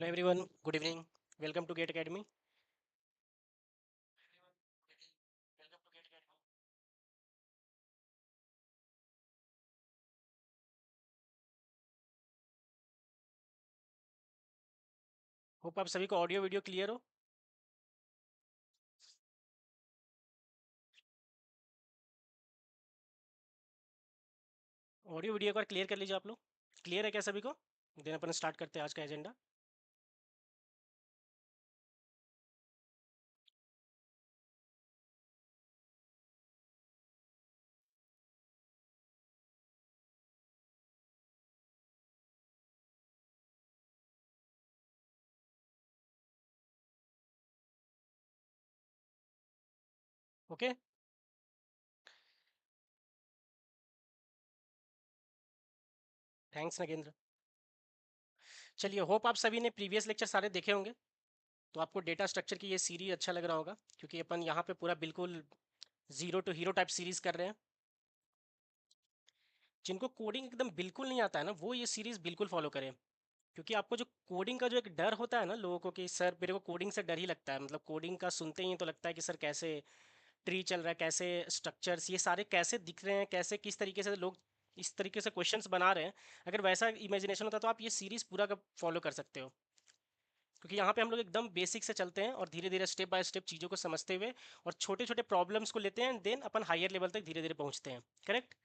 Hello everyone, good evening. Welcome to Gate Academy. Hope आप सभी को ऑडियो वीडियो क्लियर हो। ऑडियो वीडियो एक बार क्लियर कर लीजिए आप लोग। क्लियर है क्या सभी को? देन अपन स्टार्ट करते हैं आज का एजेंडा। Okay, thanks Nagendra. चलिए, होप आप सभी ने प्रीवियस लेक्चर सारे देखे होंगे, तो आपको डेटा स्ट्रक्चर की ये सीरीज अच्छा लग रहा होगा, क्योंकि अपन यहाँ पे पूरा बिल्कुल zero to hero type series कर रहे हैं। जिनको कोडिंग एकदम बिल्कुल नहीं आता है ना, वो ये सीरीज बिल्कुल फॉलो करें। क्योंकि आपको जो कोडिंग का जो एक डर होता है ना लोगों को, कि सर मेरे को कोडिंग से डर ही लगता है, मतलब कोडिंग का सुनते ही तो लगता है कि सर कैसे ट्री चल रहा है, कैसे स्ट्रक्चर्स ये सारे कैसे दिख रहे हैं, कैसे किस तरीके से लोग इस तरीके से क्वेश्चंस बना रहे हैं। अगर वैसा इमेजिनेशन होता तो आप ये सीरीज पूरा का फॉलो कर सकते हो, क्योंकि यहाँ पे हम लोग एकदम बेसिक से चलते हैं और धीरे धीरे स्टेप बाय स्टेप चीज़ों को समझते हुए और छोटे छोटे प्रॉब्लम्स को लेते हैं, देन अपन हायर लेवल तक धीरे धीरे पहुँचते हैं। करेक्ट?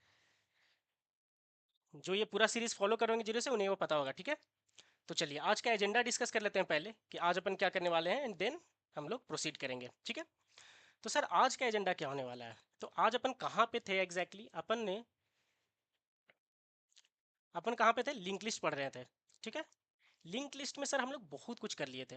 जो ये पूरा सीरीज फॉलो करेंगे जीरो से, उन्हें वो पता होगा। ठीक है, तो चलिए आज का एजेंडा डिस्कस कर लेते हैं पहले, कि आज अपन क्या करने वाले हैं, एंड देन हम लोग प्रोसीड करेंगे। ठीक है, तो सर आज का एजेंडा क्या होने वाला है? तो आज अपन कहाँ पे थे एग्जैक्टली exactly? अपन कहाँ पे थे? लिंक लिस्ट पढ़ रहे थे। ठीक है, लिंक लिस्ट में सर हम लोग बहुत कुछ कर लिए थे।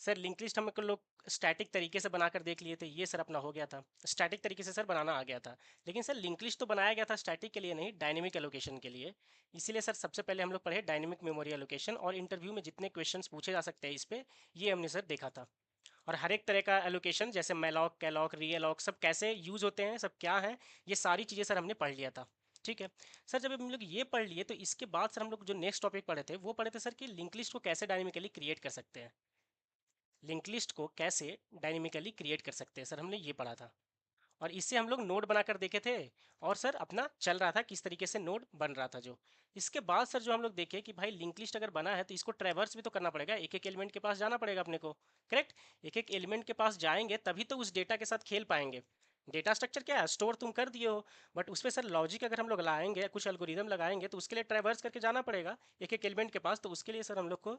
सर लिंक लिस्ट हम लोग स्टैटिक तरीके से बनाकर देख लिए थे, ये सर अपना हो गया था। स्टैटिक तरीके से सर बनाना आ गया था, लेकिन सर लिंक लिस्ट तो बनाया गया था स्टैटिक के लिए नहीं, डायनेमिक एलोकेशन के लिए। इसीलिए सर सबसे पहले हम लोग पढ़े डायनेमिक मेमोरी एलोकेशन, और इंटरव्यू में जितने क्वेश्चंस पूछे जा सकते हैं इस पे, ये हमने सर देखा था। और हर एक तरह का एलोकेशन, जैसे मेलॉक, कैलॉक, रीएलॉक, सब कैसे यूज होते हैं, सब क्या है, ये सारी चीज़ें सर हमने पढ़ लिया था। ठीक है सर, जब हम लोग ये पढ़ लिए तो इसके बाद सर हम लोग जो नेक्स्ट टॉपिक पढ़े थे, वो पढ़े थे सर कि लिंक लिस्ट को कैसे डायनेमिकली क्रिएट कर सकते हैं। लिंक लिस्ट को कैसे डायनेमिकली क्रिएट कर सकते हैं सर, हमने ये पढ़ा था। और इससे हम लोग नोड बनाकर देखे थे, और सर अपना चल रहा था किस तरीके से नोड बन रहा था। जो इसके बाद सर जो हम लोग देखे कि भाई लिंक लिस्ट अगर बना है तो इसको ट्रैवर्स भी तो करना पड़ेगा, एक एक एलिमेंट के पास जाना पड़ेगा अपने को। करेक्ट? एक एक एलिमेंट के पास जाएंगे तभी तो उस डेटा के साथ खेल पाएंगे। डेटा स्ट्रक्चर क्या है, स्टोर तुम कर दिए हो, बट उस पर सर लॉजिक अगर हम लोग लाएंगे, कुछ एल्गोरिदम लगाएंगे, तो उसके लिए ट्रैवर्स करके जाना पड़ेगा एक एक एलिमेंट के पास। तो उसके लिए सर हम लोग को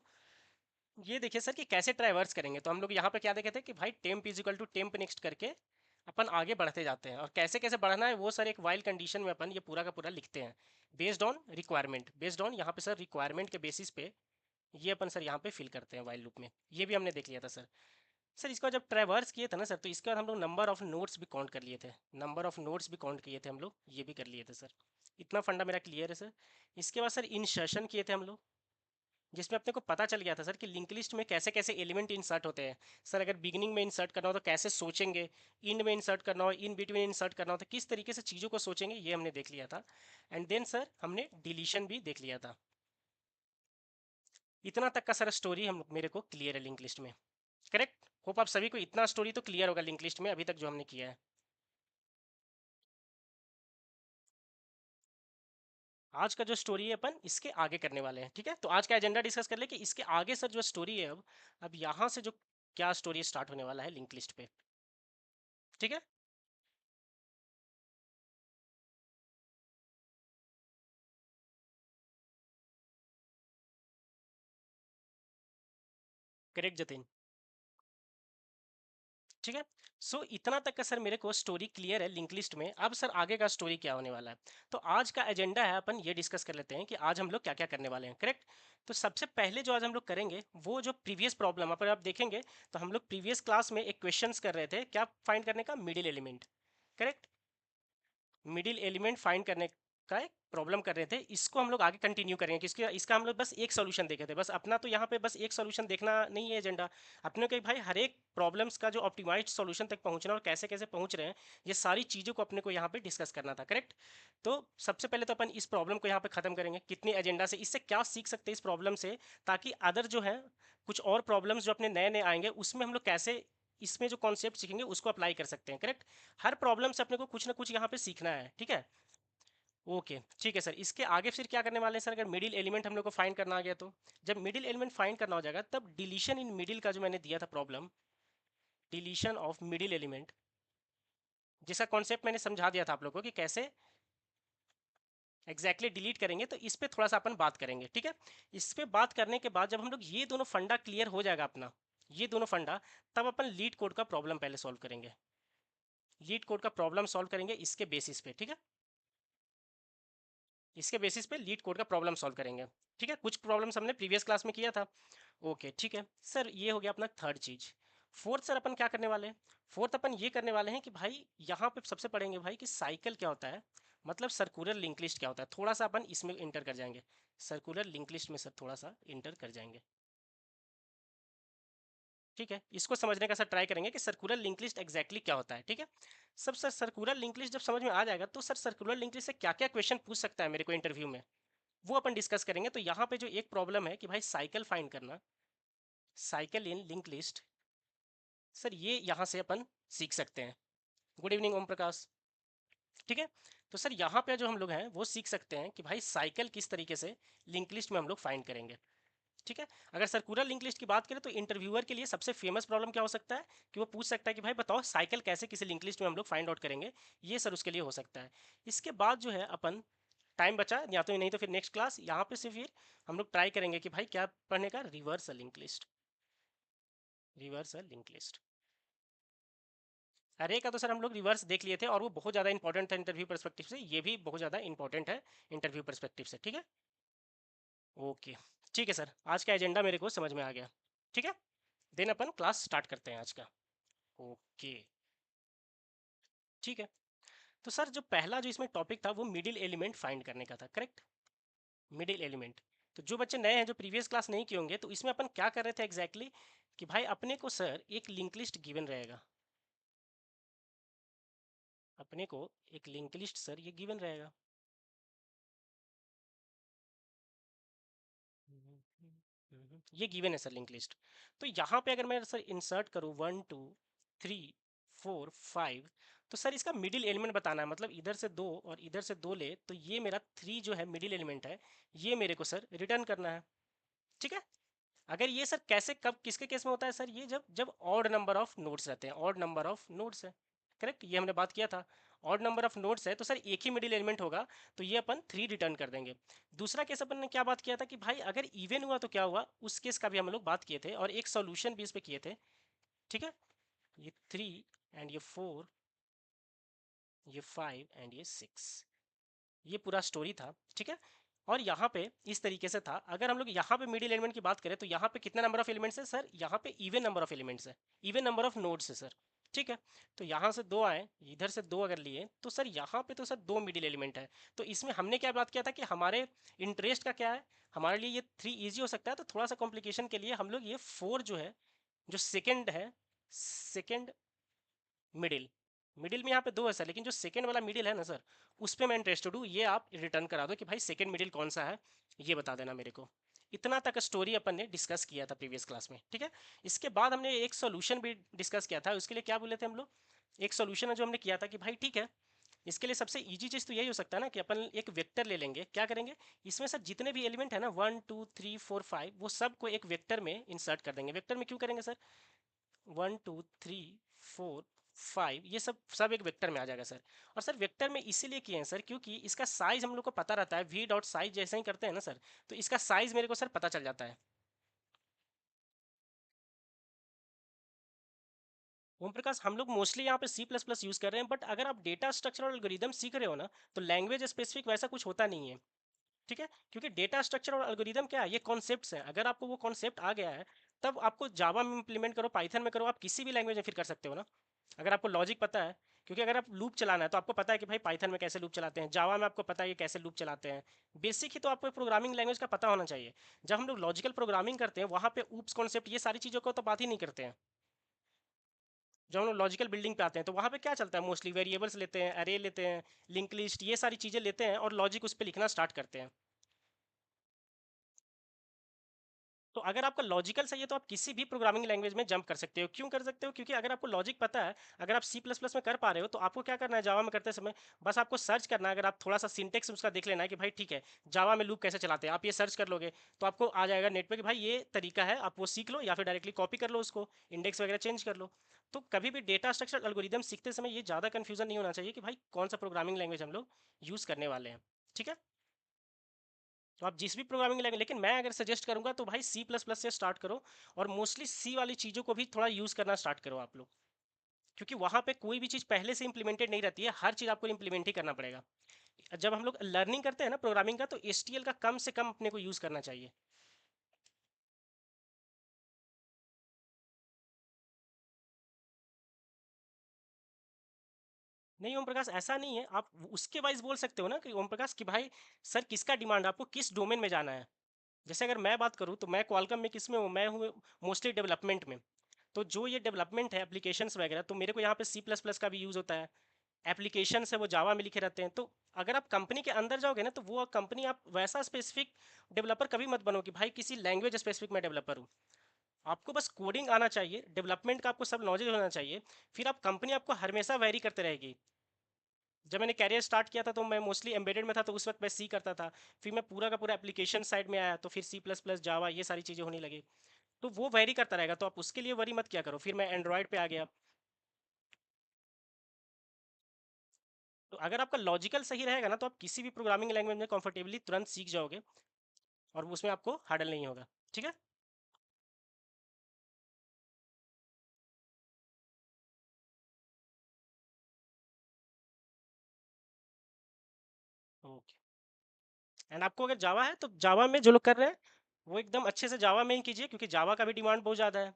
ये देखिए सर कि कैसे ट्रैवर्स करेंगे। तो हम लोग यहाँ पे क्या देखे थे कि भाई temp is equal to temp next करके अपन आगे बढ़ते जाते हैं, और कैसे कैसे बढ़ना है वो सर एक वाइल कंडीशन में अपन ये पूरा का पूरा लिखते हैं, based on requirement. Based on यहाँ पे सर रिक्वायरमेंट के बेसिस पे ये अपन सर यहाँ पे फिल करते हैं वाइल लूप में। ये भी हमने देख लिया था सर। सर इसका जब ट्रैवर्स किए थे ना सर, तो इसके बाद हम लोग नंबर ऑफ नोड्स भी काउंट कर लिए थे। नंबर ऑफ नोड्स भी काउंट किए थे हम लोग, ये भी कर लिए थे सर। इतना फंडा मेरा क्लियर है सर। इसके बाद सर इंसर्शन किए थे हम लोग, जिसमें अपने को पता चल गया था सर कि लिंक लिस्ट में कैसे कैसे एलिमेंट इंसर्ट होते हैं। सर अगर बिगिनिंग में इंसर्ट करना हो तो कैसे सोचेंगे, इंड में इंसर्ट करना हो, इन बिटवीन इंसर्ट करना हो तो किस तरीके से चीज़ों को सोचेंगे, ये हमने देख लिया था। एंड देन सर हमने डिलीशन भी देख लिया था। इतना तक का सर स्टोरी हम मेरे को क्लियर है लिंक लिस्ट में। करेक्ट? होप आप सभी को इतना स्टोरी तो क्लियर होगा लिंक लिस्ट में अभी तक जो हमने किया है। आज का जो स्टोरी है अपन इसके आगे करने वाले हैं। ठीक है, तो आज का एजेंडा डिस्कस कर ले कि इसके आगे सर जो स्टोरी है, अब यहाँ से जो क्या स्टोरी स्टार्ट होने वाला है लिंक लिस्ट पे। ठीक है, करेक्ट जतिन? ठीक है, सो इतना तक का सर मेरे को स्टोरी क्लियर है लिंक लिस्ट में। अब सर आगे का स्टोरी क्या होने वाला है, तो आज का एजेंडा है अपन ये डिस्कस कर लेते हैं कि आज हम लोग क्या क्या करने वाले हैं। करेक्ट? तो सबसे पहले जो आज हम लोग करेंगे, वो जो प्रीवियस प्रॉब्लम अगर आप देखेंगे, तो हम लोग प्रीवियस क्लास में एक क्वेश्चंस कर रहे थे क्या फाइंड करने का, middle element. Correct? Middle element find करने। का एक प्रॉब्लम कर रहे थे, इसको हम लोग आगे कंटिन्यू करेंगे कि इसका हम लोग बस एक सोल्यूशन देखे थे। बस अपना तो यहाँ पे बस एक सोल्यूशन देखना नहीं है एजेंडा, अपने को भाई हर एक प्रॉब्लम्स का जो ऑप्टिमाइज्ड सोल्यूशन तक पहुँचना और कैसे कैसे पहुँच रहे हैं, ये सारी चीज़ों को अपने को यहाँ पे डिस्कस करना था, करेक्ट। तो सबसे पहले तो अपन इस प्रॉब्लम को यहाँ पे ख़त्म करेंगे कितने एजेंडा से, इससे क्या सीख सकते हैं इस प्रॉब्लम से, ताकि अदर जो है कुछ और प्रॉब्लम्स जो अपने नए नए आएंगे उसमें हम लोग कैसे इसमें जो कॉन्सेप्ट सीखेंगे उसको अप्लाई कर सकते हैं, करेक्ट। हर प्रॉब्लम से अपने को कुछ ना कुछ यहाँ पे सीखना है, ठीक है। ओके ठीक है सर, इसके आगे फिर क्या करने वाले हैं सर, अगर मिडिल एलिमेंट हम लोग को फाइंड करना आ गया तो जब मिडिल एलिमेंट फाइंड करना हो जाएगा तब डिलीशन इन मिडिल का जो मैंने दिया था problem, deletion of middle element, जिसका कॉन्सेप्ट मैंने समझा दिया था आप लोगों को कि कैसे एग्जैक्टली डिलीट करेंगे, तो इस पे थोड़ा सा अपन बात करेंगे, ठीक है। इस पे बात करने के बाद जब हम लोग ये दोनों फंडा क्लियर हो जाएगा अपना, ये दोनों फंडा, तब अपन लीड कोड का प्रॉब्लम पहले सॉल्व करेंगे, लीड कोड का प्रॉब्लम सॉल्व करेंगे इसके बेसिस पे, ठीक है। इसके बेसिस पे लीड कोड का प्रॉब्लम सॉल्व करेंगे, ठीक है। कुछ प्रॉब्लम्स हमने प्रीवियस क्लास में किया था। ओके ठीक है सर, ये हो गया अपना थर्ड चीज। फोर्थ सर अपन क्या करने वाले हैं, फोर्थ अपन ये करने वाले हैं कि भाई यहाँ पे सबसे पढ़ेंगे भाई कि साइकिल क्या होता है, मतलब सर्कुलर लिंक लिस्ट क्या होता है, थोड़ा सा अपन इसमें इंटर कर जाएंगे, सर्कुलर लिंक लिस्ट में सर थोड़ा सा इंटर कर जाएंगे, ठीक है। इसको समझने का सर ट्राई करेंगे कि सर्कुलर लिंक लिस्ट एग्जैक्टली क्या होता है, ठीक है। सब सर सर्कुलर लिंक लिस्ट जब समझ में आ जाएगा तो सर सर्कुलर लिंक लिस्ट से क्या क्या क्वेश्चन पूछ सकता है मेरे को इंटरव्यू में, वो अपन डिस्कस करेंगे। तो यहाँ पे जो एक प्रॉब्लम है कि भाई साइकिल फाइंड करना, cycle in link list, sir ये यहाँ से अपन सीख सकते हैं। गुड इवनिंग ओम प्रकाश, ठीक है। तो सर यहाँ पे जो हम लोग हैं वो सीख सकते हैं कि भाई साइकिल किस तरीके से लिंक लिस्ट में हम लोग फाइंड करेंगे, ठीक है। अगर सर्कुलर लिंक लिस्ट की बात करें तो इंटरव्यूअर के लिए सबसे फेमस प्रॉब्लम क्या हो सकता है कि वो पूछ सकता है कि भाई बताओ साइकिल कैसे किसी लिंक लिस्ट में हम लोग फाइंड आउट करेंगे, ये सर उसके लिए हो सकता है। इसके बाद जो है अपन, टाइम बचा या तो नहीं तो फिर नेक्स्ट क्लास यहाँ पे से फिर हम लोग ट्राई करेंगे कि भाई क्या पढ़ने का, reverse link list, reverse link list. अरे का तो सर हम लोग रिवर्स देख लिए थे और वो बहुत ज़्यादा इंपॉर्टेंट था इंटरव्यू परस्पेक्टिव से, ये भी बहुत ज़्यादा इंपॉर्टेंट है इंटरव्यू परस्पेक्टिव से, ठीक है। ओके ठीक है सर, आज का एजेंडा मेरे को समझ में आ गया, ठीक है। देन अपन क्लास स्टार्ट करते हैं आज का। ओके ठीक है। तो सर जो पहला जो इसमें टॉपिक था वो मिडिल एलिमेंट फाइंड करने का था, करेक्ट। मिडिल एलिमेंट, तो जो बच्चे नए हैं जो प्रीवियस क्लास नहीं किए होंगे तो इसमें अपन क्या कर रहे थे एग्जैक्टली कि भाई अपने को सर एक लिंक लिस्ट गिवन रहेगा, अपने को एक लिंक लिस्ट सर ये गिवन रहेगा, ये गिवन है सर लिंक लिस्ट। तो यहाँ पे अगर मैं सर इंसर्ट करूँ 1 2 3 4 5, तो सर इसका मिडिल एलिमेंट बताना है, मतलब इधर से 2 और इधर से 2 ले तो ये मेरा 3 जो है मिडिल एलिमेंट है, ये मेरे को सर रिटर्न करना है, ठीक है। अगर ये सर कैसे कब किसके केस में होता है सर, ये जब जब ऑड नंबर ऑफ नोड्स रहते हैं, ऑड नंबर ऑफ नोड्स है, करेक्ट, ये हमने बात किया था। ऑड नंबर ऑफ नोड्स है तो सर एक ही मिडिल एलिमेंट होगा, तो ये अपन 3 रिटर्न कर देंगे। दूसरा केस अपन ने क्या बात किया था कि भाई अगर इवन हुआ तो क्या हुआ, उस केस का भी हम लोग बात किए थे और एक सोल्यूशन भी इस पे किए थे, ठीक है। ये 3 एंड ये 4, ये 5 एंड ये 6, ये पूरा स्टोरी था, ठीक है। और यहाँ पे इस तरीके से था। अगर हम लोग यहाँ पे मिडिल एलिमेंट की बात करें तो यहाँ पे कितना नंबर ऑफ एलिमेंट्स है सर, यहाँ पे इवन नंबर ऑफ एलिमेंट्स है, इवन नंबर ऑफ नोड्स है सर, ठीक है। तो यहाँ से 2 आए, इधर से 2 अगर लिए तो सर यहाँ पे तो सर 2 मिडिल एलिमेंट है। तो इसमें हमने क्या बात किया था कि हमारे इंटरेस्ट का क्या है, हमारे लिए ये 3 ईजी हो सकता है, तो थोड़ा सा कॉम्प्लिकेशन के लिए हम लोग ये 4 जो है, जो सेकेंड है, सेकेंड मिडिल, मिडिल में यहाँ पे 2 है सर, लेकिन जो सेकंड वाला मिडिल है ना सर, उस पे मैं इंटरेस्टेड हूँ, ये आप रिटर्न करा दो कि भाई सेकंड मिडिल कौन सा है, ये बता देना मेरे को। इतना तक स्टोरी अपन ने डिस्कस किया था प्रीवियस क्लास में, ठीक है। इसके बाद हमने एक सोल्यूशन भी डिस्कस किया था, उसके लिए क्या बोले थे हम लोग, एक सोल्यूशन है जो हमने किया था कि भाई ठीक है, इसके लिए सबसे इजी चीज़ तो यही हो सकता है ना कि अपन एक वेक्टर ले लेंगे, क्या करेंगे, इसमें सर जितने भी एलिमेंट है ना 1 2 3 4 5, वो सब को एक वेक्टर में इंसर्ट कर देंगे। वेक्टर में क्यों करेंगे सर, 1 2 3 4 5, ये सब सब एक वेक्टर में आ जाएगा सर। और सर वेक्टर में इसीलिए किए हैं सर क्योंकि इसका साइज हम लोग को पता रहता है, वी डॉट साइज जैसे ही करते हैं ना सर, तो इसका साइज मेरे को सर पता चल जाता है। ओम प्रकाश, हम लोग मोस्टली यहाँ पे सी प्लस प्लस यूज़ कर रहे हैं, बट अगर आप डेटा स्ट्रक्चर और एल्गोरिदम सीख रहे हो ना तो लैंग्वेज स्पेसिफिक वैसा कुछ होता नहीं है, ठीक है। क्योंकि डेटा स्ट्रक्चर और एल्गोरिदम क्या है, ये कॉन्सेप्ट्स हैं। अगर आपको वो कॉन्सेप्ट आ गया है तब आपको जावा में इंप्लीमेंट करो, पाइथन में करो, आप किसी भी लैंग्वेज में फिर कर सकते हो ना, अगर आपको लॉजिक पता है क्योंकि अगर आप लूप चलाना है तो आपको पता है कि भाई पाइथन में कैसे लूप चलाते हैं, जावा में आपको पता है कि कैसे लूप चलाते हैं। बेसिक ही तो आपको प्रोग्रामिंग लैंग्वेज का पता होना चाहिए। जब हम लोग लॉजिकल प्रोग्रामिंग करते हैं वहाँ पे ऊप्स कॉन्सेप्ट ये सारी चीज़ों को तो बात ही नहीं करते हैं। जब हम लोग लॉजिकल बिल्डिंग पे आते हैं तो वहाँ पे क्या चलता है, मोस्टली वेरिएबल्स लेते हैं, अरे लेते हैं, लिंक लिस्ट, ये सारी चीज़ें लेते हैं और लॉजिक उस पर लिखना स्टार्ट करते हैं। तो अगर आपका लॉजिकल सही है तो आप किसी भी प्रोग्रामिंग लैंग्वेज में जंप कर सकते हो। क्यों कर सकते हो? क्योंकि अगर आपको लॉजिक पता है, अगर आप सी प्लस प्लस में कर पा रहे हो तो आपको क्या करना है जावा में करते समय, बस आपको सर्च करना है। अगर आप थोड़ा सा सिंटेक्स उसका देख लेना है कि भाई ठीक है जावा में लूप कैसे चलाते हैं, आप ये सर्च कर लोगे तो आपको आ जाएगा नेट पे कि भाई ये तरीका है, आप वो सीख लो या फिर डायरेक्टली कॉपी कर लो, उसको इंडेक्स वगैरह चेंज कर लो। तो कभी भी डेटा स्ट्रक्चर एल्गोरिदम सीखते समय ये ज़्यादा कन्फ्यूजन नहीं होना चाहिए कि भाई कौन सा प्रोग्रामिंग लैंग्वेज हम लोग यूज़ करने वाले हैं। ठीक है, तो आप जिस भी प्रोग्रामिंग लैंग्वेज, लेकिन मैं अगर सजेस्ट करूंगा तो भाई सी प्लस प्लस से स्टार्ट करो और मोस्टली सी वाली चीज़ों को भी थोड़ा यूज़ करना स्टार्ट करो आप लोग। क्योंकि वहाँ पे कोई भी चीज़ पहले से इंप्लीमेंटेड नहीं रहती है, हर चीज़ आपको इंप्लीमेंट ही करना पड़ेगा। जब हम लोग लर्निंग करते हैं ना प्रोग्रामिंग का, तो एचटीएल का कम से कम अपने को यूज़ करना चाहिए। नहीं ओम प्रकाश, ऐसा नहीं है, आप उसके वाइज बोल सकते हो ना कि ओम प्रकाश कि भाई सर किसका डिमांड है, आपको किस डोमेन में जाना है। जैसे अगर मैं बात करूँ तो मैं क्वालकॉम में किस में हूँ, मैं हूँ मोस्टली डेवलपमेंट में। तो जो ये डेवलपमेंट है एप्लीकेशंस वगैरह, तो मेरे को यहाँ पे सी प्लस प्लस का भी यूज़ होता है। एप्लीकेशन है वो जावा में लिखे रहते हैं। तो अगर आप कंपनी के अंदर जाओगे ना तो वो कंपनी, आप वैसा स्पेसिफिक डेवलपर कभी मत बनो कि भाई किसी लैंग्वेज स्पेसिफिक मैं डेवलपर हूँ। आपको बस कोडिंग आना चाहिए, डेवलपमेंट का आपको सब नॉलेज होना चाहिए। फिर आप कंपनी आपको हमेशा वेरी करते रहेगी। जब मैंने कैरियर स्टार्ट किया था तो मैं मोस्टली एम्बेडेड में था, तो उस वक्त मैं सी करता था। फिर मैं पूरा का पूरा एप्लीकेशन साइड में आया तो फिर सी प्लस प्लस जावा ये सारी चीज़ें होने लगी। तो वो वेरी करता रहेगा, तो आप उसके लिए वरी मत क्या करो। फिर मैं एंड्रॉयड पे आ गया। तो अगर आपका लॉजिकल सही रहेगा ना तो आप किसी भी प्रोग्रामिंग लैंग्वेज में कंफर्टेबली तुरंत सीख जाओगे और उसमें आपको हार्डल नहीं होगा। ठीक है। ओके। एंड आपको अगर जावा है तो जावा में जो लोग कर रहे हैं वो एकदम अच्छे से जावा में ही कीजिए, क्योंकि जावा का भी डिमांड बहुत ज़्यादा है।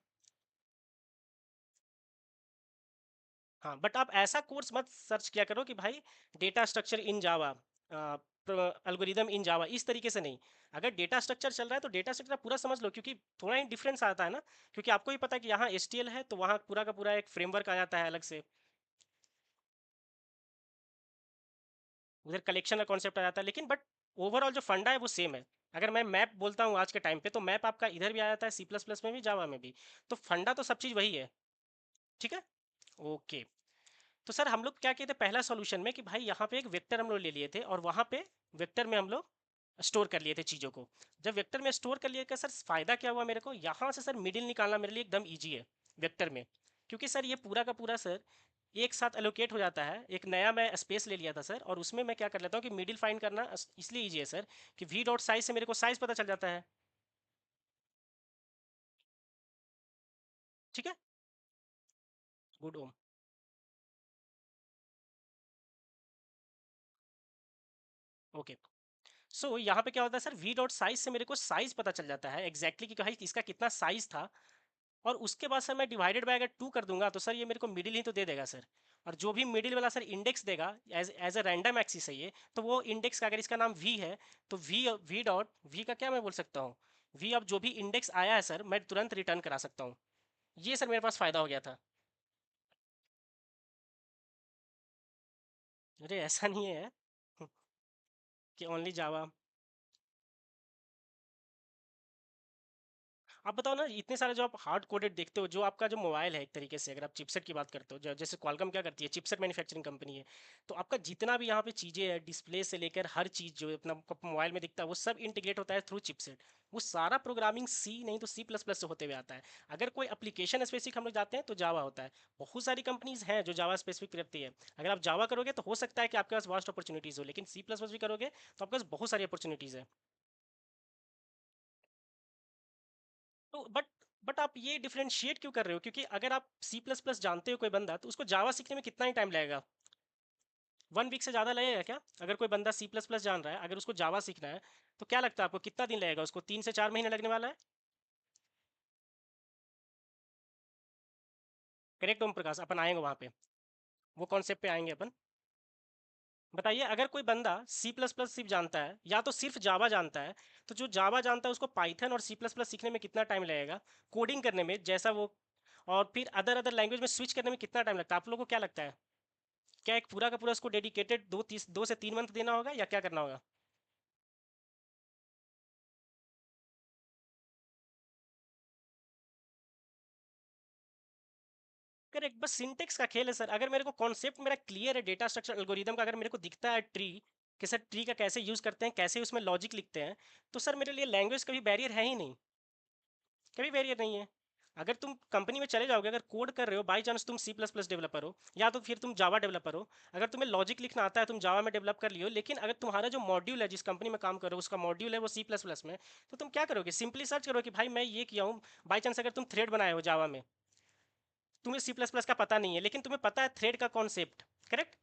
हाँ, बट आप ऐसा कोर्स मत सर्च किया करो कि भाई data structure in Java, algorithm in Java, इस तरीके से नहीं। अगर डेटा स्ट्रक्चर चल रहा है तो डेटा स्ट्रक्चर पूरा समझ लो, क्योंकि थोड़ा ही डिफरेंस आता है ना। क्योंकि आपको ही पता है कि यहाँ एचटीएल है तो वहाँ पूरा का पूरा एक फ्रेमवर्क आ जाता है अलग से, उधर कलेक्शन का कॉन्सेप्ट आ जाता है, लेकिन बट ओवरऑल जो फंडा है वो सेम है। अगर मैं मैप बोलता हूँ आज के टाइम पे तो मैप आपका इधर भी आ जाता है, सी प्लस प्लस में भी, जावा में भी। तो फंडा तो सब चीज़ वही है। ठीक है। ओके। तो सर हम लोग क्या किए थे पहला सॉल्यूशन में कि भाई यहाँ पे एक वेक्टर हम लोग ले लिए थे और वहाँ पे वेक्टर में हम लोग स्टोर कर लिए थे चीज़ों को। जब वेक्टर में स्टोर कर लिए का सर फ़ायदा क्या हुआ मेरे को, यहाँ से सर मिडिल निकालना मेरे लिए एकदम ईजी है वेक्टर में। क्योंकि सर ये पूरा का पूरा सर एक साथ एलोकेट हो जाता है। एक नया मैं स्पेस ले लिया था सर, और उसमें मैं क्या कर लेता हूँ कि मिडिल फाइंड करना इसलिए ईजी है सर कि वी डॉट साइज से मेरे को साइज पता चल जाता है। ठीक है। गुड ओम। ओके। सो यहाँ पे क्या होता है सर, वी डॉट साइज से मेरे को साइज पता चल जाता है एग्जैक्टली कि भाई इसका कितना साइज था। और उसके बाद सर मैं डिवाइडेड बाय अगर 2 कर दूंगा तो सर ये मेरे को मिडिल ही तो दे देगा सर। और जो भी मिडिल वाला सर इंडेक्स देगा as as a random axis है ये, तो वो इंडेक्स का अगर इसका नाम वी है तो वी डॉट वी का क्या मैं बोल सकता हूँ, वी अब जो भी इंडेक्स आया है सर मैं तुरंत रिटर्न करा सकता हूँ। ये सर मेरे पास फ़ायदा हो गया था। अरे ऐसा नहीं है कि ओनली जावा। आप बताओ ना, इतने सारे जो आप हार्ड कोडेड देखते हो, जो आपका जो मोबाइल है एक तरीके से, अगर आप चिपसेट की बात करते हो, जैसे क्वालकॉम क्या करती है, चिपसेट मैन्युफैक्चरिंग कंपनी है। तो आपका जितना भी यहाँ पे चीज़ें हैं, डिस्प्ले से लेकर हर चीज़ जो अपना मोबाइल में दिखता है वो सब इंटीग्रेट होता है थ्रू चिपसेट। वो सारा प्रोग्रामिंग सी नहीं तो सी प्लस प्लस से होते हुए आता है। अगर कोई एप्लीकेशन स्पेसिफिक हम लोग जाते हैं तो जावा होता है। बहुत सारी कंपनीज हैं जो जावा स्पेसिफिक रखती है। अगर आप जावा करोगे तो हो सकता है कि आपके पास वास्ट अपॉर्चुनिटीज़ हो, लेकिन सी प्लस प्लस भी करोगे तो आपके पास बहुत सारी अपॉर्चुनिटीज़ है। तो बट आप ये डिफरेंशिएट क्यों कर रहे हो? क्योंकि अगर आप सी प्लस प्लस जानते हो कोई बंदा, तो उसको जावा सीखने में कितना ही टाइम लगेगा? 1 वीक से ज़्यादा लगेगा क्या? अगर कोई बंदा सी प्लस प्लस जान रहा है, अगर उसको जावा सीखना है, तो क्या लगता है आपको कितना दिन लगेगा उसको? 3 से 4 महीने लगने वाला है। करेक्ट ओम प्रकाश, अपन आएंगे वहाँ पे। वो कॉन्सेप्ट पे आएंगे अपन। बताइए, अगर कोई बंदा सी प्लस प्लस सिर्फ जानता है या तो सिर्फ जावा जानता है, तो जो जावा जानता है उसको पाइथन और सी प्लस प्लस सीखने में कितना टाइम लगेगा, कोडिंग करने में जैसा वो, और फिर अदर अदर लैंग्वेज में स्विच करने में कितना टाइम लगता है? आप लोगों को क्या लगता है? क्या एक पूरा का पूरा उसको डेडिकेटेड 2 से 3 मंथ देना होगा या क्या करना होगा? करेक्ट, बस सिंटेक्स का खेल है सर। अगर मेरे को कॉन्सेप्ट मेरा क्लियर है डेटा स्ट्रक्चर एल्गोरिदम का, अगर मेरे को दिखता है ट्री कि सर ट्री का कैसे यूज़ करते हैं, कैसे उसमें लॉजिक लिखते हैं, तो सर मेरे लिए लैंग्वेज कभी बैरियर है ही नहीं, कभी बैरियर नहीं है। अगर तुम कंपनी में चले जाओगे, अगर कोड कर रहे हो, बाई चांस तुम सी प्लस प्लस डेवलपर हो या तो फिर तुम जावा डेवलपर हो, अगर तुम्हें लॉजिक लिखना आता है तुम जावा में डेवलप कर लियो, लेकिन अगर तुम्हारा जो मॉड्यूल है जिस कंपनी में काम करो उसका मॉड्यूल है वो सी प्लस प्लस में, तो तुम क्या करोगे? सिंपली सर्च करो कि भाई मैं ये किया हूँ। बाई चांस अगर तुम थ्रेड बनाए हो जावा में, तुम्हें सी प्लस प्लस का पता नहीं है लेकिन तुम्हें पता है थ्रेड का कॉन्सेप्ट, करेक्ट?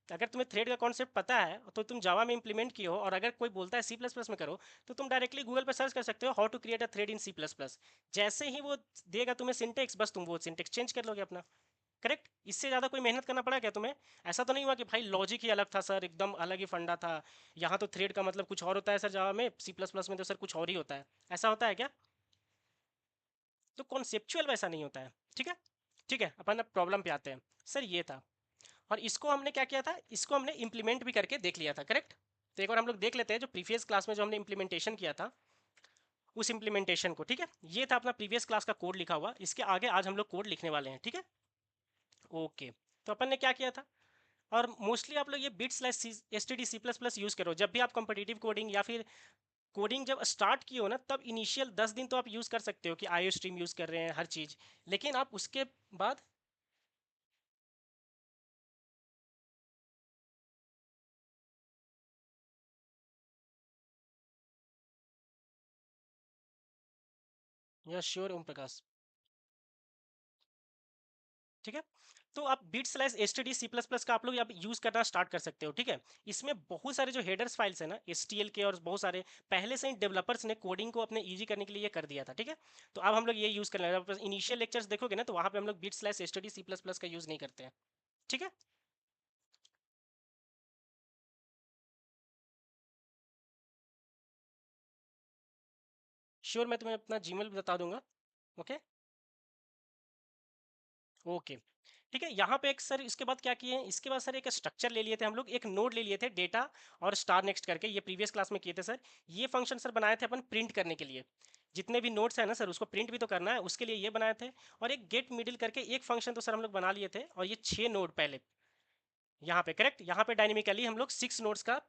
अगर तुम्हें थ्रेड का कॉन्सेप्ट पता है तो तुम जावा में इंप्लीमेंट किए हो, और अगर कोई बोलता है सी प्लस प्लस में करो, तो तुम डायरेक्टली गूगल पर सर्च कर सकते हो how to create a thread in C plus plus. जैसे ही वो देगा तुम्हें सिंटेक्स, बस तुम वो सिंटेक्स चेंज कर लोगे अपना, करेक्ट? इससे ज़्यादा कोई मेहनत करना पड़ा क्या तुम्हें? ऐसा तो नहीं हुआ कि भाई लॉजिक ही अलग था सर, एकदम अलग ही फंडा था, यहाँ तो थ्रेड का मतलब कुछ और होता है सर जावा में, सी प्लस प्लस में तो सर कुछ और ही होता है, ऐसा होता है क्या? तो कॉन्सेप्चुअल वैसा नहीं होता है। ठीक है, ठीक है, अपन अब प्रॉब्लम पे आते हैं। सर ये था, और इसको हमने क्या किया था, इसको हमने इम्प्लीमेंट भी करके देख लिया था, करेक्ट? तो एक बार हम लोग देख लेते हैं जो प्रीवियस क्लास में जो हमने इम्प्लीमेंटेशन किया था, उस इम्प्लीमेंटेशन को। ठीक है, ये था अपना प्रीवियस क्लास का कोड लिखा हुआ, इसके आगे आज हम लोग कोड लिखने वाले हैं। ठीक है, ओके। तो अपन ने क्या किया था, और मोस्टली आप लोग ये bit slash S T D C plus plus use करो जब भी आप कॉम्पिटिटिव कोडिंग या फिर कोडिंग जब स्टार्ट की हो ना, तब इनिशियल 10 दिन तो आप यूज़ कर सकते हो कि आईओ स्ट्रीम यूज़ कर रहे हैं हर चीज़, लेकिन आप उसके बाद, या श्योर ओम प्रकाश, ठीक है, तो आप bit slash S T D C plus plus का आप लोग अब यूज़ करना स्टार्ट कर सकते हो। ठीक है, इसमें बहुत सारे जो हेडर्स फाइल्स है ना एस टी एल के, और बहुत सारे पहले से ही डेवलपर्स ने कोडिंग को अपने ईजी करने के लिए ये कर दिया था। ठीक है, तो अब हम लोग ये यूज़ करने लगे। इनिशियल लेक्चर्स देखोगे ना, तो वहाँ पे हम लोग bit slash S T D C plus plus का यूज़ नहीं करते हैं। ठीक है, श्योर, मैं तुम्हें अपना जीमेल बता दूंगा। ओके, ओके, ठीक है। यहाँ पे एक सर इसके बाद क्या किए हैं, इसके बाद सर एक स्ट्रक्चर ले लिए थे हम लोग, एक नोड ले लिए थे डेटा और स्टार नेक्स्ट करके, ये प्रीवियस क्लास में किए थे सर। ये फंक्शन सर बनाए थे अपन प्रिंट करने के लिए, जितने भी नोट्स है ना सर उसको प्रिंट भी तो करना है, उसके लिए ये बनाए थे। और एक गेट मिडिल करके एक फंक्शन तो सर हम लोग बना लिए थे, और ये 6 नोड पहले यहाँ पे, करेक्ट, यहाँ पे डायनेमिकली हम लोग 6 नोड्स का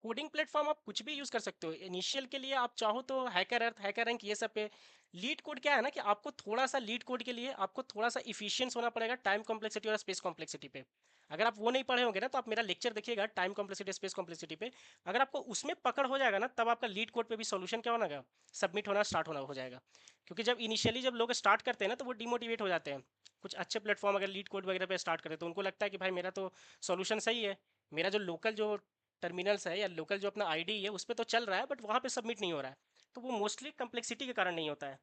कोडिंग प्लेटफॉर्म आप कुछ भी यूज़ कर सकते हो। इनिशियल के लिए आप चाहो तो हैकर अर्थ, हैकर रैंक, ये सब पे लीड कोड क्या है ना कि आपको थोड़ा सा लीड कोड के लिए आपको थोड़ा सा इफिशियंस होना पड़ेगा टाइम कॉम्प्लेक्सिटी और स्पेस कॉम्प्लेक्सिटी पे। अगर आप वो नहीं पढ़े होंगे ना, तो आप मेरा लेक्चर देखिएगा टाइम कॉम्प्लेक्सिटी स्पेस कॉम्प्लेक्सिटी पे, अगर आपको उसमें पकड़ हो जाएगा ना, तब आपका लीड कोड पे भी सोल्यूशन क्या होना, सबमिट होना स्टार्ट होना हो जाएगा। क्योंकि जब इनिशियली जब लोग स्टार्ट करते हैं ना, तो वो डिमोटिवेट हो जाते हैं। कुछ अच्छे प्लेटफॉर्म अगर लीड कोड वगैरह पे स्टार्ट करें, तो उनको लगता है कि भाई मेरा तो सोल्यूशन सही है, मेरा जो लोकल जो टर्मिनल्स है या लोकल जो अपना आईडी है उस पर तो चल रहा है, बट वहाँ पे सबमिट नहीं हो रहा है। तो वो मोस्टली कम्प्लेक्सिटी के कारण नहीं होता है।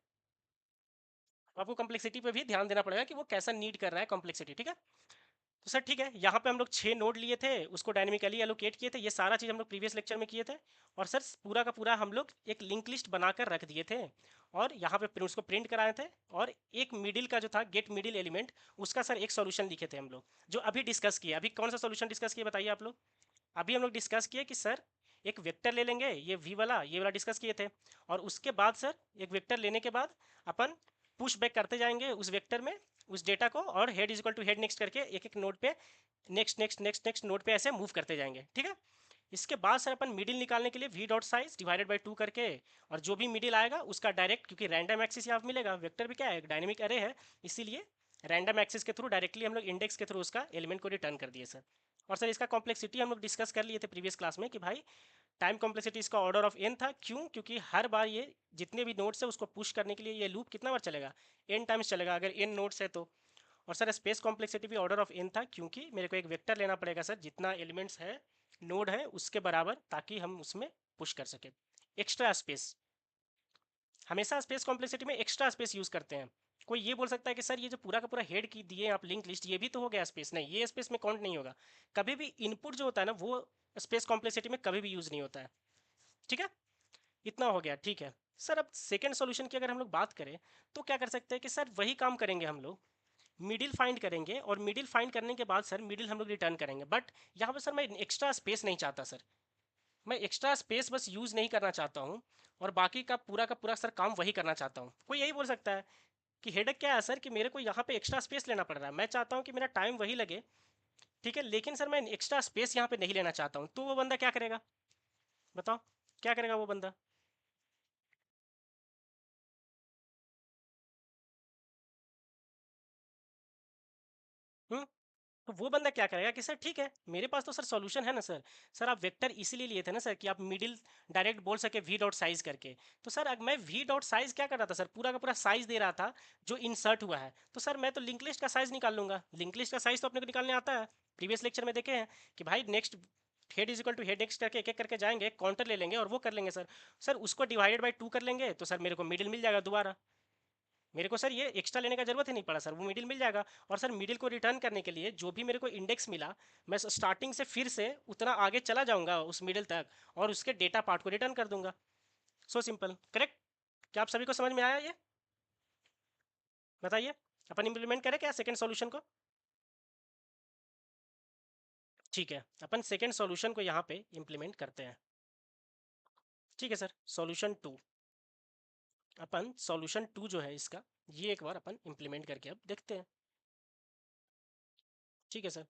आपको कम्प्लेक्सिटी पे भी ध्यान देना पड़ेगा कि वो कैसा नीड कर रहा है कम्प्लेक्सिटी। ठीक है, तो सर ठीक है, यहाँ पे हम लोग 6 नोड लिए थे, उसको डायनेमिकली एलोकेट किए थे, ये सारा चीज़ हम लोग प्रीवियस लेक्चर में किए थे। और सर पूरा का पूरा हम लोग एक लिंक लिस्ट बनाकर रख दिए थे, और यहाँ पे उसको प्रिंट कराए थे। और एक मिडिल का जो था गेट मिडिल एलिमेंट, उसका सर एक सोल्यूशन लिखे थे हम लोग, जो अभी डिस्कस किया। अभी कौन सा सोल्यूशन डिस्कस किए बताइए आप लोग? अभी हम लोग डिस्कस किए कि सर एक वेक्टर ले लेंगे, ये वी वाला, ये वाला डिस्कस किए थे। और उसके बाद सर एक वेक्टर लेने के बाद अपन पुश बैक करते जाएंगे उस वेक्टर में उस डेटा को, और head is equal to head next करके एक एक नोड पे next next next next node पे ऐसे मूव करते जाएंगे। ठीक है, इसके बाद सर अपन मिडिल निकालने के लिए V dot size divided by 2 करके, और जो भी मिडिल आएगा उसका डायरेक्ट, क्योंकि रैंडम एक्सिस यहाँ मिलेगा, वेक्टर भी क्या है डायनेमिक अरे है, इसीलिए रैंडम एक्सिस के थ्रू डायरेक्टली हम लोग इंडेक्स के थ्रू उसका एलिमेंट को रिटर्न कर दिए सर। और सर इसका कॉम्प्लेक्सिटी हम लोग डिस्कस कर लिए थे प्रीवियस क्लास में कि भाई टाइम कॉम्प्लेक्सिटी इसका ऑर्डर ऑफ एन था। क्यों? क्योंकि हर बार ये जितने भी नोट्स है उसको पुश करने के लिए ये लूप कितना बार चलेगा, एन टाइम्स चलेगा अगर एन नोट्स है तो। और सर स्पेस कॉम्प्लेक्सिटी भी ऑर्डर ऑफ एन था, क्योंकि मेरे को एक वेक्टर लेना पड़ेगा सर जितना एलिमेंट्स है नोड है उसके बराबर, ताकि हम उसमें पुश कर सकें। एक्स्ट्रा स्पेस, हमेशा स्पेस कॉम्प्लेक्सिटी में एक्स्ट्रा स्पेस यूज़ करते हैं। कोई ये बोल सकता है कि सर ये जो पूरा का पूरा हेड की दिए आप लिंक लिस्ट, ये भी तो हो गया स्पेस। नहीं, ये स्पेस में काउंट नहीं होगा। कभी भी इनपुट जो होता है ना वो स्पेस कॉम्प्लेक्सिटी में कभी भी यूज नहीं होता है। ठीक है, इतना हो गया। ठीक है सर, अब सेकंड सॉल्यूशन की अगर हम लोग बात करें तो क्या कर सकते हैं कि सर वही काम करेंगे हम लोग, मिडिल फाइंड करेंगे और मिडिल फाइंड करने के बाद सर मिडिल हम लोग रिटर्न करेंगे। बट यहाँ पर सर मैं एक्स्ट्रा स्पेस नहीं चाहता सर, मैं एक्स्ट्रा स्पेस बस यूज़ नहीं करना चाहता हूँ और बाकी का पूरा सर काम वही करना चाहता हूँ। कोई यही बोल सकता है कि हेडेक क्या है सर कि मेरे को यहाँ पे एक्स्ट्रा स्पेस लेना पड़ रहा है, मैं चाहता हूँ कि मेरा टाइम वही लगे, ठीक है, लेकिन सर मैं एक्स्ट्रा स्पेस यहाँ पे नहीं लेना चाहता हूँ। तो वो बंदा क्या करेगा, बताओ क्या करेगा वो बंदा। हम्म, तो वो बंदा क्या करेगा कि सर ठीक है मेरे पास तो सर सॉल्यूशन है ना सर। सर आप वेक्टर इसीलिए लिए थे ना सर कि आप मिडिल डायरेक्ट बोल सके वी डॉट साइज करके। तो सर अब मैं वी डॉट साइज क्या कर रहा था सर, पूरा का पूरा साइज दे रहा था जो इंसर्ट हुआ है। तो सर मैं तो लिंक लिस्ट का साइज निकाल लूंगा, लिंक लिस्ट का साइज तो अपने को निकालने आता है, प्रीवियस लेक्चर में देखे हैं कि भाई next head is equal to head x करके एक एक करके जाएंगे, काउंटर ले लेंगे और वो कर लेंगे सर। सर उसको डिवाइडेड बाई 2 कर लेंगे तो सर मेरे को मिडिल मिल जाएगा दोबारा। मेरे को सर ये एक्स्ट्रा लेने का जरूरत ही नहीं पड़ा सर, वो मिडिल मिल जाएगा। और सर मिडिल को रिटर्न करने के लिए जो भी मेरे को इंडेक्स मिला, मैं स्टार्टिंग से फिर से उतना आगे चला जाऊंगा उस मिडिल तक और उसके डेटा पार्ट को रिटर्न कर दूंगा। So simple, correct. क्या आप सभी को समझ में आया ये, बताइए। अपन इम्प्लीमेंट करें क्या सेकंड सॉल्यूशन को। ठीक है, अपन सेकंड सॉल्यूशन को यहाँ पे इम्प्लीमेंट करते हैं। ठीक है सर, सॉल्यूशन टू, अपन सॉल्यूशन टू जो है इसका, ये एक बार अपन इम्प्लीमेंट करके अब देखते हैं। ठीक है सर,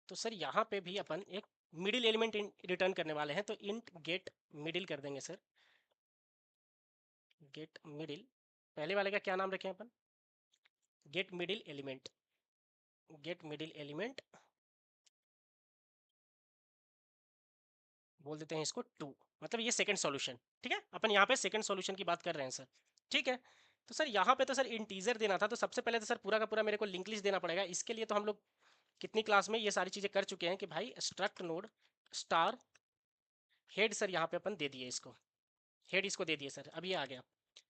तो सर यहाँ पे भी अपन एक मिडिल एलिमेंट रिटर्न करने वाले हैं, तो इंट गेट मिडिल कर देंगे सर। गेट मिडिल, पहले वाले का क्या नाम रखें अपन, get middle element, get middle element बोल देते हैं इसको टू, मतलब ये सेकंड सॉल्यूशन। ठीक है, अपन यहाँ पे सेकंड सॉल्यूशन की बात कर रहे हैं सर। ठीक है, तो सर यहाँ पे तो सर इंटीजर देना था, तो सबसे पहले तो सर पूरा का पूरा मेरे को लिंक लिस्ट देना पड़ेगा। इसके लिए तो हम लोग कितनी क्लास में ये सारी चीज़ें कर चुके हैं कि भाई struct node star head, sir यहाँ पे अपन दे दिए इसको, हेड इसको दे दिए सर। अब ये आ गया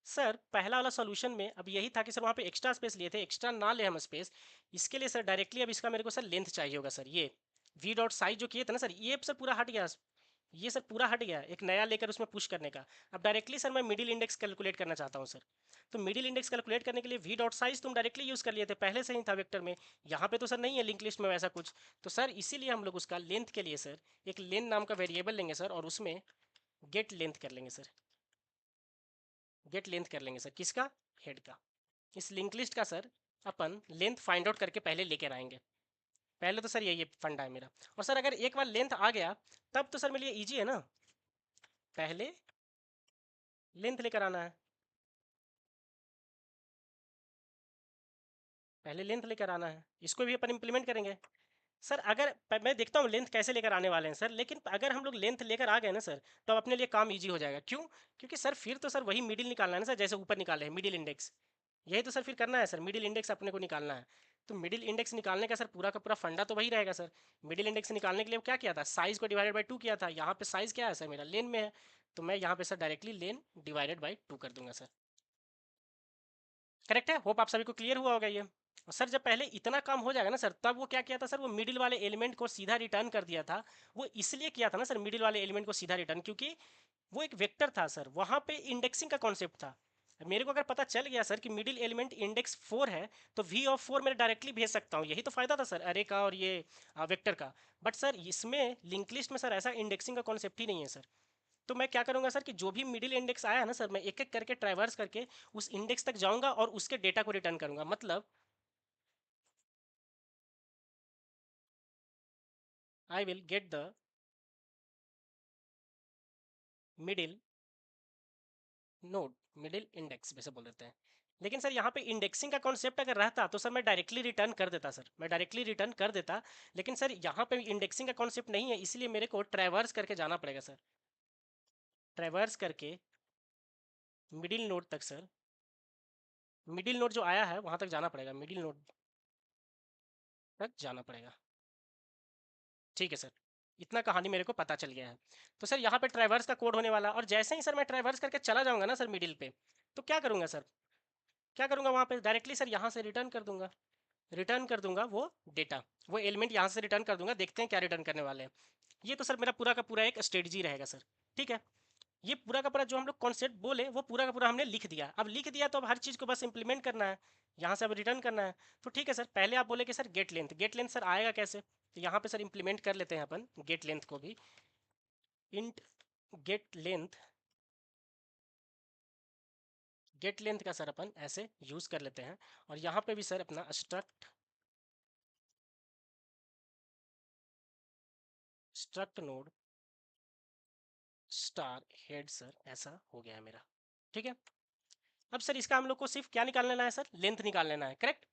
सर पहला वाला सॉल्यूशन में। अब यही था कि सर वहाँ पे एक्स्ट्रा स्पेस लिए थे, एक्स्ट्रा ना ले हम स्पेस, इसके लिए सर डायरेक्टली अब इसका मेरे को सर लेंथ चाहिए होगा सर। ये वी डॉट साइज जो किए थे ना सर, ये सर पूरा हट गया, ये सर पूरा हट गया एक नया लेकर उसमें पुश करने का। अब डायरेक्टली सर मैं मिडिल इंडेक्स कैलकुलेट करना चाहता हूँ सर। तो मिडिल इंडेक्स कैलकुलेट करने के लिए वी डॉट साइज तुम डायरेक्टली यूज़ कर लिए थे, पहले से ही था वेक्टर में, यहाँ पे तो सर नहीं है लिंक लिस्ट में वैसा कुछ। तो सर इसीलिए हम लोग उसका लेंथ के लिए सर एक लेंथ नाम का वेरिएबल लेंगे सर और उसमें गेट लेंथ कर लेंगे सर, गेट लेंथ कर लेंगे सर किसका, हेड का। इस लिंक लिस्ट का सर अपन लेंथ फाइंड आउट करके पहले लेकर आएंगे, पहले तो सर यही फंडा है मेरा। और सर अगर एक बार लेंथ आ गया तब तो सर मेरे लिए ईजी है ना, पहले लेंथ लेकर आना है, पहले लेंथ लेकर आना है, इसको भी अपन इम्प्लीमेंट करेंगे। सर अगर मैं देखता हूँ लेंथ कैसे लेकर आने वाले हैं सर, लेकिन अगर हम लोग लेंथ लेकर आ गए ना सर तो अब अपने लिए काम इजी हो जाएगा। क्यों, क्योंकि सर फिर तो सर वही मिडिल निकालना है ना सर, जैसे ऊपर निकाले हैं मिडिल इंडेक्स, यही तो सर फिर करना है सर, मिडिल इंडेक्स अपने को निकालना है। तो मिडिल इंडेक्स निकालने का सर पूरा का पूरा फंडा तो वही रहेगा सर। मिडिल इंडेक्स निकालने के लिए क्या किया था, साइज को डिवाइडेड बाई 2 किया था, यहाँ पे साइज क्या है सर मेरा लेन में है, तो मैं यहाँ पे sir directly lane divided by 2 कर दूंगा सर। करेक्ट है, होप आप सभी को क्लियर हुआ होगा ये। और सर जब पहले इतना काम हो जाएगा ना सर, तब वो क्या किया था सर, वो मिडिल वाले एलिमेंट को सीधा रिटर्न कर दिया था। वो इसलिए किया था ना सर मिडिल वाले एलिमेंट को सीधा रिटर्न, क्योंकि वो एक वेक्टर था सर, वहाँ पे इंडेक्सिंग का कॉन्सेप्ट था। मेरे को अगर पता चल गया सर कि मिडिल एलिमेंट इंडेक्स 4 है तो वी ऑफ 4 मैं डायरेक्टली भेज सकता हूँ, यही तो फायदा था सर अरे का और ये वेक्टर का। बट सर इसमें लिंक लिस्ट में सर ऐसा इंडेक्सिंग का कॉन्सेप्ट ही नहीं है सर। तो मैं क्या करूंगा सर कि जो भी मिडिल इंडेक्स आया है ना सर, मैं एक एक करके ट्रैवर्स करके उस इंडेक्स तक जाऊंगा और उसके डेटा को रिटर्न करूंगा। मतलब I will get the middle node, middle index वैसे बोल देते हैं। लेकिन सर यहाँ पे इंडेक्सिंग का कॉन्सेप्ट अगर रहता तो सर मैं डायरेक्टली रिटर्न कर देता सर, मैं डायरेक्टली रिटर्न कर देता। लेकिन सर यहाँ पे इंडेक्सिंग का कॉन्सेप्ट नहीं है, इसलिए मेरे को ट्रैवर्स करके जाना पड़ेगा सर, ट्रैवर्स करके मिडिल नोड तक सर, मिडिल नोड जो आया है वहाँ तक जाना पड़ेगा, मिडिल नोड तक जाना पड़ेगा। ठीक है सर, इतना कहानी मेरे को पता चल गया है। तो सर यहाँ पे ट्रैवर्स का कोड होने वाला, और जैसे ही सर मैं ट्रैवर्स करके चला जाऊंगा ना सर मिडिल पे, तो क्या करूंगा सर क्या करूँगा वहाँ पे डायरेक्टली सर यहाँ से रिटर्न कर दूंगा वो डेटा, वो एलिमेंट यहाँ से रिटर्न कर दूंगा, देखते हैं क्या रिटर्न करने वाले हैं। ये तो सर मेरा पूरा का पूरा एक स्ट्रेटजी रहेगा सर। ठीक है, ये पूरा का पूरा जो हम लोग कॉन्सेप्ट बोले वो पूरा का पूरा हमने लिख दिया। अब लिख दिया तो अब हर चीज़ को बस इंप्लीमेंट करना है, यहाँ से अब रिटर्न करना है। तो ठीक है सर, पहले आप बोले कि सर गेट लेंथ सर आएगा कैसे, तो यहाँ पे सर इंप्लीमेंट कर लेते हैं अपन गेट लेंथ को भी। इंट गेट लेंथ का सर अपन ऐसे यूज़ कर लेते हैं। और यहाँ पे भी सर अपना struct node star head sir, ऐसा हो गया है मेरा। ठीक है, अब सर इसका हम लोग को सिर्फ क्या निकाल लेना है सर, लेंथ निकाल लेना है, करेक्ट।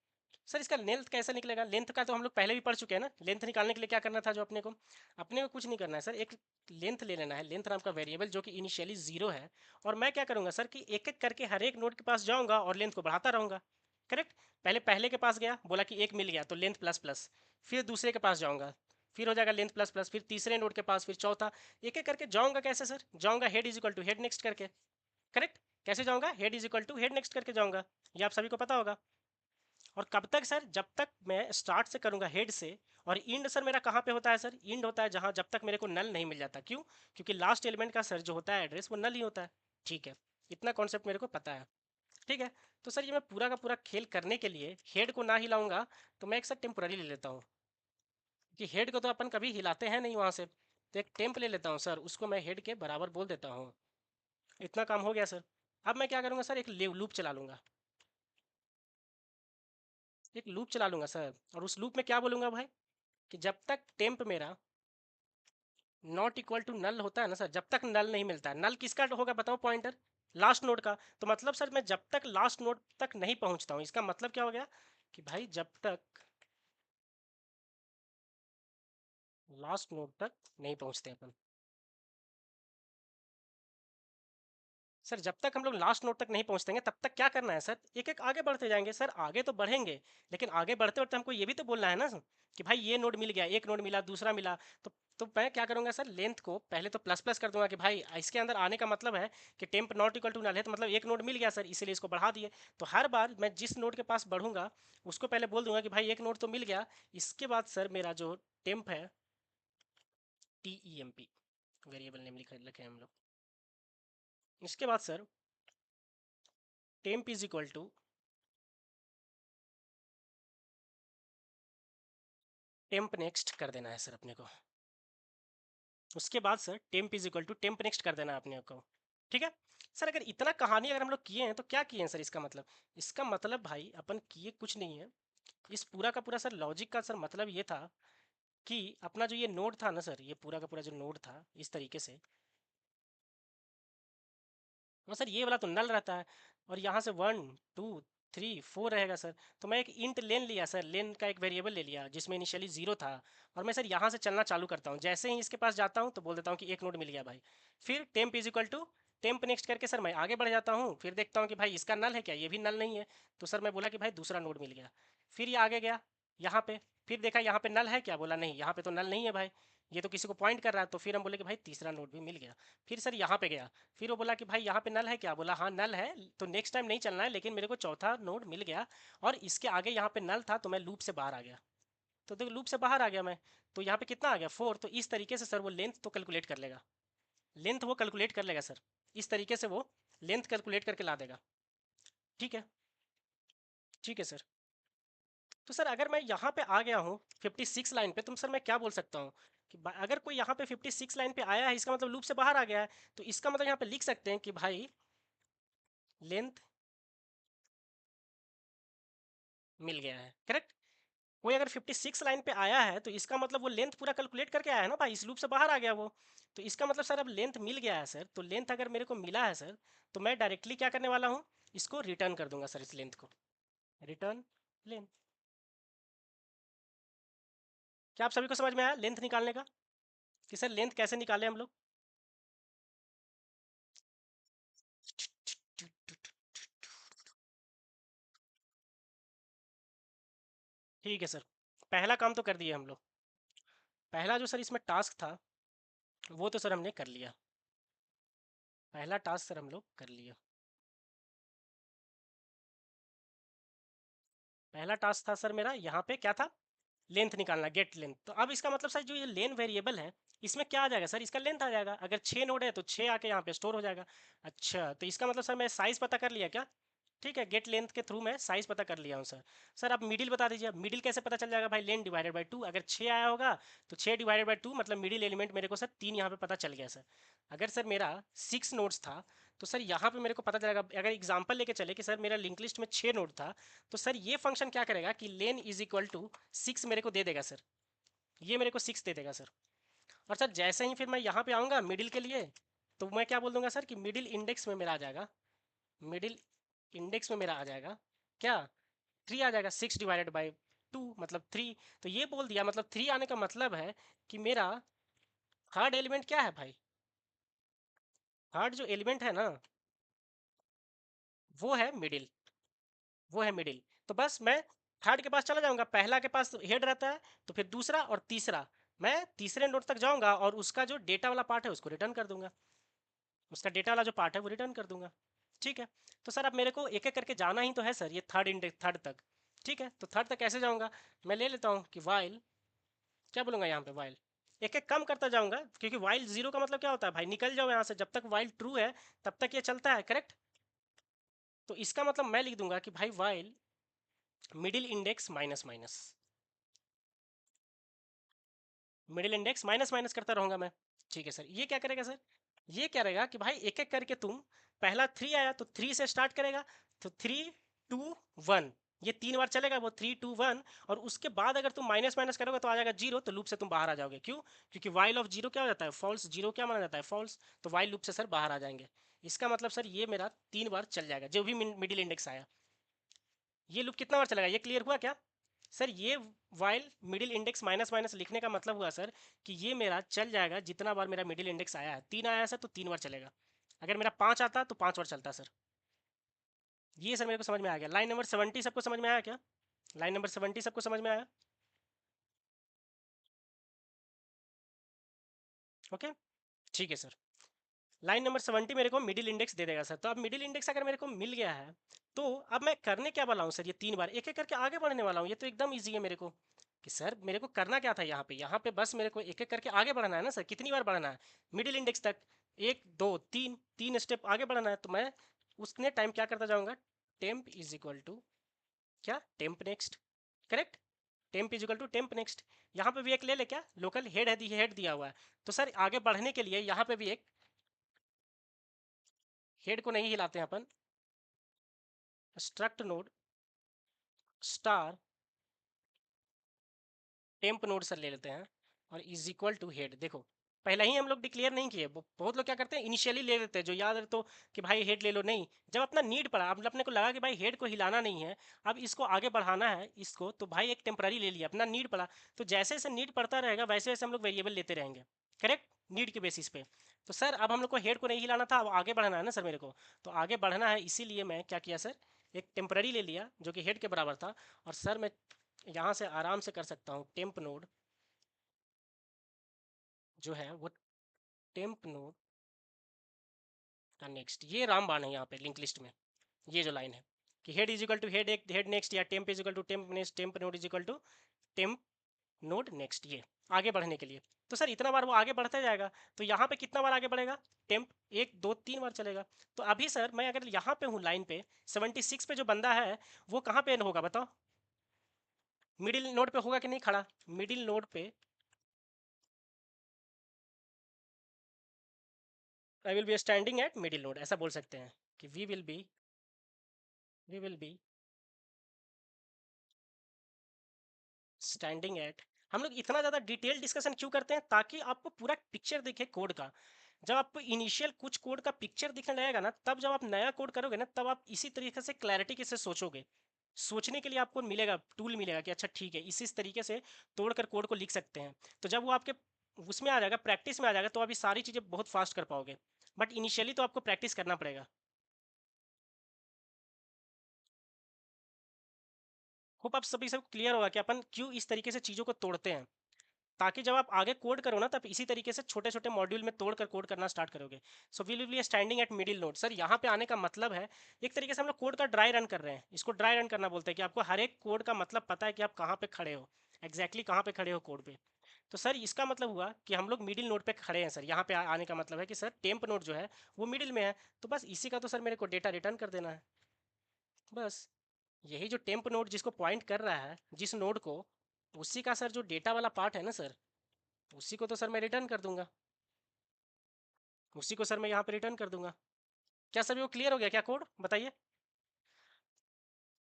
सर इसका लेंथ कैसे निकलेगा, लेंथ का तो हम लोग पहले भी पढ़ चुके हैं ना। लेंथ निकालने के लिए क्या करना था जो अपने को कुछ नहीं करना है सर, एक लेंथ ले लेना है, लेंथ नाम का वेरिएबल जो कि इनिशियली 0 है। और मैं क्या करूंगा सर कि एक एक करके हर एक नोड के पास जाऊंगा और लेंथ को बढ़ाता रहूंगा, करेक्ट। पहले के पास गया, बोला कि एक मिल गया तो लेंथ प्लस प्लस, फिर दूसरे के पास जाऊंगा, फिर हो जाएगा लेंथ प्लस प्लस, फिर तीसरे नोड के पास, फिर चौथा। एक एक करके जाऊंगा कैसे सर, जाऊंगा head is equal to head next करके, करेक्ट। कैसे जाऊंगा, head is equal to head next करके जाऊंगा, ये आप सभी को पता होगा। और कब तक सर, जब तक मैं स्टार्ट से करूंगा हेड से। और इंड सर मेरा कहाँ पे होता है सर, इंड होता है जहाँ जब तक मेरे को नल नहीं मिल जाता। क्यों, क्योंकि लास्ट एलिमेंट का सर जो होता है एड्रेस वो नल ही होता है। ठीक है, इतना कॉन्सेप्ट मेरे को पता है। ठीक है, तो सर ये मैं पूरा का पूरा खेल करने के लिए हेड को ना हिलाऊंगा, तो मैं एक सर टेम्पोररी ले लेता हूँ कि हेड को तो अपन कभी हिलाते हैं नहीं वहाँ से। तो एक टेम्प ले लेता हूँ सर, उसको मैं हेड के बराबर बोल देता हूँ। इतना काम हो गया सर। अब मैं क्या करूँगा सर, एक लूप चला लूँगा, एक लूप चला लूँगा सर। और उस लूप में क्या बोलूँगा भाई, कि जब तक टेम्प मेरा नॉट इक्वल टू नल होता है ना सर, जब तक नल नहीं मिलता है। नल किसका होगा बताओ, पॉइंटर लास्ट नोड का। तो मतलब सर मैं जब तक लास्ट नोड तक नहीं पहुंचता हूँ, इसका मतलब क्या हो गया कि भाई जब तक लास्ट नोड तक नहीं पहुंचते अपन। सर जब तक हम लोग लास्ट नोड तक नहीं पहुंचतेंगे तब तक क्या करना है सर, एक एक आगे बढ़ते जाएंगे सर। आगे तो बढ़ेंगे, लेकिन आगे बढ़ते बढ़ते हमको ये भी तो बोलना है ना सर, कि भाई ये नोड मिल गया, एक नोड मिला, दूसरा मिला। तो मैं क्या करूंगा सर, लेंथ को पहले तो प्लस प्लस कर दूंगा कि भाई इसके अंदर आने का मतलब है कि temp not equal to null है, तो मतलब एक नोड मिल गया सर, इसीलिए इसको बढ़ा दिए। तो हर बार मैं जिस नोड के पास बढ़ूंगा उसको पहले बोल दूंगा कि भाई एक नोड तो मिल गया। इसके बाद सर मेरा जो टेम्प है, TEMP वेरिएबल नेम लिखे हैं हम लोग। इसके बाद sir temp is equal to temp next कर देना है सर अपने को। उसके बाद sir temp is equal to temp next कर देना है अपने को। ठीक है सर, अगर इतना कहानी अगर हम लोग किए हैं तो क्या किए हैं सर, इसका मतलब भाई अपन किए कुछ नहीं है। इस पूरा का पूरा सर लॉजिक का सर मतलब ये था कि अपना जो ये नोड था ना सर, ये पूरा का पूरा जो नोड था इस तरीके से, हाँ सर ये वाला तो नल रहता है। और यहाँ से 1 2 3 4 रहेगा सर। तो मैं एक इंट लेन लिया सर, लेन का एक वेरिएबल ले लिया जिसमें इनिशियली 0 था। और मैं सर यहाँ से चलना चालू करता हूँ, जैसे ही इसके पास जाता हूँ तो बोल देता हूँ कि एक नोड मिल गया भाई। फिर temp is equal to temp next करके सर मैं आगे बढ़ जाता हूँ, फिर देखता हूँ कि भाई इसका नल है क्या, ये भी नल नहीं है। तो सर मैं बोला कि भाई दूसरा नोड मिल गया। फिर ये आगे गया यहाँ पे, फिर देखा यहाँ पे नल है क्या, बोला नहीं यहाँ पे तो नल नहीं है भाई, ये तो किसी को पॉइंट कर रहा है। तो फिर हम बोले कि भाई तीसरा नोड भी मिल गया। फिर सर यहाँ पे गया, फिर वो बोला कि भाई यहाँ पे नल है क्या, बोला हाँ नल है, तो नेक्स्ट टाइम नहीं चलना है, लेकिन मेरे को चौथा नोड मिल गया। और इसके आगे यहाँ पे नल था तो मैं लूप से बाहर आ गया। तो देखो लूप से बाहर आ गया मैं, तो यहाँ पे कितना आ गया 4। तो इस तरीके से सर वो लेंथ तो कैलकुलेट कर लेगा, लेंथ वो कैलकुलेट कर लेगा सर। इस तरीके से वो लेंथ कैलकुलेट करके ला देगा। ठीक है, ठीक है सर। तो सर अगर मैं यहाँ पे आ गया हूँ 56 लाइन पे, तो सर मैं क्या बोल सकता हूँ कि अगर कोई यहाँ पे 56 लाइन पे आया है, इसका मतलब लूप से बाहर आ गया है। तो इसका मतलब यहाँ पे लिख सकते हैं कि भाई लेंथ मिल गया है, करेक्ट। कोई अगर 56 लाइन पे आया है तो इसका मतलब वो लेंथ पूरा कैलकुलेट करके आया है ना भाई, इस लूप से बाहर आ गया वो। तो इसका मतलब सर अब लेंथ मिल गया है सर, तो लेंथ अगर मेरे को मिला है सर, तो मैं डायरेक्टली क्या करने वाला हूँ, इसको रिटर्न कर दूंगा सर, इस लेंथ को रिटर्न लेंथ। क्या आप सभी को समझ में आया लेंथ निकालने का, कि सर लेंथ कैसे निकाले हम लोग। ठीक है सर, पहला काम तो कर दिए हम लोग। पहला जो सर इसमें टास्क था वो तो सर हमने कर लिया, पहला टास्क सर हम लोग कर लिया। पहला टास्क था सर मेरा यहाँ पे क्या था, लेंथ निकालना, गेट लेंथ। तो अब इसका मतलब सर जो ये लेन वेरिएबल है इसमें क्या आ जाएगा सर, इसका लेंथ आ जाएगा। अगर 6 नोड है तो 6 आके यहाँ पे स्टोर हो जाएगा। अच्छा, तो इसका मतलब सर मैं साइज पता कर लिया क्या? ठीक है, गेट लेंथ के थ्रू मैं साइज पता कर लिया हूँ सर। सर आप मिडिल बता दीजिए, अब मिडिल कैसे पता चल जाएगा भाई? Length divided by 2। अगर 6 आया होगा तो 6 डिवाइडेड बाई 2 मतलब मिडिल एलिमेंट मेरे को सर 3 यहाँ पे पता चल गया सर। अगर सर मेरा 6 नोड्स था तो सर यहाँ पे मेरे को पता चलेगा, अगर एग्जांपल लेके चले कि सर मेरा लिंक लिस्ट में 6 नोड था, तो सर ये फंक्शन क्या करेगा कि लेन इज इक्वल टू 6 मेरे को दे देगा सर। ये मेरे को 6 दे देगा सर। और सर जैसे ही फिर मैं यहाँ पे आऊँगा मिडिल के लिए, तो मैं क्या बोल दूंगा सर कि मिडिल इंडेक्स में मेरा आ जाएगा, मिडिल इंडेक्स में मेरा आ जाएगा क्या, 3 आ जाएगा। 6 डिवाइडेड बाई 2 मतलब 3। तो ये बोल दिया, मतलब 3 आने का मतलब है कि मेरा थर्ड एलिमेंट क्या है भाई? थर्ड जो एलिमेंट है ना वो है मिडिल, वो है मिडिल। तो बस मैं थर्ड के पास चला जाऊंगा, पहला के पास हेड रहता है तो फिर दूसरा और तीसरा, मैं तीसरे नोड तक जाऊंगा और उसका जो डेटा वाला पार्ट है उसको रिटर्न कर दूंगा, उसका डेटा वाला जो पार्ट है वो रिटर्न कर दूंगा। ठीक है, तो सर अब मेरे को एक एक करके जाना ही तो है सर, ये थर्ड इंडेक्स थर्ड तक। ठीक है, तो थर्ड तक कैसे जाऊंगा? मैं ले लेता हूँ कि वाइल, क्या बोलूंगा यहाँ पे, वाइल एक एक कम करता जाऊंगा, क्योंकि वाइल जीरो का मतलब क्या होता है भाई, निकल जाओ यहाँ से, जब तक वाइल ट्रू है तब तक ये चलता है, करेक्ट? तो इसका मतलब मैं लिख दूंगा कि भाई while middle index minus minus, middle index minus minus करता रहूंगा मैं। ठीक है सर, ये क्या करेगा सर? ये क्या रहेगा कि भाई एक एक करके तुम, पहला 3 आया तो 3 से स्टार्ट करेगा, तो 3 2 1, ये 3 बार चलेगा वो 3 2 1। और उसके बाद अगर तुम माइनस माइनस करोगे तो आ जाएगा जीरो, तो लूप से तुम बाहर आ जाओगे। क्यों? क्योंकि वाइल ऑफ जीरो क्या हो जाता है, फॉल्स। जीरो क्या माना जाता है, फॉल्स। तो वाइल लूप से सर बाहर आ जाएंगे। इसका मतलब सर ये मेरा 3 बार चल जाएगा जो भी मिडिल इंडेक्स आया। ये लूप कितना बार चलेगा, ये क्लियर हुआ क्या? सर ये while middle index minus minus लिखने का मतलब हुआ सर कि ये मेरा चल जाएगा जितना बार मेरा मिडिल इंडेक्स आया है। 3 आया सर तो 3 बार चलेगा। अगर मेरा 5 आता तो 5 बार चलता सर। ये सर मेरे को समझ में आ गया। लाइन नंबर 70 सबको समझ में आया क्या? लाइन नंबर 70 सबको समझ में आया? ओके, ठीक है सर। लाइन नंबर 70 मेरे को मिडिल इंडेक्स दे देगा सर। तो अब मिडिल इंडेक्स अगर मेरे को मिल गया है तो अब मैं करने क्या वाला हूँ सर, ये 3 बार एक एक करके आगे बढ़ने वाला हूँ। ये तो एकदम ईजी है मेरे को कि सर मेरे को करना क्या था, यहाँ पे बस मेरे को एक एक करके आगे बढ़ना है ना सर। कितनी बार बढ़ना है मिडिल इंडेक्स तक? 1 2 3, 3 स्टेप आगे बढ़ना है। तो मैं उसने टाइम क्या करता जाऊँगा, टेम्प इज इक्वल टू क्या, temp next, correct? Temp is equal to temp next. यहाँ पे भी एक ले ले क्या, लोकल हेड है, हेड दिया हुआ है। तो सर आगे बढ़ने के लिए यहाँ पे भी एक हेड को नहीं हिलाते हैं अपन, struct node star temp node सर ले लेते हैं और इज इक्वल टू हेड। देखो पहले ही हम लोग डिक्लेयर नहीं किए, बहुत लोग क्या करते हैं इनिशियली ले लेते हैं, जो याद है तो कि भाई हेड ले लो। नहीं, जब अपना नीड पड़ा, अब अपने को लगा कि भाई हेड को हिलाना नहीं है, अब इसको आगे बढ़ाना है इसको, तो भाई एक टेम्पररी ले लिया, अपना नीड पड़ा। तो जैसे जैसे नीड पड़ता रहेगा वैसे वैसे हम लोग वेरिएबल लेते रहेंगे, करेक्ट, नीड के बेसिस पे। तो सर अब हम लोग को हेड को नहीं हिलाना था, अब आगे बढ़ना है ना सर मेरे को। तो आगे बढ़ना है, इसीलिए मैं क्या किया सर, एक टेम्पररी ले लिया जो कि हेड के बराबर था। और सर मैं यहाँ से आराम से कर सकता हूँ टेम्प नोड जो है वो, टेम्प नोड का नेक्स्ट, ये रामबाण है यहाँ पे लिंक लिस्ट में। ये जो लाइन है कि head is equal to head एक हेड नेक्स्ट, या temp is equal to temp next, temp node is equal to temp node next, ये आगे बढ़ने के लिए। तो सर इतना बार वो आगे बढ़ता जाएगा, तो यहाँ पे कितना बार आगे बढ़ेगा, टेम्प 1 2 3 बार चलेगा। तो अभी सर मैं अगर यहाँ पे हूँ लाइन पे 76 पे, जो बंदा है वो कहाँ पे होगा बताओ, मिडिल नोड पे होगा कि नहीं खड़ा? मिडिल नोड पे I will be standing at middle node, ऐसा बोल सकते हैं कि we will be standing at. हम लोग इतना ज़्यादा डिटेल डिस्कशन क्यों करते हैं, ताकि आपको पूरा पिक्चर दिखे कोड का। जब आपको इनिशियल कुछ कोड का पिक्चर दिखने लगेगा ना, तब जब आप नया कोड करोगे ना, तब आप इसी तरीके से क्लैरिटी के से सोचोगे। सोचने के लिए आपको मिलेगा, टूल मिलेगा कि अच्छा ठीक है इस तरीके से तोड़कर कोड को लिख सकते हैं। तो जब वो आपके उसमें आ जाएगा, प्रैक्टिस में आ जाएगा, तो आप ये सारी चीज़ें बहुत फास्ट कर पाओगे। बट इनिशियली तो आपको प्रैक्टिस करना पड़ेगा। होप आप सभी सब क्लियर होगा कि अपन क्यों इस तरीके से चीज़ों को तोड़ते हैं। ताकि जब आप आगे कोड करो ना, तब इसी तरीके से छोटे छोटे मॉड्यूल में तोड़कर कोड करना स्टार्ट करोगे। So we will be standing at middle node. Sir यहाँ पे आने का मतलब है, एक तरीके से हम लोग कोड का ड्राई रन कर रहे हैं। इसको ड्राई रन करना बोलते हैं, कि आपको हर एक कोड का मतलब पता है कि आप कहाँ पे खड़े हो, एग्जैक्टली कहाँ पे खड़े हो कोड पे। तो सर इसका मतलब हुआ कि हम लोग मिडिल नोड पे खड़े हैं सर। यहाँ पे आने का मतलब है कि सर टेम्प नोड जो है वो मिडिल में है। तो बस इसी का तो सर मेरे को डेटा रिटर्न कर देना है, बस। यही जो टेम्प नोड जिसको पॉइंट कर रहा है, जिस नोड को, उसी का सर जो डेटा वाला पार्ट है ना सर, उसी को तो सर मैं रिटर्न कर दूंगा। उसी को सर मैं यहाँ पे रिटर्न कर दूंगा। क्या सर वो क्लियर हो गया क्या कोड, बताइए।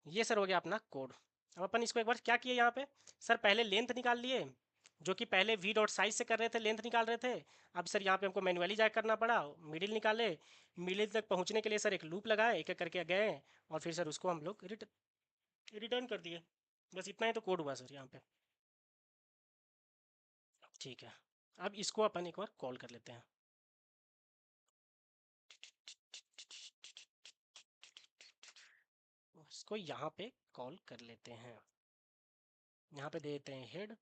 ये सर हो गया अपना कोड। अब अपन इसको एक बार क्या किए यहाँ पे, सर पहले लेंथ निकाल लिए, जो कि पहले वी डॉट साइज से कर रहे थे, लेंथ निकाल रहे थे। अब सर यहाँ पे हमको मैनुअली जाकर करना पड़ा, मिडिल निकाले। मिडिल तक पहुँचने के लिए सर एक लूप लगाए, एक एक करके गए, और फिर सर उसको हम लोग रिटर्न कर दिए। बस इतना ही तो कोड हुआ सर यहाँ पे। ठीक है, अब इसको अपन एक बार कॉल कर लेते हैं। इसको यहाँ पे कॉल कर लेते हैं। यहाँ पे दे देते हैं हेड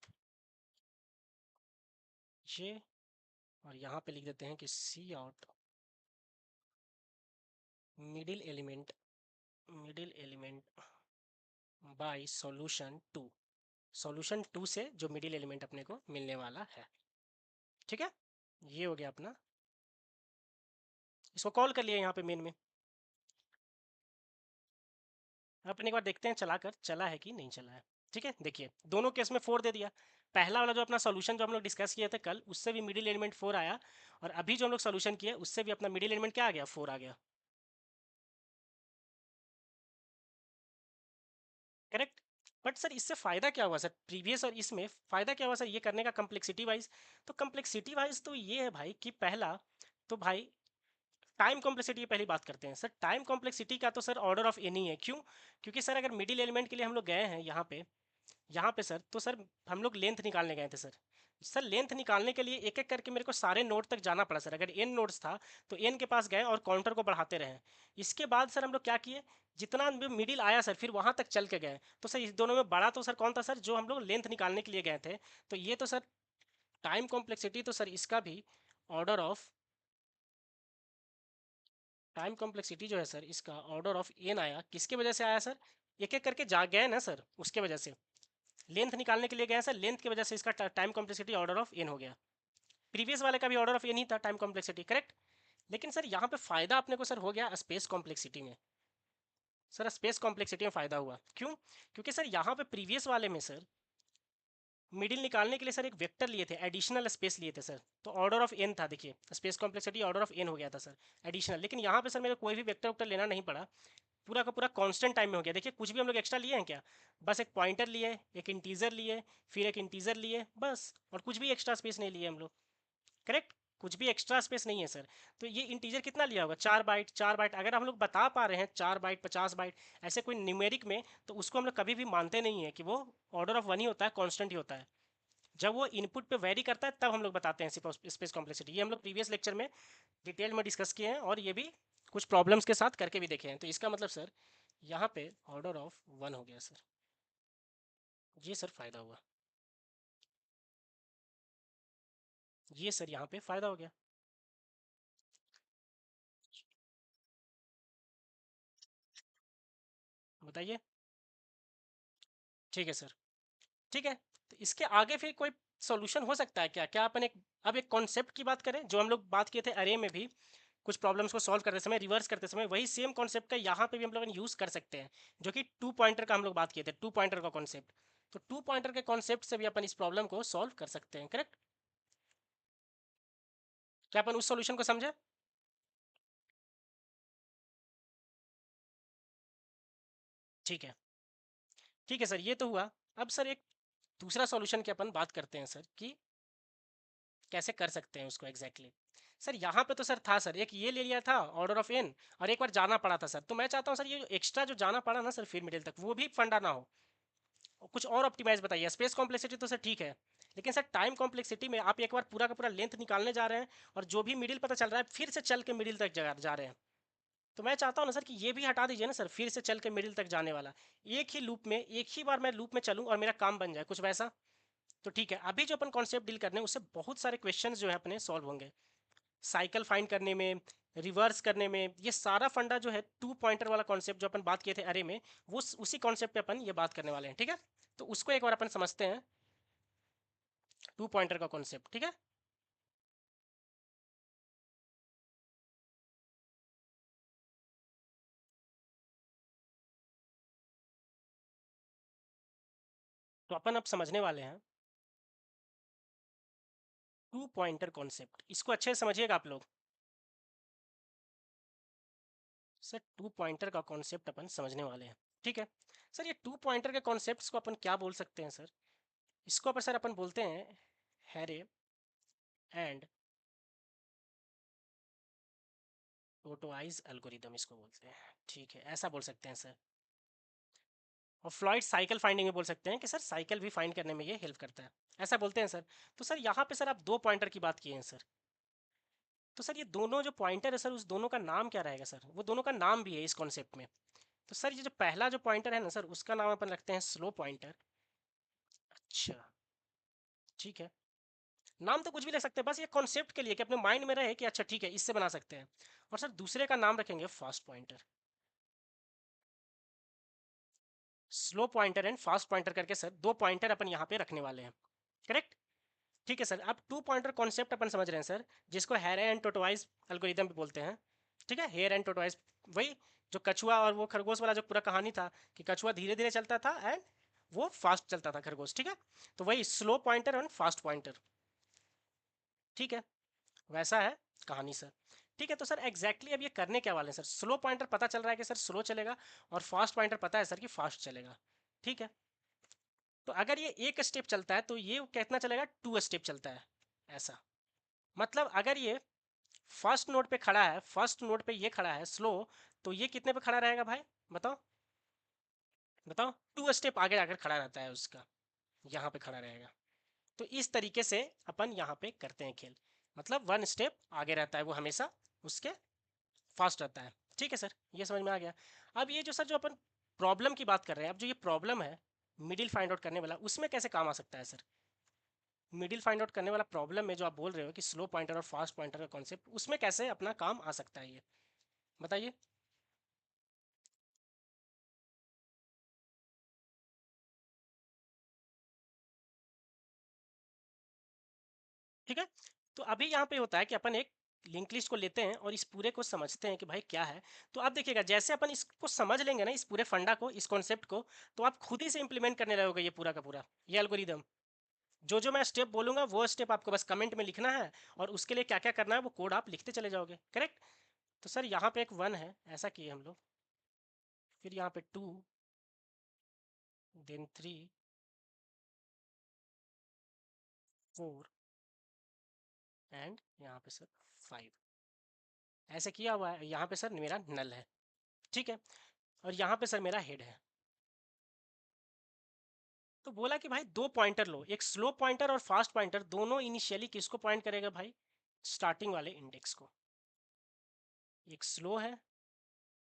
ये, और यहाँ पे लिख देते हैं कि cout middle element by solution 2 से जो मिडिल एलिमेंट अपने को मिलने वाला है। ठीक है, ये हो गया अपना। इसको कॉल कर लिया यहाँ पे मेन में। अपन एक बार देखते हैं चलाकर चला है कि नहीं चला है। ठीक है, देखिए दोनों केस में 4 दे दिया। पहला वाला जो अपना सॉल्यूशन जो हम लोग डिस्कस किए थे कल, उससे भी मिडिल एलिमेंट 4 आया, और अभी जो हम लोग सॉल्यूशन किए उससे भी अपना मिडिल एलिमेंट क्या आ गया, 4 आ गया। करेक्ट। बट सर इससे फ़ायदा क्या हुआ सर, प्रीवियस और इसमें फ़ायदा क्या हुआ सर ये करने का, कम्प्लेक्सिटी वाइज। तो कम्प्लेक्सिटी वाइज तो ये है भाई कि पहला तो भाई टाइम कॉम्प्लेक्सिटी की पहली बात करते हैं सर। टाइम कॉम्प्लेक्सिटी का तो सर ऑर्डर ऑफ एन ही है। क्यों? क्योंकि सर अगर मिडिल एलिमेंट के लिए हम लोग गए हैं यहाँ पे सर, तो सर हम लोग लेंथ निकालने गए थे सर। सर लेंथ निकालने के लिए एक एक करके मेरे को सारे नोड तक जाना पड़ा सर। अगर एन नोड्स था तो एन के पास गए और काउंटर को बढ़ाते रहे। इसके बाद सर हम लोग क्या किए, जितना मिडिल आया सर फिर वहाँ तक चल के गए। तो सर इस दोनों में बड़ा तो सर कौन था सर, जो हम लोग लेंथ निकालने के लिए गए थे। तो ये तो सर टाइम कॉम्प्लेक्सिटी तो सर इसका भी ऑर्डर ऑफ, टाइम कॉम्प्लेक्सिटी जो है सर इसका ऑर्डर ऑफ एन आया। किसके वजह से आया सर, एक एक करके जा गए ना सर, उसके वजह से। लेंथ निकालने के लिए गए सर, लेंथ की वजह से इसका time complexity order of n हो गया। प्रीवियस वाले का भी ऑर्डर ऑफ एन ही था टाइम कॉम्प्लेक्सिटी, करेक्ट। लेकिन सर यहाँ पे फायदा अपने को सर हो गया स्पेस कॉम्प्लेक्सिटी में। सर स्पेस कॉम्प्लेक्सिटी में फायदा हुआ क्यों, क्योंकि सर यहाँ पे प्रीवियस वाले में सर मिडिल निकालने के लिए सर एक वेक्टर लिए थे, एडिशनल स्पेस लिए थे सर। तो ऑर्डर ऑफ एन था, देखिए space complexity order of n हो गया था सर, एडिशनल। लेकिन यहाँ पे सर मेरे कोई भी वेक्टर वेक्टर लेना नहीं पड़ा, पूरा का पूरा कांस्टेंट टाइम में हो गया। देखिए कुछ भी हम लोग एक्स्ट्रा लिए हैं क्या, बस एक पॉइंटर लिए, एक इंटीजर लिए, फिर एक इंटीजर लिए, बस। और कुछ भी एक्स्ट्रा स्पेस नहीं लिए हम लोग, करेक्ट। कुछ भी एक्स्ट्रा स्पेस नहीं है सर। तो ये इंटीजर कितना लिया होगा, 4 बाइट। 4 बाइट अगर हम लोग बता पा रहे हैं 4 बाइट 50 बाइट ऐसे कोई न्यूमेरिक में, तो उसको हम लोग कभी भी मानते नहीं है कि वो ऑर्डर ऑफ वन ही होता है, कॉन्स्टेंट ही होता है। जब वो इनपुट पे वेरी करता है तब हम लोग बताते हैं स्पेस कॉम्प्लेक्सिटी। ये हम लोग प्रीवियस लेक्चर में डिटेल में डिस्कस किए हैं, और ये भी कुछ प्रॉब्लम्स के साथ करके भी देखे हैं। तो इसका मतलब सर यहाँ पे ऑर्डर ऑफ वन हो गया सर, ये सर फायदा हुआ। ये सर यहाँ पे फायदा हो गया। बताइए। ठीक है सर, ठीक है। तो इसके आगे फिर कोई सॉल्यूशन हो सकता है क्या, क्या अपन एक, अब एक कॉन्सेप्ट की बात करें जो हम लोग बात किए थे अरे में भी, कुछ प्रॉब्लम्स को सॉल्व करते समय, रिवर्स करते समय, वही सेम कॉन्सेप्ट का यहाँ पे भी हम लोग यूज़ कर सकते हैं। जो कि 2 पॉइंटर का हम लोग बात किए थे, 2 पॉइंटर का कॉन्सेप्ट। तो 2 पॉइंटर के कॉन्सेप्ट से भी अपन इस प्रॉब्लम को सॉल्व कर सकते हैं, करेक्ट। क्या अपन उस सॉल्यूशन को समझे। ठीक है, ठीक है सर, ये तो हुआ। अब सर एक दूसरा सॉल्यूशन की अपन बात करते हैं सर, कि कैसे कर सकते हैं उसको एग्जैक्टली exactly। सर यहाँ पे तो सर था सर, एक ये ले लिया था ऑर्डर ऑफ एन, और एक बार जाना पड़ा था सर। तो मैं चाहता हूँ सर ये जो एक्स्ट्रा जो जाना पड़ा ना सर फिर मिडिल तक, वो भी फंडा ना हो। कुछ और ऑप्टिमाइज बताइए। स्पेस कॉम्प्लेक्सिटी तो सर ठीक है, लेकिन सर टाइम कॉम्प्लेक्सिटी में आप एक बार पूरा का पूरा लेंथ निकालने जा रहे हैं, और जो भी मिडिल पता चल रहा है फिर से चल के मिडिल तक जा रहे हैं। तो मैं चाहता हूँ ना सर कि ये भी हटा दीजिए ना सर, फिर से चल के मिडिल तक जाने वाला। एक ही लूप में, एक ही बार मैं लूप में चलूँ और मेरा काम बन जाए, कुछ वैसा। तो ठीक है, अभी जो अपन कॉन्सेप्ट डील करने हैं उससे बहुत सारे क्वेश्चंस जो है अपने सॉल्व होंगे, साइकिल फाइंड करने में, रिवर्स करने में। ये सारा फंडा जो है टू पॉइंटर वाला कॉन्सेप्ट जो अपन बात किए थे अरे में, वो उसी कॉन्सेप्ट पे अपन ये बात करने वाले हैं, ठीक है। तो उसको एक बार अपन समझते हैं, टू पॉइंटर का कॉन्सेप्ट, ठीक है। तो अपन अब समझने वाले हैं टू पॉइंटर कॉन्सेप्ट, इसको अच्छे से समझिएगा आप लोग। सर टू पॉइंटर का कॉन्सेप्ट अपन समझने वाले हैं, ठीक है। सर ये टू पॉइंटर के कॉन्सेप्ट्स को अपन क्या बोल सकते हैं सर? इसको अपन सर अपन बोलते हैं हैरे एंड टोटोइज एल्गोरिदम, इसको बोलते हैं, ठीक है, ऐसा बोल सकते हैं सर। और फ्लॉइड साइकिल फाइंडिंग में बोल सकते हैं कि सर साइकिल भी फाइंड करने में ये हेल्प करता है, ऐसा बोलते हैं सर। तो सर यहाँ पे सर आप दो पॉइंटर की बात किए हैं सर। तो सर ये दोनों जो पॉइंटर है सर, उस दोनों का नाम क्या रहेगा सर? वो दोनों का नाम भी है इस कॉन्सेप्ट में। तो सर ये जो पहला जो पॉइंटर है ना सर, उसका नाम अपन रखते हैं स्लो पॉइंटर। अच्छा, ठीक है। नाम तो कुछ भी रख सकते हैं, बस ये कॉन्सेप्ट के लिए कि अपने माइंड में रहे कि अच्छा ठीक है इससे बना सकते हैं। और सर दूसरे का नाम रखेंगे fast pointer. Slow pointer and fast pointer करके सर दो पॉइंटर अपन यहाँ पे रखने वाले हैं, करेक्ट। ठीक है सर, अब टू पॉइंटर कॉन्सेप्ट अपन समझ रहे हैं सर, जिसको हेयर एंड टोटवाइज एल्गोरिदम भी बोलते हैं, ठीक है। हेयर एंड टोटवाइज, वही जो कछुआ और वो खरगोश वाला जो पूरा कहानी था कि कछुआ धीरे धीरे चलता था एंड वो फास्ट चलता था खरगोश, ठीक है। तो वही slow pointer and fast pointer, ठीक है, वैसा है कहानी सर। ठीक है, तो सर एग्जैक्टली अब ये करने क्या वाले हैं सर? स्लो पॉइंटर पता चल रहा है कि सर स्लो चलेगा, और फास्ट पॉइंटर पता है सर कि फास्ट चलेगा, ठीक है। तो अगर ये एक स्टेप चलता है तो ये कितना चलेगा? टू स्टेप चलता है, ऐसा। मतलब अगर ये फर्स्ट नोड पे खड़ा है, फर्स्ट नोड पे ये खड़ा है स्लो, तो ये कितने पे खड़ा रहेगा भाई? बताओ बताओ। टू स्टेप आगे जाकर खड़ा रहता है उसका, यहाँ पे खड़ा रहेगा। तो इस तरीके से अपन यहाँ पे करते हैं खेल, मतलब वन स्टेप आगे रहता है वो हमेशा, उसके फास्ट रहता है, ठीक है सर, ये समझ में आ गया। अब ये जो सर जो अपन प्रॉब्लम की बात कर रहे हैं, अब जो ये प्रॉब्लम है मिडिल फाइंड आउट करने वाला, उसमें कैसे काम आ सकता है सर? मिडिल फाइंड आउट करने वाला प्रॉब्लम में जो आप बोल रहे हो कि स्लो पॉइंटर और फास्ट पॉइंटर का कॉन्सेप्ट, उसमें कैसे अपना काम आ सकता है, ये बताइए। ठीक है, तो अभी यहाँ पे होता है कि अपन एक लिंक लिस्ट को लेते हैं और इस पूरे को समझते हैं कि भाई क्या है। तो आप देखिएगा जैसे अपन इसको समझ लेंगे ना, इस पूरे फंडा को, इस कॉन्सेप्ट को, तो आप खुद ही से इंप्लीमेंट करने लगोगे ये पूरा का पूरा, ये एल्गोरिदम। जो जो मैं स्टेप बोलूंगा वो स्टेप आपको बस कमेंट में लिखना है, और उसके लिए क्या क्या करना है वो कोड आप लिखते चले जाओगे, करेक्ट। तो सर यहाँ पे एक वन है, ऐसा किए हम लोग, फिर यहाँ पे two, then three, four, and यहाँ पे सर फाइव, ऐसे किया हुआ है। यहाँ पे सर मेरा नल है, ठीक है, और यहाँ पे सर मेरा हेड है। तो बोला कि भाई दो पॉइंटर लो, एक स्लो पॉइंटर और फास्ट पॉइंटर, दोनों इनिशियली किसको पॉइंट करेगा भाई? स्टार्टिंग वाले इंडेक्स को। एक स्लो है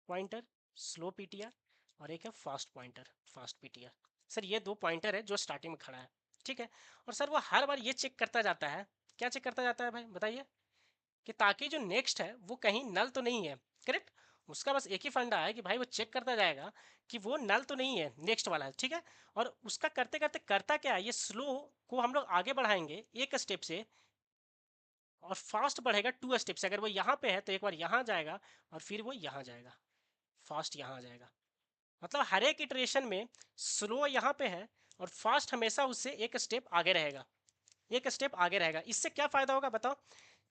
पॉइंटर, स्लो पीटीआर, और एक है fast pointer, fast PTR. Sir ये दो पॉइंटर है जो स्टार्टिंग में खड़ा है, ठीक है। और सर वो हर बार ये चेक करता जाता है, क्या चेक करता जाता है भाई बताइए? कि ताकि जो नेक्स्ट है वो कहीं नल तो नहीं है, करेक्ट। उसका बस एक ही फंडा है कि भाई वो चेक करता जाएगा कि वो नल तो नहीं है नेक्स्ट वाला है, ठीक है। और उसका करते करते करता क्या है, ये स्लो को हम लोग आगे बढ़ाएंगे एक स्टेप से, और फास्ट बढ़ेगा टू स्टेप से। अगर वो यहाँ पे है तो एक बार यहाँ जाएगा, और फिर वो यहाँ जाएगा, फास्ट यहाँ आ जाएगा। मतलब हर एक इटरेशन में स्लो यहाँ पे है और फास्ट हमेशा उससे एक स्टेप आगे रहेगा, एक स्टेप आगे रहेगा। इससे क्या फायदा होगा बताओ?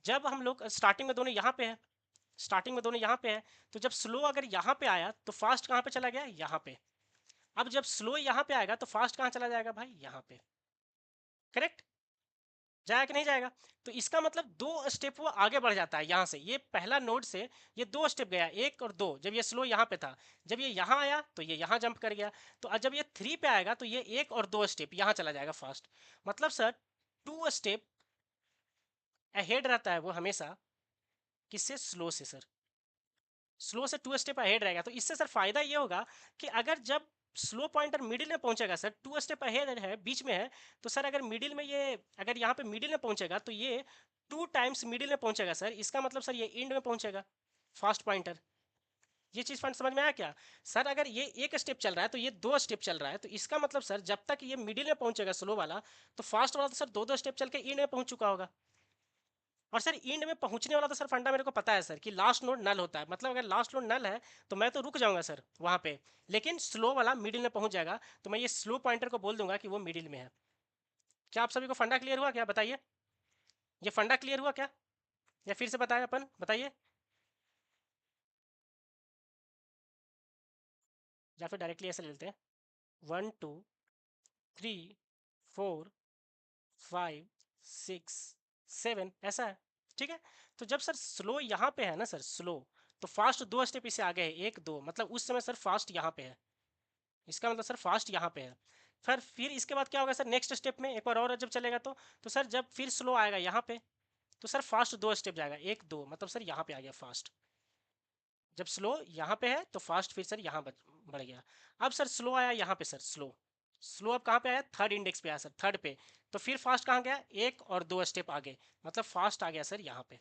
जब हम लोग स्टार्टिंग में दोनों यहाँ पे है, स्टार्टिंग में दोनों यहाँ पे है, तो जब स्लो अगर यहाँ पे आया तो फास्ट कहाँ पे चला गया? यहाँ पे। अब जब स्लो यहाँ पे आएगा तो फास्ट कहाँ चला जाएगा भाई? यहाँ पे, करेक्ट। जाएगा कि नहीं जाएगा? तो इसका मतलब दो स्टेप वो आगे बढ़ जाता है यहाँ से, ये पहला नोड से ये दो स्टेप गया, एक और दो। जब ये स्लो यहाँ पे था, जब ये यहाँ आया तो ये यहाँ जंप कर गया, तो जब ये थ्री पे आएगा तो ये एक और दो स्टेप यहाँ चला जाएगा फास्ट। मतलब सर टू स्टेप अहेड रहता है वो हमेशा, किससे? स्लो से सर, स्लो से टू स्टेप अहेड रहेगा। तो इससे सर फायदा ये होगा कि अगर जब स्लो पॉइंटर मिडिल में पहुंचेगा सर, 2 स्टेप अहेड है, बीच में है, तो सर अगर मिडिल में ये, अगर यहाँ पे मिडिल में पहुंचेगा तो ये 2 टाइम्स मिडिल में पहुंचेगा सर, इसका मतलब सर ये एंड में पहुंचेगा फास्ट पॉइंटर। ये चीज़ पॉइंट समझ में आया क्या? सर अगर ये 1 स्टेप चल रहा है तो ये 2 स्टेप चल रहा है, तो इसका मतलब सर जब तक ये मिडिल में पहुंचेगा स्लो वाला, तो फास्ट वाला तो सर 2 स्टेप चल के एंड में पहुंच चुका होगा। और सर एंड में पहुंचने वाला तो सर फंडा मेरे को पता है सर कि लास्ट नोड नल होता है, मतलब अगर लास्ट नोड नल है तो मैं तो रुक जाऊंगा सर वहां पे, लेकिन स्लो वाला मिडिल में पहुंच जाएगा, तो मैं ये स्लो पॉइंटर को बोल दूंगा कि वो मिडिल में है। क्या आप सभी को फंडा क्लियर हुआ क्या, बताइए? ये फंडा क्लियर हुआ क्या, या फिर से बताएं अपन, बताइए, या फिर डायरेक्टली ऐसे ले लेते हैं, 1 2 3 4 5 6 7 ऐसा है, ठीक है। तो जब सर स्लो यहाँ पे है ना सर, स्लो, तो फास्ट 2 स्टेप इसे आगे है, 1 2, मतलब उस समय सर फास्ट यहाँ पे है, इसका मतलब सर फास्ट यहाँ पे है। फिर इसके बाद क्या होगा सर, नेक्स्ट स्टेप में एक बार और जब चलेगा तो सर जब फिर स्लो आएगा यहाँ पे, तो सर फास्ट 2 स्टेप जाएगा, 1 2, मतलब सर यहाँ पे आ गया फास्ट। जब स्लो यहाँ पे है तो फास्ट फिर सर यहाँ बढ़ गया। अब सर स्लो आया यहाँ पे सर, स्लो स्लो अब कहाँ पे आया, थर्ड इंडेक्स पे आया सर, थर्ड पे, तो फिर फास्ट कहाँ गया, 1 और 2 स्टेप आगे, मतलब फास्ट आ गया सर यहाँ पे।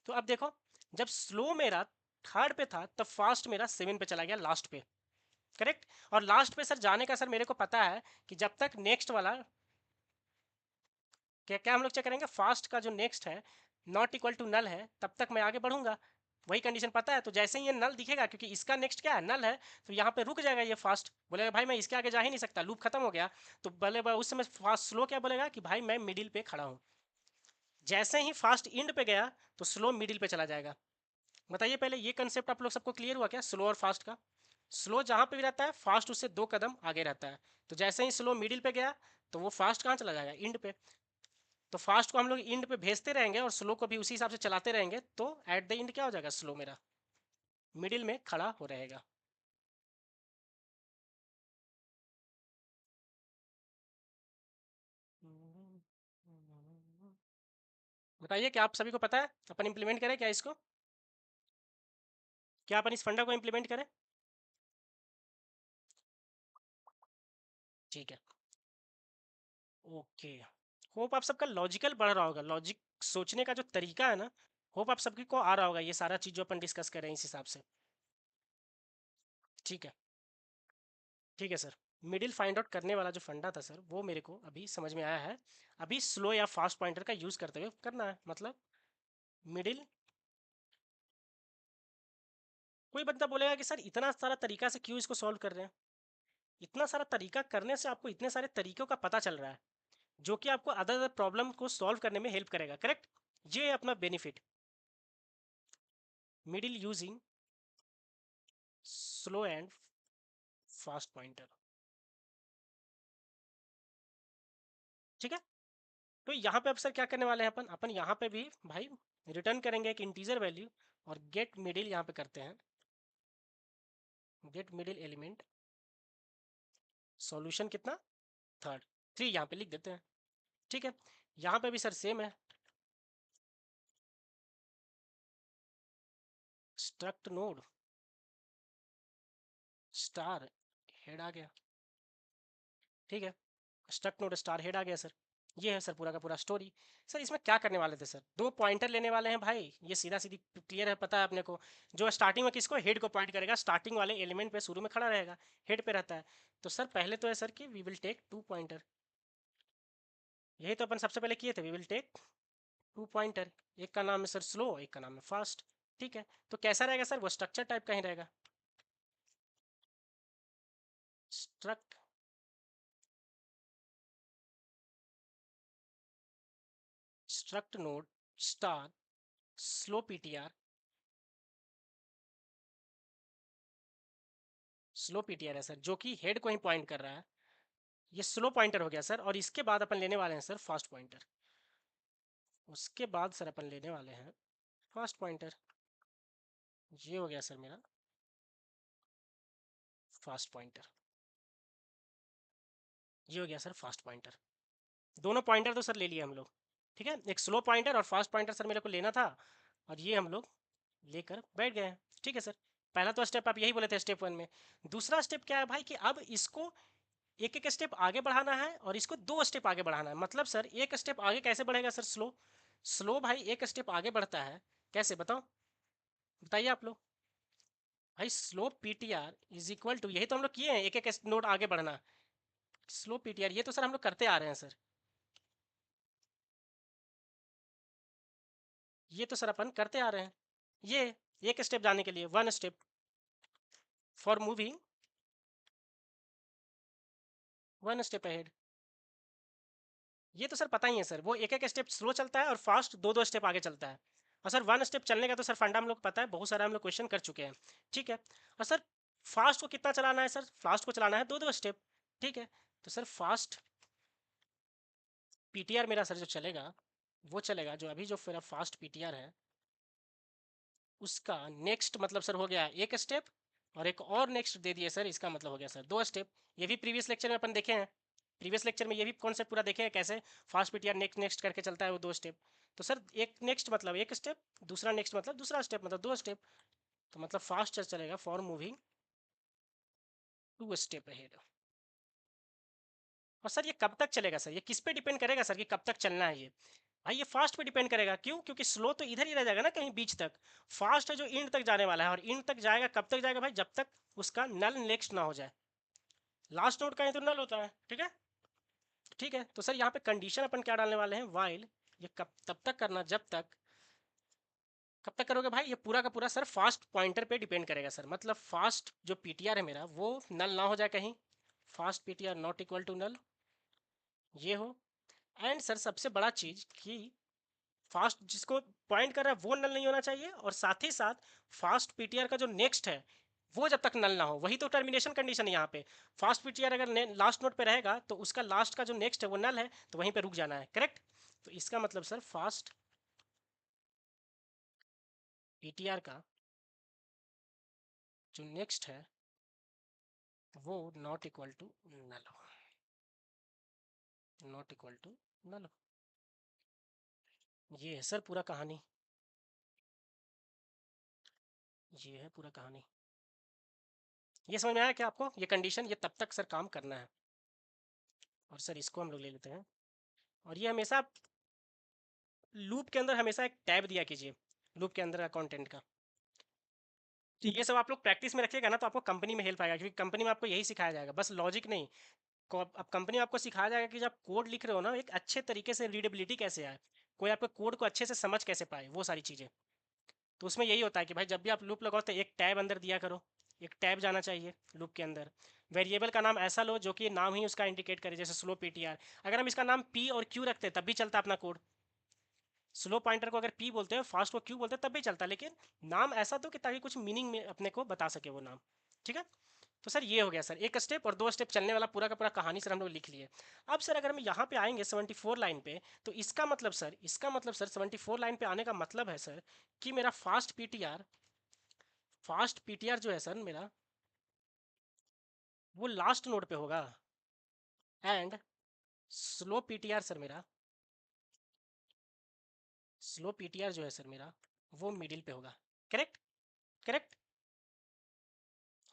तो अब देखो, जब स्लो मेरा थर्ड पे था तब फास्ट मेरा 7 पे चला गया, लास्ट पे, करेक्ट। और लास्ट पे सर जाने का सर मेरे को पता है कि जब तक नेक्स्ट वाला, क्या क्या हम लोग चेक करेंगे, फास्ट का जो नेक्स्ट है नॉट इक्वल टू नल है, तब तक मैं आगे बढ़ूंगा, वही कंडीशन पता है। तो जैसे ही ये नल दिखेगा, क्योंकि इसका नेक्स्ट क्या है, नल है, तो यहाँ पे रुक जाएगा ये फास्ट, बोलेगा भाई मैं इसके आगे जा ही नहीं सकता, लूप खत्म हो गया। तो बोले उस समय फास्ट स्लो क्या बोलेगा कि भाई मैं मिडिल पे खड़ा हूँ। जैसे ही फास्ट इंड पे गया तो स्लो मिडिल पे चला जाएगा। बताइए पहले ये कंसेप्ट आप लोग सबको क्लियर हुआ क्या, स्लो और फास्ट का? स्लो जहाँ पे भी रहता है फास्ट उससे 2 कदम आगे रहता है, तो जैसे ही स्लो मिडिल पे गया तो वो फास्ट कहाँ चला जाएगा, इंड पे। तो फास्ट को हम लोग इंड पे भेजते रहेंगे और स्लो को भी उसी हिसाब से चलाते रहेंगे, तो एट द इंड क्या हो जाएगा, स्लो मेरा मिडिल में खड़ा हो रहेगा। बताइए क्या आप सभी को पता है, अपन इम्प्लीमेंट करें क्या इसको, क्या अपन इस फंडा को इम्प्लीमेंट करें? ठीक है, ओके। होप आप सबका लॉजिकल बढ़ रहा होगा, लॉजिक सोचने का जो तरीका है ना, होप आप सबकी को आ रहा होगा, ये सारा चीज़ जो अपन डिस्कस कर रहे हैं इस हिसाब से। ठीक है, ठीक है सर। मिडिल फाइंड आउट करने वाला जो फंडा था सर, वो मेरे को अभी समझ में आया है। अभी स्लो या फास्ट पॉइंटर का यूज़ करते हुए करना है, मतलब मिडिल। कोई बंदा बोलेगा कि सर इतना सारा तरीका से क्यों इसको सॉल्व कर रहे हैं? इतना सारा तरीका करने से आपको इतने सारे तरीकों का पता चल रहा है, जो कि आपको अदर अदर प्रॉब्लम को सॉल्व करने में हेल्प करेगा, करेक्ट। ये है अपना benefit, middle using slow and fast pointer, ठीक है। तो यहाँ पे अब सर क्या करने वाले हैं अपन, यहाँ पे भी भाई रिटर्न करेंगे एक इंटीजर वैल्यू, और गेट मिडिल यहाँ पे करते हैं, गेट मिडिल एलिमेंट सॉल्यूशन कितना, थर्ड, 3 यहाँ पे लिख देते हैं, ठीक है। यहाँ पे भी सर सेम है, स्ट्रक्ट नोड स्टार हेड आ गया, ठीक है। स्ट्रक्ट नोड स्टार हेड आ गया सर। ये है सर पूरा का पूरा स्टोरी। सर इसमें क्या करने वाले थे सर, 2 पॉइंटर लेने वाले हैं भाई, ये सीधा सीधी क्लियर है, पता है अपने को। जो स्टार्टिंग में किसको, हेड को पॉइंट करेगा, स्टार्टिंग वाले एलिमेंट पे शुरू में खड़ा रहेगा, हेड पे रहता है। तो सर पहले तो है सर कि वी विल टेक 2 पॉइंटर, यही तो अपन सबसे पहले किए थे, वी विल टेक 2 पॉइंटर। एक का नाम है सर स्लो, एक का नाम है फास्ट, ठीक है। तो कैसा रहेगा सर, वो स्ट्रक्चर टाइप का ही रहेगा, struct struct node star slow PTR, slow PTR है सर, जो कि हेड को ही पॉइंट कर रहा है। ये स्लो पॉइंटर हो गया सर, और इसके बाद अपन लेने वाले हैं सर फास्ट पॉइंटर, उसके बाद सर अपन लेने वाले हैं फास्ट पॉइंटर। ये हो गया सर मेरा फास्ट पॉइंटर, ये हो गया सर फास्ट पॉइंटर। दोनों पॉइंटर तो सर ले लिए हम लोग, ठीक है। एक स्लो पॉइंटर और फास्ट पॉइंटर सर मेरे को लेना था, और ये हम लोग लेकर बैठ गए हैं, ठीक है सर। पहला तो स्टेप आप यही बोले थे स्टेप 1 में। दूसरा स्टेप क्या है भाई कि अब इसको एक एक स्टेप आगे बढ़ाना है और इसको 2 स्टेप आगे बढ़ाना है। मतलब सर एक स्टेप आगे कैसे बढ़ेगा सर? स्लो स्लो भाई एक स्टेप आगे बढ़ता है कैसे, बताओ, बताइए आप लोग। भाई slow PTR is equal to, यही तो हम लोग किए हैं, एक एक नोड आगे बढ़ना। स्लो पीटीआर ये तो सर हम लोग करते आ रहे हैं सर, ये तो सर अपन करते आ रहे हैं। ये एक स्टेप जाने के लिए 1 step for moving 1 step ahead. ये तो सर पता ही है सर, वो एक एक स्टेप स्लो चलता है और फास्ट दो दो स्टेप आगे चलता है। और सर 1 स्टेप चलने का तो सर फंडा हम लोग को पता है, बहुत सारे हम लोग क्वेश्चन कर चुके हैं। ठीक है। और सर फास्ट को कितना चलाना है सर? फास्ट को चलाना है दो दो स्टेप। ठीक है। तो सर फास्ट पीटीआर मेरा सर जो चलेगा, वो चलेगा जो अभी जो मेरा फास्ट पीटीआर है उसका नेक्स्ट मतलब सर हो गया एक स्टेप, और एक और नेक्स्ट दे दिए सर, इसका मतलब हो गया सर 2 स्टेप। ये भी प्रीवियस लेक्चर में अपन देखे हैं, प्रीवियस लेक्चर में ये भी कॉन्सेप्ट पूरा देखे हैं कैसे फास्ट पीटीआर नेक्स्ट नेक्स्ट करके चलता है वो 2 स्टेप। तो सर एक नेक्स्ट मतलब एक स्टेप, दूसरा नेक्स्ट मतलब दूसरा स्टेप मतलब 2 स्टेप। तो मतलब फास्ट चलेगा फॉर मूविंग 2 स्टेप अहेड। और सर ये कब तक चलेगा सर? ये किस पे डिपेंड करेगा सर कि कब तक चलना है ये? भाई ये फास्ट पे डिपेंड करेगा। क्यों? क्योंकि स्लो तो इधर ही रह जाएगा ना कहीं बीच तक। फास्ट है जो इंड तक जाने वाला है, और इंड तक जाएगा कब तक जाएगा भाई? जब तक उसका नल नेक्स्ट ना हो जाए। लास्ट नोड का ही तो नल होता है। ठीक है। ठीक है। तो सर यहाँ पे कंडीशन अपन क्या डालने वाले हैं? वाइल, ये कब तब तक करना जब तक, कब तक करोगे भाई? ये पूरा का पूरा सर फास्ट पॉइंटर पे डिपेंड करेगा सर। मतलब फास्ट जो पीटीआर है मेरा वो नल ना हो जाए कहीं, fast PTR not equal to null ये हो। एंड सर सबसे बड़ा चीज कि फास्ट जिसको पॉइंट कर रहा है वो नल नहीं होना चाहिए, और साथ ही साथ फास्ट पीटीआर का जो नेक्स्ट है वो जब तक नल ना हो, वही तो टर्मिनेशन कंडीशन है यहाँ पे। फास्ट पीटीआर अगर लास्ट नोड पे रहेगा तो उसका लास्ट का जो नेक्स्ट है वो नल है, तो वहीं पे रुक जाना है। करेक्ट। तो इसका मतलब सर फास्ट पीटीआर का जो नेक्स्ट है वो नॉट इक्वल टू नल हो, नॉट इक्वल टू नल हो। ये है सर पूरा कहानी, ये है पूरा कहानी। ये समझ में आया क्या आपको? ये कंडीशन ये तब तक सर काम करना है। और सर इसको हम लोग ले लेते हैं, और ये हमेशा लूप के अंदर हमेशा एक टैब दिया कीजिए, लूप के अंदर का कंटेंट का। तो ये सब आप लोग प्रैक्टिस में रखिएगा ना, तो आपको कंपनी में हेल्प आएगा, क्योंकि कंपनी में आपको यही सिखाया जाएगा, बस लॉजिक नहीं। अब कंपनी में आपको सिखाया जाएगा कि जब कोड लिख रहे हो ना, एक अच्छे तरीके से रीडेबिलिटी कैसे आए, कोई आपके कोड को अच्छे से समझ कैसे पाए, वो सारी चीज़ें। तो उसमें यही होता है कि भाई जब भी आप लूप लगाओ तो एक टैब अंदर दिया करो, एक टैब जाना चाहिए लूप के अंदर। वेरिएबल का नाम ऐसा लो जो कि नाम ही उसका इंडिकेट करे, जैसे स्लो पीटीआर। अगर हम इसका नाम पी और क्यू रखते तब भी चलता अपना कोड। स्लो पॉइंटर को अगर पी बोलते हैं, फास्ट को क्यू बोलते हैं, तब भी चलता, लेकिन नाम ऐसा दो कि ताकि कुछ मीनिंग में अपने को बता सके वो नाम। ठीक है। तो सर ये हो गया सर एक स्टेप और 2 स्टेप चलने वाला पूरा का पूरा कहानी सर हम लोग लिख लिए। अब सर अगर हम यहाँ पे आएंगे 74 लाइन पे, तो इसका मतलब सर, इसका मतलब सर 74 लाइन पे आने का मतलब है सर कि मेरा फास्ट पीटीआर जो है सर मेरा वो लास्ट नोड पे होगा, एंड स्लो पीटीआर सर मेरा, स्लो पीटीआर जो है सर मेरा वो मिडिल पे होगा। करेक्ट। करेक्ट।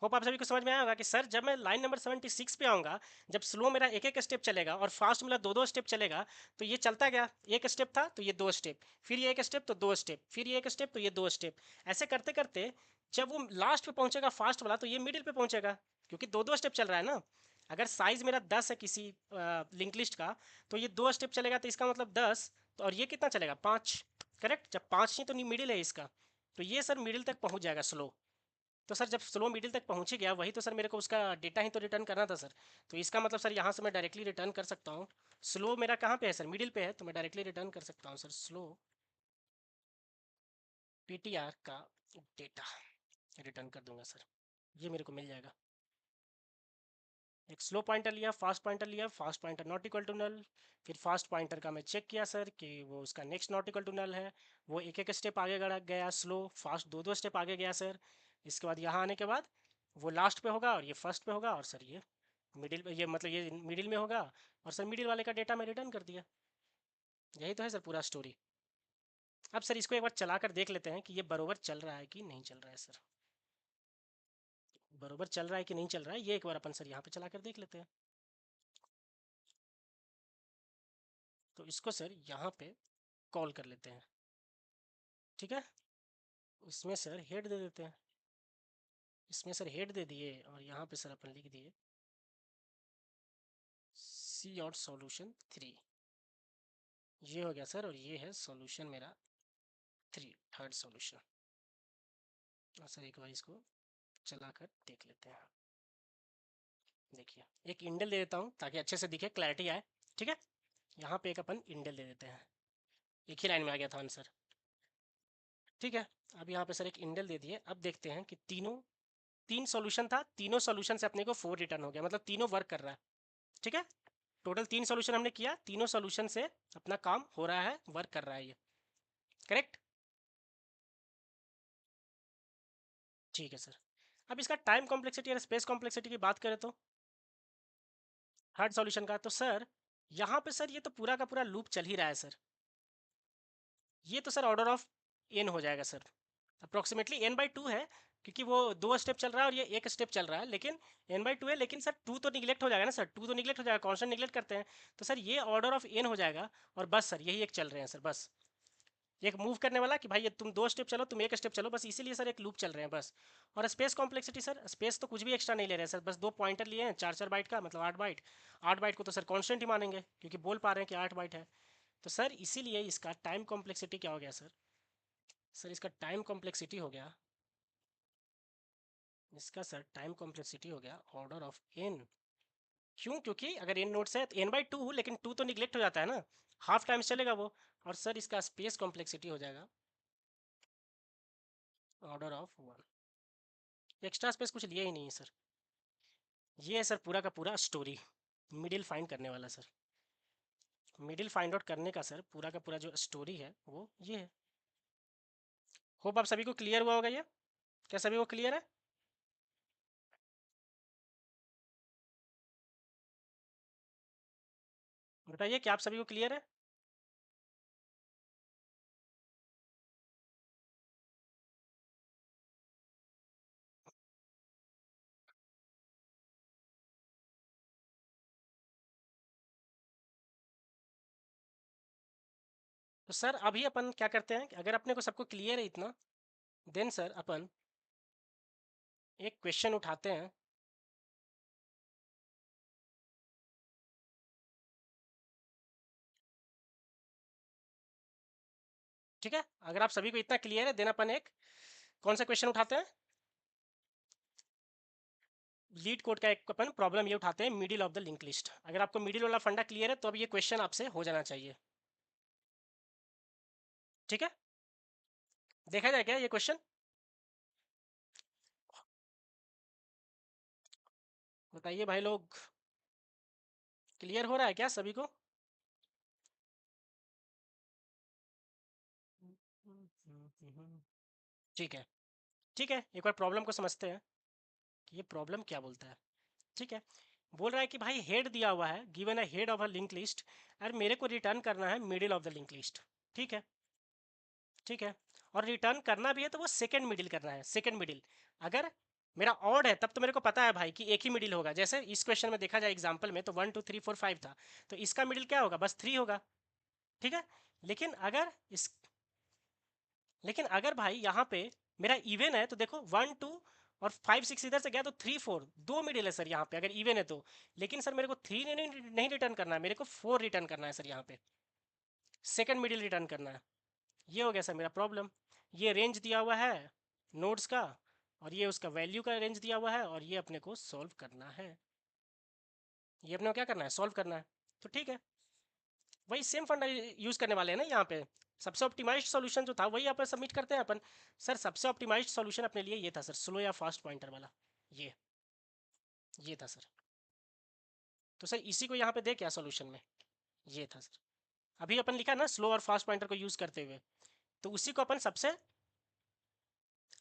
होप आप सभी को समझ में आया होगा कि सर जब मैं लाइन नंबर 76 पे आऊँगा, जब स्लो मेरा एक एक स्टेप चलेगा और फास्ट मेरा दो दो स्टेप चलेगा, तो ये चलता गया, एक स्टेप था तो ये 2 स्टेप, फिर ये एक स्टेप तो 2 स्टेप, फिर ये एक स्टेप तो ये 2 स्टेप, ऐसे करते करते जब वो लास्ट पे पहुंचेगा फास्ट वाला, तो ये मिडिल पे पहुंचेगा, क्योंकि दो दो स्टेप चल रहा है ना। अगर साइज मेरा 10 है किसी लिंक लिस्ट का, तो ये 2 स्टेप चलेगा, तो इसका मतलब 10, तो और ये कितना चलेगा 5। करेक्ट। जब 5 ही तो नहीं मिडिल है इसका, तो ये सर मिडिल तक पहुंच जाएगा स्लो। तो सर जब स्लो मिडिल तक पहुंच ही गया, वही तो सर मेरे को उसका डेटा ही तो रिटर्न करना था सर। तो इसका मतलब सर यहाँ से मैं डायरेक्टली रिटर्न कर सकता हूँ। स्लो मेरा कहाँ पे है सर? मिडिल पे है, तो मैं डायरेक्टली रिटर्न कर सकता हूँ सर स्लो पीटीआर का डेटा रिटर्न कर दूंगा सर, ये मेरे को मिल जाएगा। एक स्लो पॉइंटर लिया, फास्ट पॉइंटर लिया, fast pointer not equal to null, फिर फास्ट पॉइंटर का मैं चेक किया सर कि वो उसका next not equal to null है, वो एक एक स्टेप आगे गया स्लो, फास्ट दो दो स्टेप आगे गया सर। इसके बाद यहाँ आने के बाद वो लास्ट पे होगा और ये फर्स्ट पे होगा, और सर ये मिडिल, ये मतलब ये मिडिल में होगा, और सर मिडिल वाले का डेटा मैं रिटर्न कर दिया। यही तो है सर पूरा स्टोरी। अब सर इसको एक बार चला कर देख लेते हैं कि ये बरोबर चल रहा है कि नहीं चल रहा है सर। बरोबर चल रहा है कि नहीं चल रहा है ये एक बार अपन सर यहाँ पे चला कर देख लेते हैं। तो इसको सर यहाँ पे कॉल कर लेते हैं, ठीक है। इसमें सर हेड दे देते हैं, इसमें सर हेड दे दिए और यहाँ पे सर अपन लिख दिए सी और सॉल्यूशन 3। ये हो गया सर, और ये है सॉल्यूशन मेरा 3, थर्ड सॉल्यूशन। और सर एक बार इसको चला कर देख लेते हैं। देखिए एक इंडल दे देता हूँ ताकि अच्छे से दिखे, क्लैरिटी आए, ठीक है। यहाँ पे एक अपन इंडल दे देते हैं, एक ही लाइन में आ गया था आंसर, ठीक है। अब यहाँ पे सर एक इंडल दे दिए। अब देखते हैं कि तीन सॉल्यूशन था, तीनों सॉल्यूशन से अपने को 4 रिटर्न हो गया, मतलब तीनों वर्क कर रहा है, ठीक है। टोटल 3 सॉल्यूशन हमने किया, तीनों सॉल्यूशन से अपना काम हो रहा है, वर्क कर रहा है ये, करेक्ट। ठीक है सर। अब इसका टाइम कॉम्प्लेक्सिटी और स्पेस कॉम्प्लेक्सिटी की बात करें तो हर सॉल्यूशन का, तो सर यहाँ पे सर ये तो पूरा का पूरा लूप चल ही रहा है सर। ये तो सर ऑर्डर ऑफ एन हो जाएगा सर, अप्रोक्सीमेटली n/2 है, क्योंकि वो 2 स्टेप चल रहा है और ये 1 स्टेप चल रहा है, लेकिन n/2 है। लेकिन सर 2 तो निगलेक्ट हो जाएगा ना सर, 2 तो निगलेक्ट हो जाएगा, कॉन्स्टेंट निगलेक्ट करते हैं। तो सर ये ऑर्डर ऑफ n हो जाएगा, और बस सर यही एक चल रहे हैं सर, बस एक मूव करने वाला कि भाई ये तुम 2 स्टेप चलो, तुम 1 स्टेप चलो, बस इसीलिए सर एक लूप चल रहे हैं बस। और स्पेस कॉम्प्लेक्सिटी सर, स्पेस तो कुछ भी एक्स्ट्रा नहीं ले रहे हैं सर, बस 2 पॉइंटर लिए हैं 4 4 बाइट का, मतलब 8 बाइट। 8 बाइट को तो सर कांस्टेंट ही मानेंगे क्योंकि बोल पा रहे हैं कि 8 बाइट है। तो सर इसीलिए इसका टाइम कॉम्प्लेक्सिटी क्या हो गया सर, सर इसका टाइम कॉम्प्लेक्सिटी हो गया, इसका सर टाइम कॉम्प्लेक्सिटी हो गया ऑर्डर ऑफ एन। क्यों? क्योंकि अगर एन नोट्स है तो n/2, लेकिन 2 तो निगलेक्ट हो जाता है ना, हाफ टाइम्स चलेगा वो। और सर इसका स्पेस कॉम्प्लेक्सिटी हो जाएगा ऑर्डर ऑफ 1। एक्स्ट्रा स्पेस कुछ लिया ही नहीं है सर। ये है सर पूरा का पूरा स्टोरी, मिडिल फाइंड करने वाला सर। मिडिल फाइंड आउट करने का सर पूरा का पूरा जो स्टोरी है वो ये है। होप आप सभी को क्लियर हुआ होगा ये, क्या सभी को क्लियर है? बताइए क्या आप सभी को क्लियर है? तो सर अभी अपन क्या करते हैं कि अगर अपने को सबको क्लियर है इतना, देन सर अपन एक क्वेश्चन उठाते हैं, ठीक है। अगर आप सभी को इतना क्लियर है, देन अपन एक कौन सा क्वेश्चन उठाते हैं, लीड कोड का एक अपन प्रॉब्लम ये उठाते हैं, middle of the link list. अगर आपको मिडिल वाला फंडा क्लियर है तो अब ये क्वेश्चन आपसे हो जाना चाहिए, ठीक है। देखा जाए क्या ये क्वेश्चन, बताइए भाई लोग, क्लियर हो रहा है क्या सभी को? ठीक है, ठीक है, एक बार प्रॉब्लम को समझते हैं कि ये प्रॉब्लम क्या बोलता है, ठीक है। बोल रहा है कि भाई हेड दिया हुआ है, given a head of a link list, और मेरे को रिटर्न करना है middle of the link list, ठीक है, ठीक है। और रिटर्न करना भी है तो वो सेकंड मिडिल करना है, सेकंड मिडिल। अगर मेरा ऑड है तब तो मेरे को पता है भाई कि एक ही मिडिल होगा, जैसे इस क्वेश्चन में देखा जाए एग्जांपल में तो 1 2 3 4 5 था, तो इसका मिडिल क्या होगा, बस 3 होगा, ठीक है। लेकिन अगर इस लेकिन अगर भाई यहाँ पे मेरा इवन है तो देखो 1 2 और 5 6 इधर से गया तो 3 4 दो मिडिल है सर यहाँ पे, अगर इवन है तो। लेकिन सर मेरे को 3 नहीं रिटर्न करना है, मेरे को 4 रिटर्न करना है सर, यहाँ पे सेकंड मिडिल रिटर्न करना है। ये हो गया सर मेरा प्रॉब्लम। ये रेंज दिया हुआ है नोड्स का, और ये उसका वैल्यू का रेंज दिया हुआ है, और ये अपने को सॉल्व करना है, ये अपने को क्या करना है, सॉल्व करना है। तो ठीक है, वही सेम फंडा यूज़ करने वाले हैं ना यहाँ पे। सबसे ऑप्टिमाइज्ड सॉल्यूशन जो था वही यहाँ पर सबमिट करते हैं अपन। सर सबसे ऑप्टिमाइज्ड सॉल्यूशन अपने लिए ये था सर, स्लो या फास्ट पॉइंटर वाला, ये ये था सर। तो सर इसी को यहाँ पे दे क्या सॉल्यूशन में, ये था सर। अभी अपन लिखा ना स्लो और फास्ट पॉइंटर को यूज़ करते हुए, तो उसी को अपन सबसे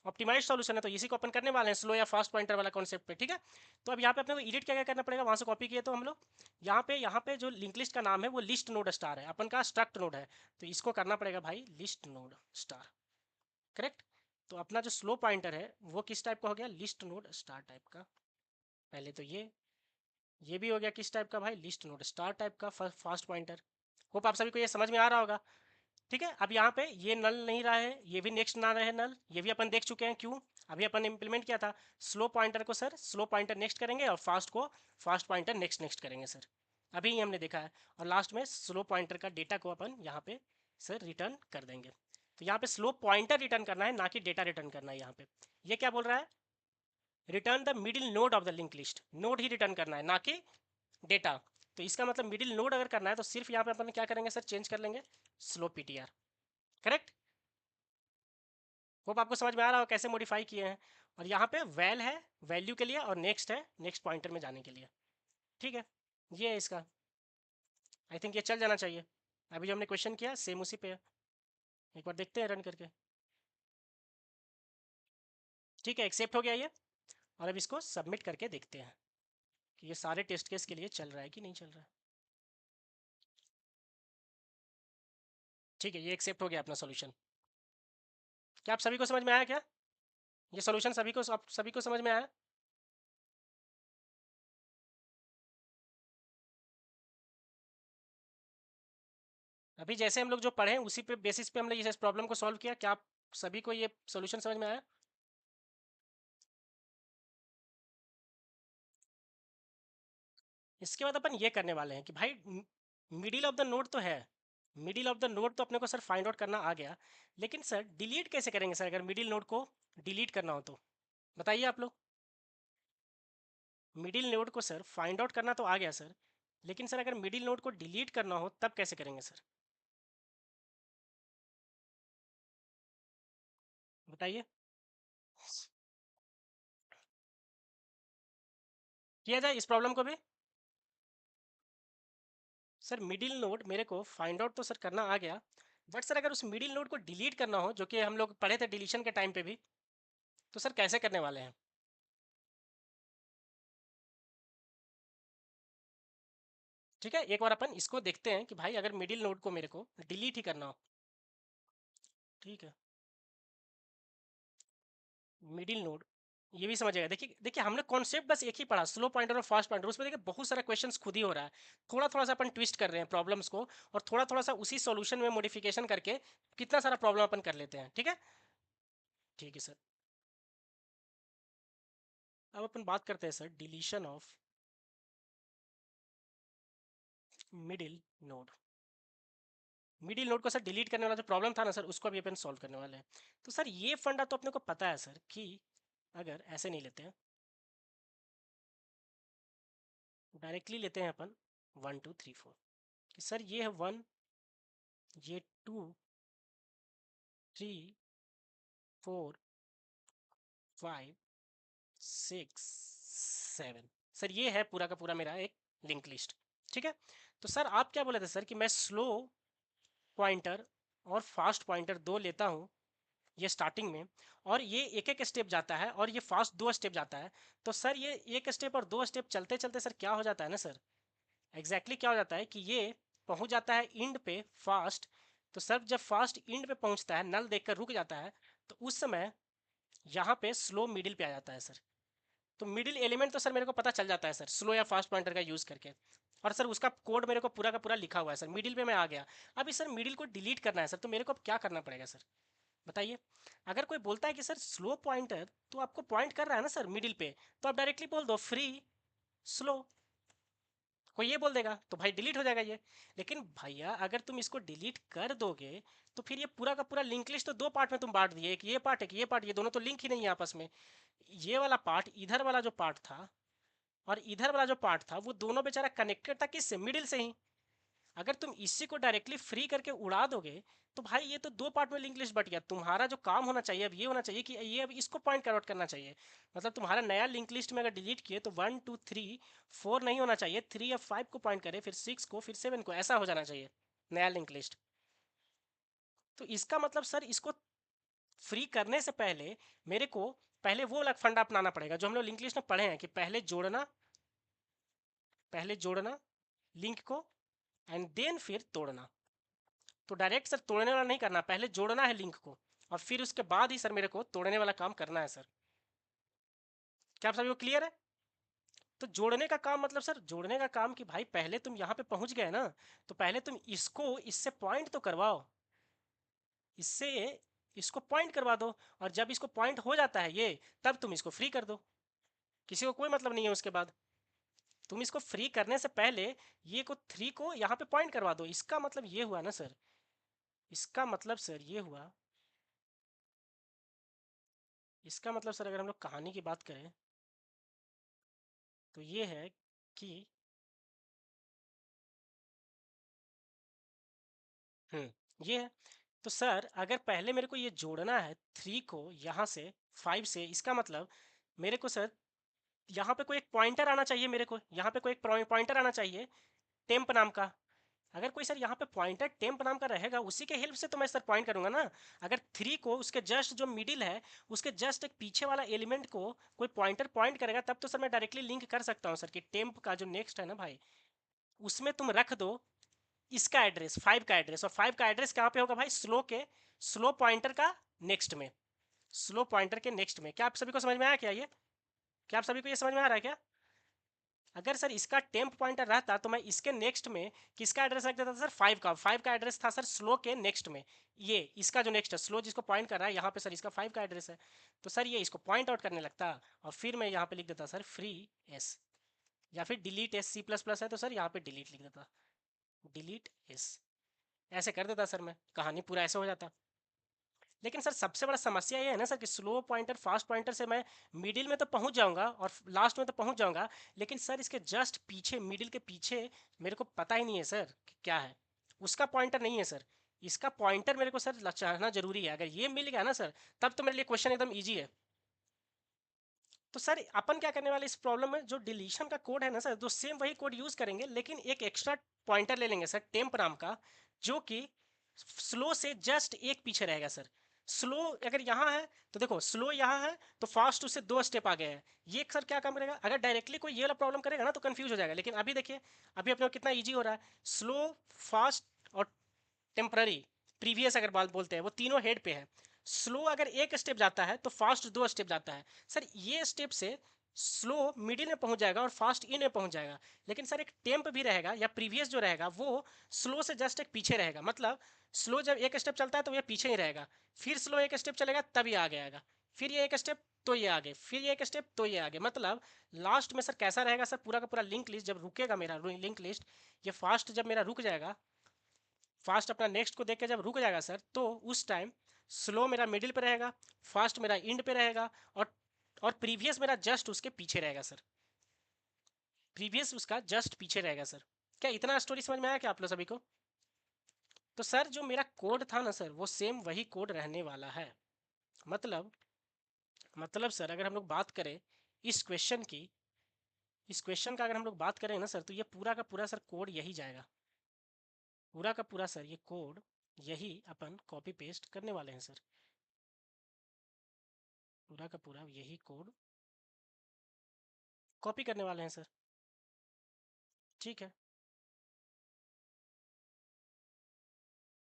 ऑप्टिमाइज सॉल्यूशन है, तो इसी को अपन करने वाले हैं स्लो या फास्ट पॉइंटर वाला कॉन्सेप्ट पे, ठीक है। तो अब यहाँ पे अपने को एडिट क्या क्या करना पड़ेगा, वहाँ से कॉपी किए तो हम लोग यहाँ पे जो लिंक लिस्ट का नाम है वो लिस्ट नोड स्टार है, अपन का स्ट्रक्ट नोड है, तो इसको करना पड़ेगा भाई लिस्ट नोड स्टार, करेक्ट। तो अपना जो स्लो पॉइंटर है वो किस टाइप का हो गया, लिस्ट नोड स्टार टाइप का। पहले तो ये भी हो गया किस टाइप का भाई, लिस्ट नोड स्टार टाइप का फास्ट पॉइंटर। होप आप सभी को ये समझ में आ रहा होगा। ठीक है, अब यहाँ पे ये नल नहीं रहा है, ये भी नेक्स्ट ना रहे नल, ये भी अपन देख चुके हैं। क्यों, अभी अपन इम्प्लीमेंट किया था स्लो पॉइंटर को सर स्लो पॉइंटर नेक्स्ट करेंगे और फास्ट को फास्ट पॉइंटर नेक्स्ट नेक्स्ट करेंगे सर, अभी ही हमने देखा है। और लास्ट में स्लो पॉइंटर का डेटा को अपन यहाँ पे सर रिटर्न कर देंगे। तो यहाँ पे स्लो पॉइंटर रिटर्न करना है, ना कि डेटा रिटर्न करना है। यहाँ पे ये क्या बोल रहा है, return the middle node of the link list, node he return करना है ना कि डेटा। तो इसका मतलब मिडिल नोड अगर करना है तो सिर्फ यहाँ पे अपन क्या करेंगे सर, चेंज कर लेंगे स्लो पीटीआर। करेक्ट, होप आपको समझ में आ रहा हो कैसे मॉडिफाई किए हैं। और यहाँ पे वैल है वैल्यू के लिए और नेक्स्ट है नेक्स्ट पॉइंटर में जाने के लिए। ठीक है, ये है इसका। आई थिंक ये चल जाना चाहिए। अभी जो हमने क्वेश्चन किया सेम उसी पे है, एक बार देखते हैं रन करके। ठीक है, एक्सेप्ट हो गया ये। और अब इसको सबमिट करके देखते हैं कि ये सारे टेस्ट केस के लिए चल रहा है कि नहीं चल रहा है। ठीक है, ये एक्सेप्ट हो गया अपना सोल्यूशन। क्या आप सभी को समझ में आया क्या, ये सोल्यूशन सभी को आप सभी को समझ में आया। अभी जैसे हम लोग जो पढ़े उसी पे बेसिस पे हमने इस प्रॉब्लम को सॉल्व किया। क्या आप सभी को ये सोल्यूशन समझ में आया। इसके बाद अपन ये करने वाले हैं कि भाई मिडिल ऑफ द नोड तो है, मिडिल ऑफ द नोड तो अपने को सर फाइंड आउट करना आ गया, लेकिन सर डिलीट कैसे करेंगे सर, अगर मिडिल नोड को डिलीट करना हो तो बताइए आप लोग। मिडिल नोड को सर फाइंड आउट करना तो आ गया सर, लेकिन सर अगर मिडिल नोड को डिलीट करना हो तब कैसे करेंगे सर, बताइए। किया जाए इस प्रॉब्लम को भी। सर मिडिल नोड मेरे को फाइंड आउट तो सर करना आ गया, बट सर अगर उस मिडिल नोड को डिलीट करना हो जो कि हम लोग पढ़े थे डिलीशन के टाइम पे भी, तो सर कैसे करने वाले हैं। ठीक है, एक बार अपन इसको देखते हैं कि भाई अगर मिडिल नोड को मेरे को डिलीट ही करना हो। ठीक है, मिडिल नोड ये भी समझ आएगा। देखिए देखिए हमने कॉन्सेप्ट बस एक ही पढ़ा, स्लो पॉइंटर और फास्ट पॉइंटर, उसमें देखिए बहुत सारा क्वेश्चंस खुद ही हो रहा है। थोड़ा थोड़ा सा अपन ट्विस्ट कर रहे हैं प्रॉब्लम्स को, और थोड़ा थोड़ा सा उसी सॉल्यूशन में मॉडिफिकेशन करके कितना सारा प्रॉब्लम अपन कर लेते हैं। ठीक है, ठीक है सर। अब अपन बात करते हैं sir deletion of middle node. Middle node को सर डिलीट करने वाला जो प्रॉब्लम था ना सर, उसको अभी अपन सॉल्व करने वाले हैं। तो सर ये फंडा तो अपने को पता है सर कि अगर ऐसे नहीं लेते हैं, डायरेक्टली लेते हैं अपन 1 2 3 4, कि सर ये है 1, ये 2 3 4 5 6 7, सर ये है पूरा का पूरा मेरा एक लिंक लिस्ट। ठीक है, तो सर आप क्या बोले थे सर कि मैं स्लो पॉइंटर और फास्ट पॉइंटर दो लेता हूँ ये स्टार्टिंग में, और ये एक एक स्टेप जाता है और ये फास्ट दो स्टेप जाता है। तो सर ये एक स्टेप और दो स्टेप चलते चलते सर क्या हो जाता है ना सर, एग्जैक्टली क्या हो जाता है कि ये पहुंच जाता है इंड पे फास्ट। तो सर जब फास्ट इंड पे पहुंचता है, नल देखकर रुक जाता है, तो उस समय यहाँ पे स्लो मिडिल पे आ जाता है सर। तो मिडिल एलिमेंट तो सर मेरे को पता चल जाता है सर स्लो या फास्ट पॉइंटर का यूज़ करके, और सर उसका कोड मेरे को पूरा का पूरा लिखा हुआ है सर, मिडिल पे मैं आ गया। अभी सर मिडिल को डिलीट करना है सर, तो मेरे को अब क्या करना पड़ेगा सर, बताइए। अगर कोई बोलता है कि सर स्लो पॉइंटर तो आपको पॉइंट कर रहा है ना सर मिडिल पे, तो आप डायरेक्टली बोल दो फ्री स्लो, कोई ये बोल देगा तो भाई डिलीट हो जाएगा ये। लेकिन भैया अगर तुम इसको डिलीट कर दोगे तो फिर ये पूरा का पूरा लिंक लिस्ट तो दो पार्ट में तुम बांट दिए, एक ये पार्ट एक ये पार्ट, ये दोनों तो लिंक ही नहीं है आपस में। ये वाला पार्ट इधर वाला जो पार्ट था और इधर वाला जो पार्ट था वो दोनों बेचारा कनेक्टेड था किससे, मिडिल से ही। अगर तुम इसी को डायरेक्टली फ्री करके उड़ा दोगे तो भाई ये तो दो पार्ट में लिंक लिस्ट बट गया। तुम्हारा जो काम होना चाहिए अब ये होना चाहिए कि ये अब इसको पॉइंट कन्वर्ट करना चाहिए। मतलब तुम्हारा नया लिंक लिस्ट में अगर डिलीट किए तो 1 2 3 4 नहीं होना चाहिए, 3 या 5 को पॉइंट करे, फिर 6 को, फिर 7 को, ऐसा हो जाना चाहिए नया लिंक लिस्ट। तो इसका मतलब सर इसको फ्री करने से पहले मेरे को पहले वो अलग फंडा अपनाना पड़ेगा जो हम लोग लिंक लिस्ट में पढ़े हैं कि पहले जोड़ना लिंक को एंड देन फिर तोड़ना। तो डायरेक्ट सर तोड़ने वाला नहीं करना, पहले जोड़ना है लिंक को, और फिर उसके बाद ही सर मेरे को तोड़ने वाला काम करना है सर। क्या आप सभी को क्लियर है? तो जोड़ने का काम मतलब सर जोड़ने का काम कि भाई पहले तुम यहाँ पे पहुंच गए ना, तो पहले तुम इसको इससे पॉइंट तो करवाओ, इससे इसको पॉइंट करवा दो, और जब इसको पॉइंट हो जाता है ये, तब तुम इसको फ्री कर दो। किसी को कोई मतलब नहीं है उसके बाद। तुम इसको फ्री करने से पहले ये को 3 को यहाँ पे पॉइंट करवा दो। इसका मतलब ये हुआ ना सर, इसका मतलब सर ये हुआ, इसका मतलब सर अगर हम लोग कहानी की बात करें तो ये है कि ये है। तो सर अगर पहले मेरे को ये जोड़ना है 3 को यहाँ से 5 से, इसका मतलब मेरे को सर यहाँ पे कोई एक पॉइंटर आना चाहिए, मेरे को यहाँ पे कोई एक पॉइंटर आना चाहिए टेम्प नाम का। अगर कोई सर यहाँ पे पॉइंटर टेम्प नाम का रहेगा, उसी के हेल्प से तो मैं सर पॉइंट करूंगा ना। अगर 3 को उसके जस्ट जो मिडिल है उसके जस्ट एक पीछे वाला एलिमेंट को कोई पॉइंटर पॉइंट करेगा, तब तो सर मैं डायरेक्टली लिंक कर सकता हूँ सर कि टेम्प का जो नेक्स्ट है ना भाई, उसमें तुम रख दो इसका एड्रेस 5 का एड्रेस। और 5 का एड्रेस कहाँ पे होगा भाई? स्लो पॉइंटर का नेक्स्ट में, स्लो पॉइंटर के नेक्स्ट में। क्या आप सभी को समझ में आया क्या ये? क्या आप सभी को ये समझ में आ रहा है क्या? अगर सर इसका टेम्प पॉइंटर रहता तो मैं इसके नेक्स्ट में किसका एड्रेस रख देता था सर? 5 का एड्रेस था सर स्लो के नेक्स्ट में। ये इसका जो नेक्स्ट है स्लो जिसको पॉइंट कर रहा है यहाँ पे सर, इसका 5 का एड्रेस है। तो सर ये इसको पॉइंट आउट करने लगता, और फिर मैं यहाँ पे लिख देता सर फ्री एस, या फिर delete s. C plus plus है तो सर यहाँ पे डिलीट लिख देता, डिलीट एस। ऐसे कर देता सर मैं, कहानी पूरा ऐसे हो जाता। लेकिन सर सबसे बड़ा समस्या ये है ना सर कि स्लो पॉइंटर फास्ट पॉइंटर से मैं मिडिल में तो पहुंच जाऊंगा और लास्ट में तो पहुंच जाऊंगा, लेकिन सर इसके जस्ट पीछे मिडिल के पीछे मेरे को पता ही नहीं है सर कि क्या है। उसका पॉइंटर नहीं है सर, इसका पॉइंटर मेरे को सर चाहना जरूरी है। अगर ये मिल गया ना सर, तब तो मेरे लिए क्वेश्चन एकदम ईजी है। तो सर अपन क्या करने वाले इस प्रॉब्लम में, जो डिलीशन का कोड है ना सर, जो सेम वही कोड यूज करेंगे, लेकिन एक एक्स्ट्रा पॉइंटर ले लेंगे सर टेम्प नाम का, जो कि स्लो से जस्ट एक पीछे रहेगा सर। स्लो अगर यहाँ है तो देखो, स्लो यहाँ है तो फास्ट उससे 2 स्टेप आगे है। ये सर क्या काम करेगा? अगर डायरेक्टली कोई ये वाला प्रॉब्लम करेगा ना तो कंफ्यूज हो जाएगा, लेकिन अभी देखिए अभी अपने को कितना ईजी हो रहा है। स्लो, फास्ट और टेम्पररी, प्रीवियस अगर बात बोलते हैं, वो तीनों हेड पे है। स्लो अगर एक स्टेप जाता है तो फास्ट 2 स्टेप जाता है सर। ये स्टेप से स्लो मिडिल में पहुंच जाएगा और फास्ट इन में पहुंच जाएगा। लेकिन सर एक टेम्प भी रहेगा या प्रीवियस जो रहेगा वो स्लो से जस्ट एक पीछे रहेगा। मतलब स्लो जब एक स्टेप चलता है तो ये पीछे ही रहेगा, फिर स्लो एक स्टेप चलेगा तब ये आगे आएगा, फिर ये एक स्टेप तो ये आगे, फिर ये एक स्टेप तो ये आगे। मतलब लास्ट में सर कैसा रहेगा सर, पूरा का पूरा लिंक लिस्ट जब रुकेगा मेरा लिंक लिस्ट, ये फास्ट जब मेरा रुक जाएगा, फास्ट अपना नेक्स्ट को देख के जब रुक जाएगा सर, तो उस टाइम स्लो मेरा मिडिल पे रहेगा, फास्ट मेरा इंड पे रहेगा, और प्रीवियस मेरा जस्ट उसके पीछे रहेगा सर। प्रीवियस उसका जस्ट पीछे रहेगा सर। क्या इतना स्टोरी समझ में आया क्या आप लोग सभी को? तो सर जो मेरा कोड था ना सर, वो सेम वही कोड रहने वाला है। मतलब सर अगर हम लोग बात करें इस क्वेश्चन की, इस क्वेश्चन का अगर हम लोग बात करें ना सर, तो ये पूरा का पूरा सर कोड यही जाएगा। पूरा का पूरा सर ये कोड यही अपन कॉपी पेस्ट करने वाले हैं सर। पूरा का पूरा यही कोड कॉपी करने वाले हैं सर। ठीक है,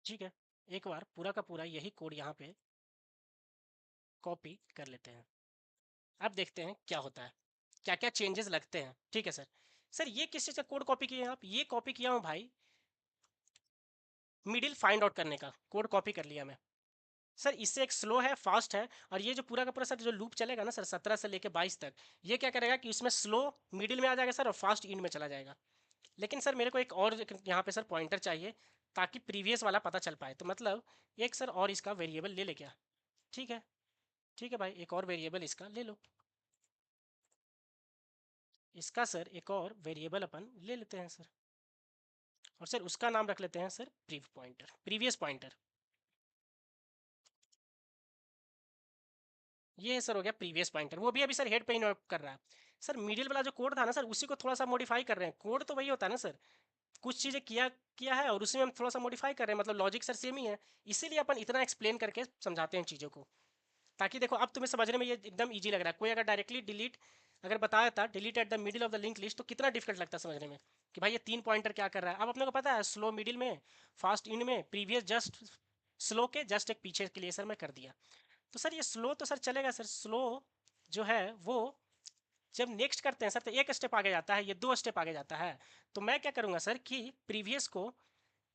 ठीक है। एक बार पूरा का पूरा यही कोड यहाँ पे कॉपी कर लेते हैं। अब देखते हैं क्या होता है, क्या क्या चेंजेस लगते हैं। ठीक है सर। सर ये किस चीज़ का कोड कॉपी किए हैं आप? ये कॉपी किया हूँ भाई मिडिल फाइंड आउट करने का कोड कॉपी कर लिया मैं सर। इससे एक स्लो है, फास्ट है, और ये जो पूरा का पूरा सर जो लूप चलेगा ना सर 17 से लेके 22 तक, ये क्या करेगा कि उसमें स्लो मिडिल में आ जाएगा सर और फास्ट इंड में चला जाएगा। लेकिन सर मेरे को एक और यहाँ पे सर पॉइंटर चाहिए, ताकि प्रीवियस वाला पता चल पाए। तो मतलब एक सर और इसका वेरिएबल ले ले क्या? ठीक है, ठीक है भाई, एक और वेरिएबल इसका ले लो। इसका सर एक और वेरिएबल अपन ले लेते हैं सर, और सर उसका नाम रख लेते हैं सर प्रीवियस पॉइंटर। ये सर हो गया प्रीवियस पॉइंटर, वो भी अभी सर हेड पे ही नोट कर रहा है। सर मिडिल वाला जो कोड था ना सर, उसी को थोड़ा सा मॉडिफाई कर रहे हैं। कोड तो वही होता है ना सर, कुछ चीज़ें किया किया है और उसी में हम थोड़ा सा मॉडिफाई कर रहे हैं। मतलब लॉजिक सर सेम ही है, इसीलिए अपन इतना एक्सप्लेन करके समझाते हैं चीज़ों को, ताकि देखो अब तुम्हें समझने में ये एकदम ईजी लग रहा है। कोई अगर डायरेक्टली डिलीट अगर बताया था, delete at the middle of the link list, तो कितना डिफिकल्ट लगता है समझने में कि भाई ये 3 पॉइंटर क्या कर रहा है। अब अपने को पता है स्लो मिडिल में, फास्ट इंड में, प्रीवियस जस्ट स्लो के जस्ट एक पीछे के लिए सर मैं कर दिया। तो सर ये स्लो तो सर चलेगा सर, स्लो जो है वो जब नेक्स्ट करते हैं सर तो एक स्टेप आगे जाता है, ये 2 स्टेप आगे जाता है। तो मैं क्या करूँगा सर कि प्रीवियस को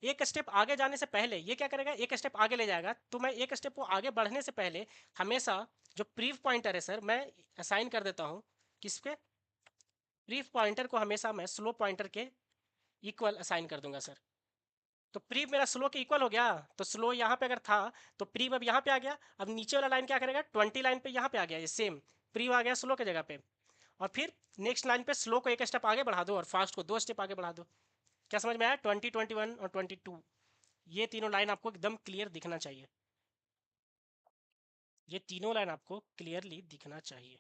एक स्टेप आगे जाने से पहले ये क्या करेगा, एक स्टेप आगे ले जाएगा। तो मैं एक स्टेप को आगे बढ़ने से पहले हमेशा जो प्रीव पॉइंटर है सर मैं असाइन कर देता हूँ किस पे, प्रीव पॉइंटर को हमेशा मैं स्लो पॉइंटर के इक्वल असाइन कर दूंगा सर। तो प्रीव मेरा स्लो के इक्वल हो गया, तो स्लो यहाँ पे अगर था तो प्रीव अब यहाँ पे आ गया। अब नीचे वाला लाइन क्या करेगा, 20 लाइन पे यहाँ पे आ गया, ये सेम प्रीव आ गया स्लो के जगह पे। और फिर नेक्स्ट लाइन पे स्लो को एक स्टेप आगे बढ़ा दो और फास्ट को 2 स्टेप आगे बढ़ा दो। क्या समझ में आया, 20, 21 और 22, ये तीनों लाइन आपको एकदम क्लियर दिखना चाहिए, ये तीनों लाइन आपको क्लियरली दिखना चाहिए।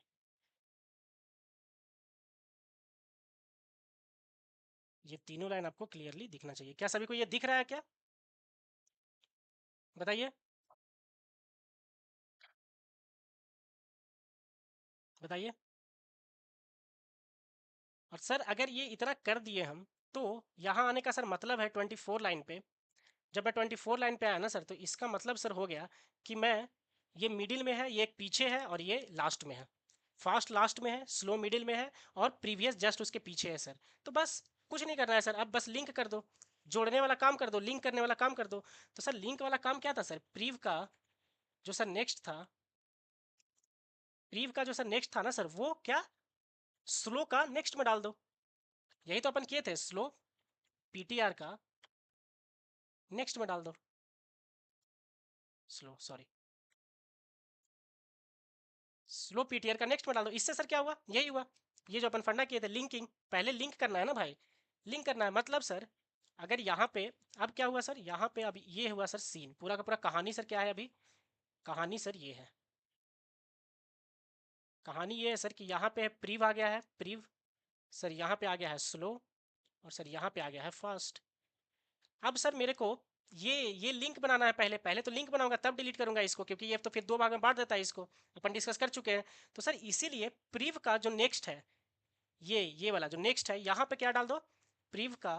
ये तीनों लाइन आपको क्लियरली दिखना चाहिए। क्या सभी को ये दिख रहा है क्या, बताइए बताइए। और सर अगर ये इतना कर दिए हम, तो यहाँ आने का सर मतलब है 24 लाइन पे, जब मैं 24 लाइन पे आया ना सर, तो इसका मतलब सर हो गया कि मैं, ये मिडिल में है, ये एक पीछे है और ये लास्ट में है, फास्ट लास्ट में है, स्लो मिडिल में है और प्रीवियस जस्ट उसके पीछे है सर। तो बस कुछ नहीं करना है सर, अब बस लिंक कर दो, जोड़ने वाला काम कर दो, लिंक करने वाला काम कर दो। तो सर लिंक वाला काम क्या था सर, प्रीव का जो सर नेक्स्ट था, प्रीव का जो सर नेक्स्ट था ना सर, वो क्या स्लो का नेक्स्ट में डाल दो। यही तो अपन किए थे, स्लो पीटीआर का नेक्स्ट में डाल दो, स्लो सॉरी स्लो पीटीआर का नेक्स्ट में डाल दो। इससे सर क्या हुआ, यही हुआ, ये जो अपन फंडा किए थे लिंकिंग, पहले लिंक करना है ना भाई, लिंक करना है। मतलब सर अगर यहाँ पे, अब क्या हुआ सर, यहाँ पे अब ये हुआ सर सीन, पूरा का पूरा कहानी सर क्या है अभी, कहानी सर ये है, कहानी ये है सर कि यहाँ पे प्रीव आ गया है, प्रीव सर यहाँ पे आ गया है स्लो, और सर यहाँ पे आ गया है फास्ट। अब सर मेरे को ये लिंक बनाना है, पहले पहले तो लिंक बनाऊंगा तब डिलीट करूंगा इसको, क्योंकि ये तो फिर 2 भाग में बांट देता है इसको, अपन डिस्कस कर चुके हैं। तो सर इसीलिए प्रीव का जो नेक्स्ट है, ये वाला जो नेक्स्ट है, यहाँ पे क्या डाल दो, प्रीव का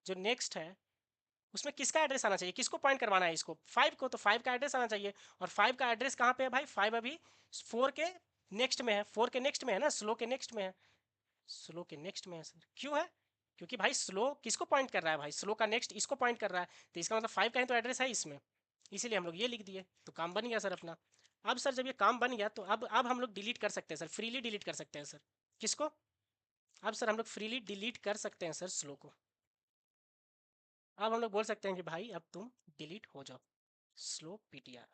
जो नेक्स्ट है उसमें किसका एड्रेस आना चाहिए, किसको पॉइंट करवाना है इसको, 5 को, तो 5 का एड्रेस आना चाहिए। और 5 का एड्रेस कहाँ पे है भाई, 5 अभी 4 के नेक्स्ट में है, 4 के नेक्स्ट में है ना, स्लो के नेक्स्ट में है, स्लो के नेक्स्ट में है सर। क्यों है, क्योंकि भाई स्लो किसको पॉइंट कर रहा है भाई, स्लो का नेक्स्ट इसको पॉइंट कर रहा है, तो इसका मतलब 5 का ही तो एड्रेस है इसमें, इसीलिए हम लोग ये लिख दिए, तो काम बन गया सर अपना। अब सर जब ये काम बन गया तो अब हम लोग डिलीट कर सकते हैं सर, फ्रीली डिलीट कर सकते हैं सर, किसको, अब सर हम लोग फ्रीली डिलीट कर सकते हैं सर स्लो को। अब हम लोग बोल सकते हैं कि भाई अब तुम डिलीट हो जाओ स्लो पीटीआर,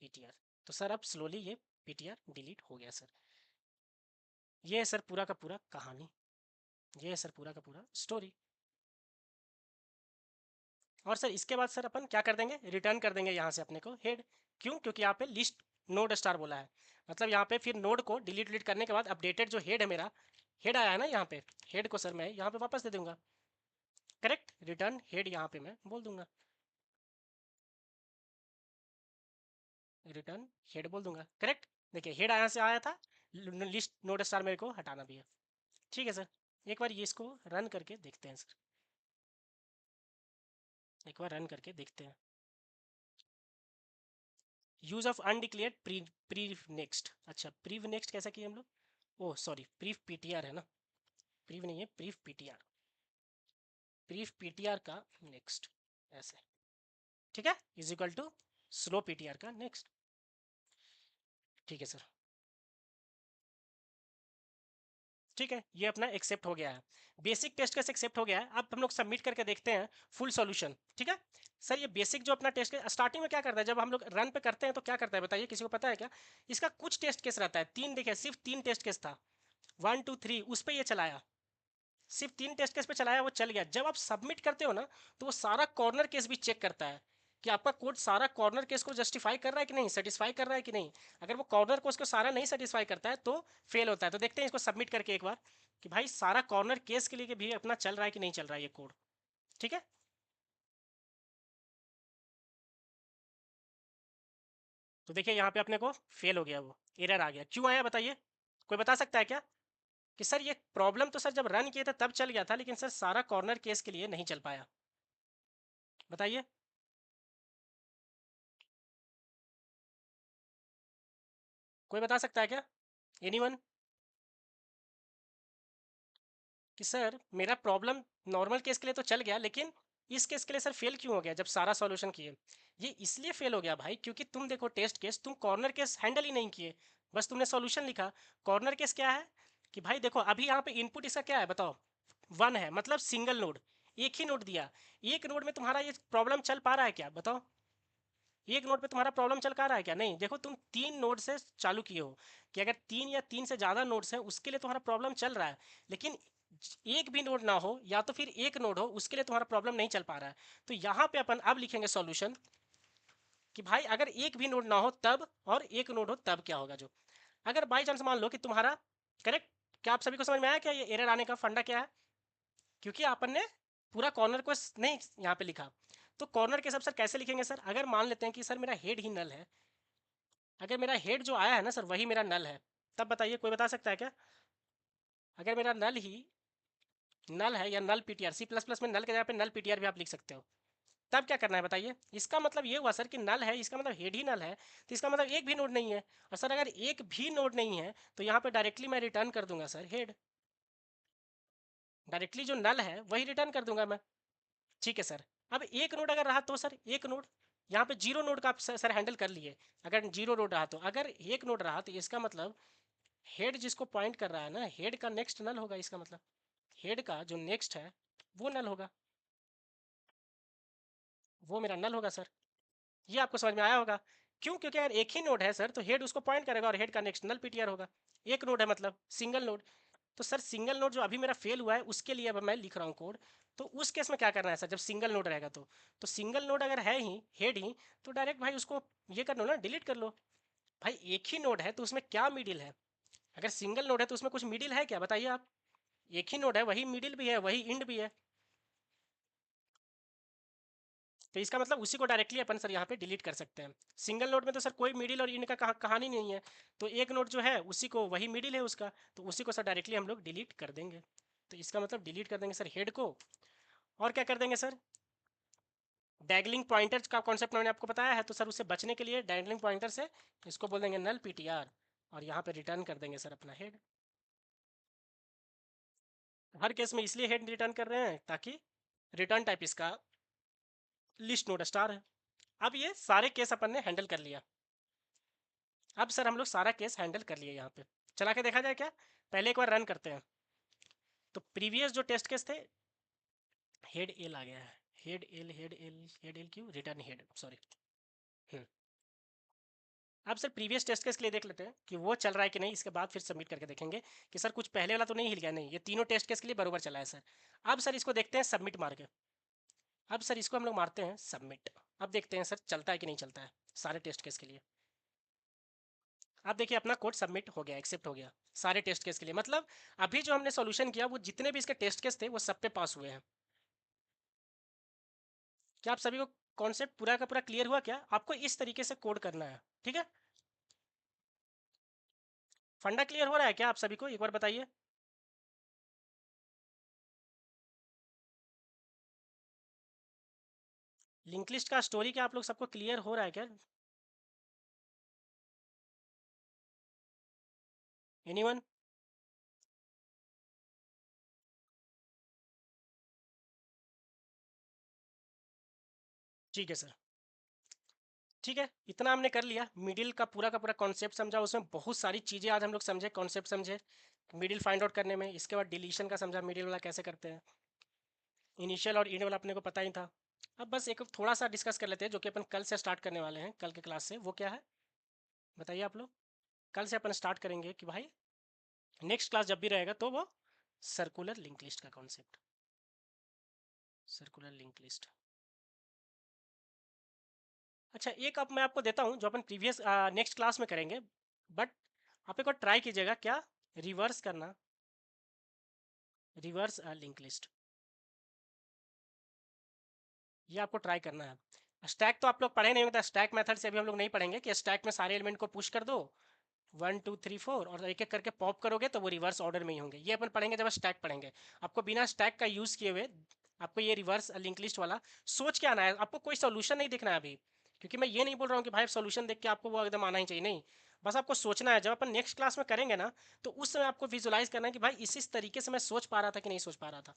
पीटीआर। तो सर अब स्लोली ये पीटीआर डिलीट हो गया सर। ये है सर पूरा का पूरा कहानी, ये है सर पूरा का पूरा स्टोरी। और सर इसके बाद सर अपन क्या कर देंगे, रिटर्न कर देंगे यहाँ से अपने को हेड। क्यों, क्योंकि यहाँ पे लिस्ट नोड स्टार बोला है, मतलब यहाँ पे फिर नोड को डिलीट डिलीट करने के बाद अपडेटेड जो हेड है मेरा, हेड आया है ना यहाँ पे, हेड को सर मैं यहाँ पे वापस दे दूंगा, करेक्ट, रिटर्न हेड यहाँ पे मैं बोल दूंगा, रिटर्न हेड बोल दूंगा, करेक्ट। देखिए हेड यहाँ से आया था, लिस्ट नोड स्टार मेरे को हटाना भी है। ठीक है सर, एक बार ये इसको रन करके देखते हैं सर, एक बार रन करके देखते हैं। Use of undeclared prev next, अच्छा प्रीव नेक्स्ट कैसा किया हम लोग, ओह सॉरी प्रीव पीटीआर है ना, प्रीव नहीं है प्रीव पीटीआर, प्रीव पीटीआर का नेक्स्ट ऐसे, ठीक है, is equal to slow PTR का नेक्स्ट। ठीक है सर, ठीक है, ये अपना एक्सेप्ट हो गया है, बेसिक टेस्ट केस एक्सेप्ट हो गया है। अब हम लोग सबमिट करके देखते हैं फुल सॉल्यूशन, ठीक है। सर ये बेसिक जो अपना टेस्ट केस स्टार्टिंग में क्या करता है, जब हम लोग रन पे करते हैं तो क्या करता है बताइए, किसी को पता है क्या, इसका कुछ टेस्ट केस रहता है, 3, देखिए सिर्फ 3 टेस्ट केस था, 1 2 3, उस पर ये चलाया, सिर्फ 3 टेस्ट केस पे चलाया, वो चल गया। जब आप सबमिट करते हो ना, तो वो सारा कॉर्नर केस भी चेक करता है कि आपका कोड सारा कॉर्नर केस को जस्टिफाई कर रहा है कि नहीं, सेटिस्फाई कर रहा है कि नहीं। अगर वो कॉर्नर को उसको सारा नहीं सेटिस्फाई करता है तो फेल होता है। तो देखते हैं इसको सबमिट करके एक बार कि भाई सारा कॉर्नर केस के लिए भी अपना चल रहा है कि नहीं चल रहा है ये कोड, ठीक है। तो देखिए यहाँ पे अपने को फेल हो गया, वो एरर आ गया, क्यों आया बताइए, कोई बता सकता है क्या, कि सर ये प्रॉब्लम तो सर जब रन किए थे तब चल गया था, लेकिन सर सारा कॉर्नर केस के लिए नहीं चल पाया, बताइए। कोई बता सकता है क्या? एनीवन? कि सर मेरा प्रॉब्लम नॉर्मल केस के लिए तो चल गया, लेकिन इस केस के लिए सर फेल क्यों हो गया जब सारा सॉल्यूशन किए? ये इसलिए फेल हो गया भाई क्योंकि तुम देखो टेस्ट केस, तुम कॉर्नर केस हैंडल ही नहीं किए, बस तुमने सॉल्यूशन लिखा। कॉर्नर केस क्या है कि भाई देखो अभी यहाँ पे इनपुट इसका क्या है बताओ, 1 है, मतलब सिंगल नोड, एक ही नोड दिया। एक नोड में तुम्हारा ये प्रॉब्लम चल पा रहा है क्या बताओ? एक नोड पे तुम्हारा प्रॉब्लम चल पा रहा है क्या? नहीं। देखो तुम 3 नोड से चालू किए हो, कि अगर 3 या 3 से ज़्यादा नोड्स हैं उसके लिए तुम्हारा प्रॉब्लम चल रहा है, लेकिन एक भी नोड ना हो या तो फिर एक नोड हो उसके लिए तुम्हारा प्रॉब्लम नहीं चल पा रहा है। तो यहाँ पे अपन अब लिखेंगे सॉल्यूशन कि भाई अगर एक भी नोड ना हो तब, और एक नोड हो तब क्या होगा। जो अगर बाई चांस मान लो कि तुम्हारा करेक्ट, क्या आप सभी को समझ में आया क्या ये एरर आने का फंडा क्या है? क्योंकि अपन ने पूरा कॉर्नर को नहीं यहाँ पे लिखा। तो कॉर्नर के सब सर कैसे लिखेंगे सर? अगर मान लेते हैं कि सर मेरा हेड ही नल है, अगर मेरा हेड जो आया है ना सर वही मेरा नल है, तब बताइए कोई बता सकता है क्या? अगर मेरा नल ही नल है या नल पीटीआर, सी प्लस प्लस में नल के जगह पे नल पीटीआर भी आप लिख सकते हो, तब क्या करना है बताइए? इसका मतलब ये हुआ सर कि नल है, इसका मतलब हेड ही नल है, तो इसका मतलब एक भी नोड नहीं है। और सर अगर एक भी नोड नहीं है तो यहाँ पे डायरेक्टली मैं रिटर्न कर दूंगा सर हेड, डायरेक्टली जो नल है वही रिटर्न कर दूंगा मैं। ठीक है सर। अब एक नोड अगर रहा तो सर एक नोड, यहाँ पे जीरो नोड का आप सर हैंडल कर लिए। अगर जीरो नोड रहा तो, अगर एक नोड रहा तो इसका मतलब हेड जिसको पॉइंट कर रहा है ना, हेड का नेक्स्ट नल होगा। इसका मतलब हेड का जो नेक्स्ट है वो नल होगा, वो मेरा नल होगा सर। ये आपको समझ में आया होगा। क्यों? क्योंकि अगर एक ही नोड है सर तो हेड उसको पॉइंट करेगा और हेड का नेक्स्ट नल पीटीआर होगा। एक नोड है मतलब सिंगल नोड। तो सर सिंगल नोड जो अभी मेरा फेल हुआ है उसके लिए अब मैं लिख रहा हूँ कोड। तो उस केस में क्या करना है सर? जब सिंगल नोड रहेगा तो सिंगल नोड अगर है ही हेड ही, तो डायरेक्ट भाई उसको ये कर लो ना, डिलीट कर लो। भाई एक ही नोड है तो उसमें क्या मिडिल है? अगर सिंगल नोड है तो उसमें कुछ मिडिल है क्या बताइए आप? एक ही नोड है, वही मिडिल भी है, वही इंड भी है। तो इसका मतलब उसी को डायरेक्टली अपन सर यहाँ पे डिलीट कर सकते हैं। सिंगल नोड में तो सर कोई मिडिल और इंड का कहानी नहीं है। तो एक नोड जो है उसी को, वही मिडिल है उसका, तो उसी को सर डायरेक्टली हम लोग डिलीट कर देंगे। तो इसका मतलब डिलीट कर देंगे सर हेड को। और क्या कर देंगे सर? डैगलिंग पॉइंटर का कॉन्सेप्ट मैंने आपको बताया है, तो सर उससे बचने के लिए डैगलिंग पॉइंटर से इसको बोल देंगे नल पीटीआर, और यहाँ पे रिटर्न कर देंगे सर अपना हेड। हर केस में इसलिए हेड रिटर्न कर रहे हैं ताकि रिटर्न टाइप इसका लिस्ट नोड स्टार है। अब ये सारे केस अपन ने हैंडल कर लिया। अब सर हम लोग सारा केस हैंडल कर लिए। यहाँ पे चला के देखा जाए क्या? पहले एक बार रन करते हैं। तो प्रीवियस जो टेस्ट केस थे, हेड एल आ गया है, head L head L head L क्यों, रिटर्न हेड, सॉरी। अब सर प्रीवियस टेस्ट केस के लिए देख लेते हैं कि वो चल रहा है कि नहीं, इसके बाद फिर सबमिट करके देखेंगे कि सर कुछ पहले वाला तो नहीं हिल गया। नहीं, ये तीनों टेस्ट केस के लिए बरोबर चला है सर। अब सर इसको देखते हैं सबमिट मार के। अब सर इसको हम लोग मारते हैं सबमिट। अब देखते हैं सर चलता है कि नहीं चलता है सारे टेस्ट केस के लिए। अब देखिए अपना कोड सबमिट हो गया, एक्सेप्ट हो गया सारे टेस्ट केस के लिए। मतलब अभी जो हमने सॉल्यूशन किया वो जितने भी इसके टेस्ट केस थे वो सब पे पास हुए हैं। क्या आप सभी को कॉन्सेप्ट पूरा का पूरा क्लियर हुआ? क्या आपको इस तरीके से कोड करना है? ठीक है, फंडा क्लियर हो रहा है क्या आप सभी को? एक बार बताइए। लिंक लिस्ट का स्टोरी क्या आप लोग सबको क्लियर हो रहा है क्या? एनीवन? ठीक है सर। ठीक है, इतना हमने कर लिया। मिडिल का पूरा कॉन्सेप्ट समझा, उसमें बहुत सारी चीज़ें आज हम लोग समझे, कॉन्सेप्ट समझे मिडिल फाइंड आउट करने में। इसके बाद डिलीशन का समझा, मिडिल वाला कैसे करते हैं। इनिशियल और इंड वाला अपने को पता ही था। अब बस एक थोड़ा सा डिस्कस कर लेते हैं जो कि अपन कल से स्टार्ट करने वाले हैं, कल के क्लास से। वो क्या है बताइए आप लोग? कल से अपन स्टार्ट करेंगे कि भाई नेक्स्ट क्लास जब भी रहेगा तो वो सर्कुलर लिंक लिस्ट का कॉन्सेप्ट, सर्कुलर लिंक लिस्ट। अच्छा, एक अब मैं आपको देता हूँ जो अपन प्रीवियस नेक्स्ट क्लास में करेंगे, बट आप एक बार ट्राई कीजिएगा क्या, रिवर्स करना, रिवर्स लिंक लिस्ट। ये आपको ट्राई करना है। स्टैक तो आप लोग पढ़े नहीं होंगे, स्टैक मेथड से अभी हम लोग नहीं पढ़ेंगे कि स्टैक में सारे एलिमेंट को पुश कर दो 1 2 3 4 और एक एक करके पॉप करोगे तो वो रिवर्स ऑर्डर में ही होंगे। ये अपन पढ़ेंगे जब स्टैक पढ़ेंगे। आपको बिना स्टैक का यूज़ किए हुए आपको ये रिवर्स लिंक लिस्ट वाला सोच के आना है। आपको कोई सोल्यूशन नहीं देखना है अभी, क्योंकि मैं ये नहीं बोल रहा हूँ कि भाई सोल्यूशन देख के आपको वो एकदम आना ही चाहिए, नहीं। बस आपको सोचना है, जब अपन नेक्स्ट क्लास में करेंगे ना तो उस समय आपको विजुलाइज करना है कि भाई इस तरीके से मैं सोच पा रहा था कि नहीं सोच पा रहा था।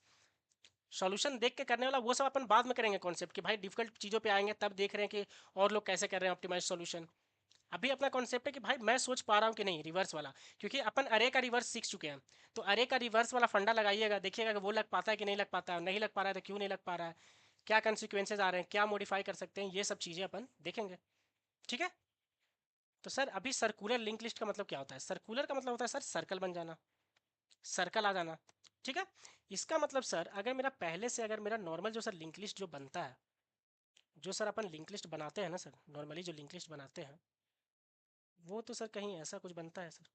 सॉल्यूशन देख के करने वाला वो सब अपन बाद में करेंगे कॉन्सेप्ट, कि भाई डिफिकल्ट चीज़ों पे आएंगे तब देख रहे हैं कि और लोग कैसे कर रहे हैं ऑप्टिमाइज सॉल्यूशन। अभी अपना कॉन्सेप्ट है कि भाई मैं सोच पा रहा हूँ कि नहीं रिवर्स वाला, क्योंकि अपन अरे का रिवर्स सीख चुके हैं। तो अरे का रिवर्स वाला फंडा लगाइएगा, देखिएगा कि वो लग पाता है कि नहीं लग पाता है, नहीं लग पा रहा है तो क्यों नहीं लग पा रहा है, क्या कंसिक्वेंसेज आ रहे हैं, क्या मॉडिफाई कर सकते हैं, ये सब चीज़ें अपन देखेंगे। ठीक है। तो सर अभी सर्कुलर लिंक लिस्ट का मतलब क्या होता है? सर्कुलर का मतलब होता है सर सर्कल बन जाना, सर्कल आ जाना। ठीक है। इसका मतलब सर अगर मेरा पहले से अगर मेरा नॉर्मल जो सर लिंक लिस्ट जो बनता है, जो सर अपन लिंक लिस्ट बनाते हैं ना सर, नॉर्मली जो लिंक लिस्ट बनाते हैं वो तो सर कहीं ऐसा कुछ बनता है सर,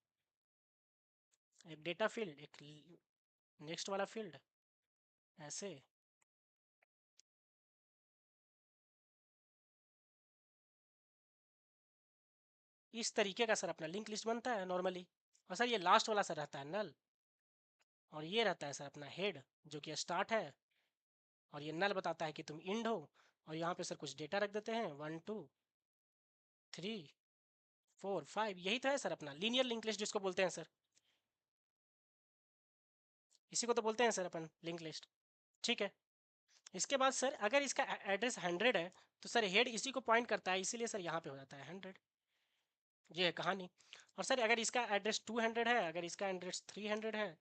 एक डेटा फील्ड, एक नेक्स्ट वाला फील्ड, ऐसे। इस तरीके का सर अपना लिंक लिस्ट बनता है नॉर्मली। और सर ये लास्ट वाला सर रहता है नल, और ये रहता है सर अपना हेड जो कि स्टार्ट है, और ये नल बताता है कि तुम इंड हो। और यहाँ पे सर कुछ डेटा रख देते हैं 1 2 3 4 5, यही तो है सर अपना लीनियर लिंक लिस्ट जिसको बोलते हैं सर। इसी को तो बोलते हैं सर अपन लिंक लिस्ट। ठीक है। इसके बाद सर अगर इसका एड्रेस 100 है तो सर हेड इसी को पॉइंट करता है, इसीलिए सर यहाँ पे हो जाता है 100। ये है कहानी। और सर अगर इसका एड्रेस 200 है, अगर इसका एड्रेस 300 है,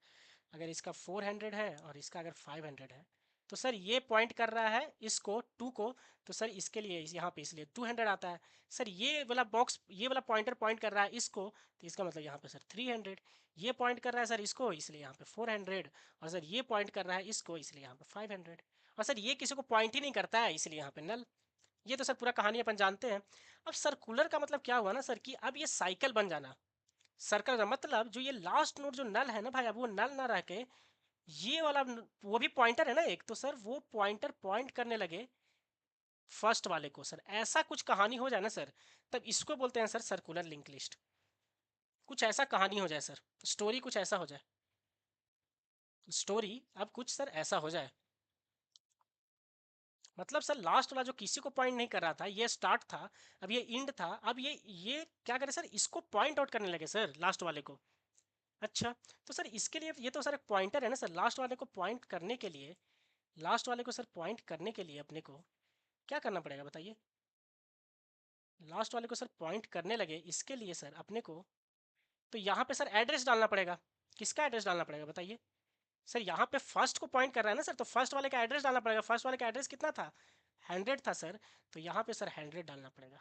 अगर इसका 400 है और इसका अगर 500 है, तो सर ये पॉइंट कर रहा है इसको 2 को, तो सर इसके लिए यहाँ पे इसलिए 200 आता है। सर ये वाला बॉक्स, ये वाला पॉइंटर पॉइंट कर रहा है इसको, तो इसका मतलब यहाँ पे सर 300। ये पॉइंट कर रहा है सर इसको, इसलिए यहाँ पे 400। और सर ये पॉइंट कर रहा है इसको, इसलिए यहाँ पे 500। और सर ये किसी को पॉइंट ही नहीं करता है, इसलिए यहाँ पे नल। ये तो सर पूरा कहानी अपन जानते हैं। अब सर्कुलर का मतलब क्या हुआ ना सर, कि अब ये साइकिल बन जाना। सर्कल का मतलब जो ये लास्ट नोड जो नल है ना भाई, अब वो नल ना रह के ये वाला वो भी पॉइंटर है ना एक, तो सर वो पॉइंटर पॉइंट करने लगे फर्स्ट वाले को। सर ऐसा कुछ कहानी हो जाए ना सर, तब इसको बोलते हैं सर सर्कुलर लिंक लिस्ट। कुछ ऐसा कहानी हो जाए सर, स्टोरी कुछ ऐसा हो जाए, स्टोरी अब कुछ सर ऐसा हो जाए। मतलब सर लास्ट वाला जो किसी को पॉइंट नहीं कर रहा था, ये स्टार्ट था, अब ये इंड था, अब ये क्या करे सर, इसको पॉइंट आउट करने लगे सर लास्ट वाले को। अच्छा। तो सर इसके लिए ये तो सर एक पॉइंटर है ना सर, लास्ट वाले को पॉइंट करने के लिए, लास्ट वाले को सर पॉइंट करने के लिए अपने को क्या करना पड़ेगा बताइए? लास्ट वाले को सर पॉइंट करने लगे इसके लिए सर अपने को, तो यहाँ पे सर एड्रेस डालना पड़ेगा। किसका एड्रेस डालना पड़ेगा बताइए? सर यहाँ पे फर्स्ट को पॉइंट कर रहा है ना सर, तो फर्स्ट वाले का एड्रेस डालना पड़ेगा। फर्स्ट वाले का एड्रेस कितना था? 100 था सर, तो यहाँ पे सर 100 डालना पड़ेगा।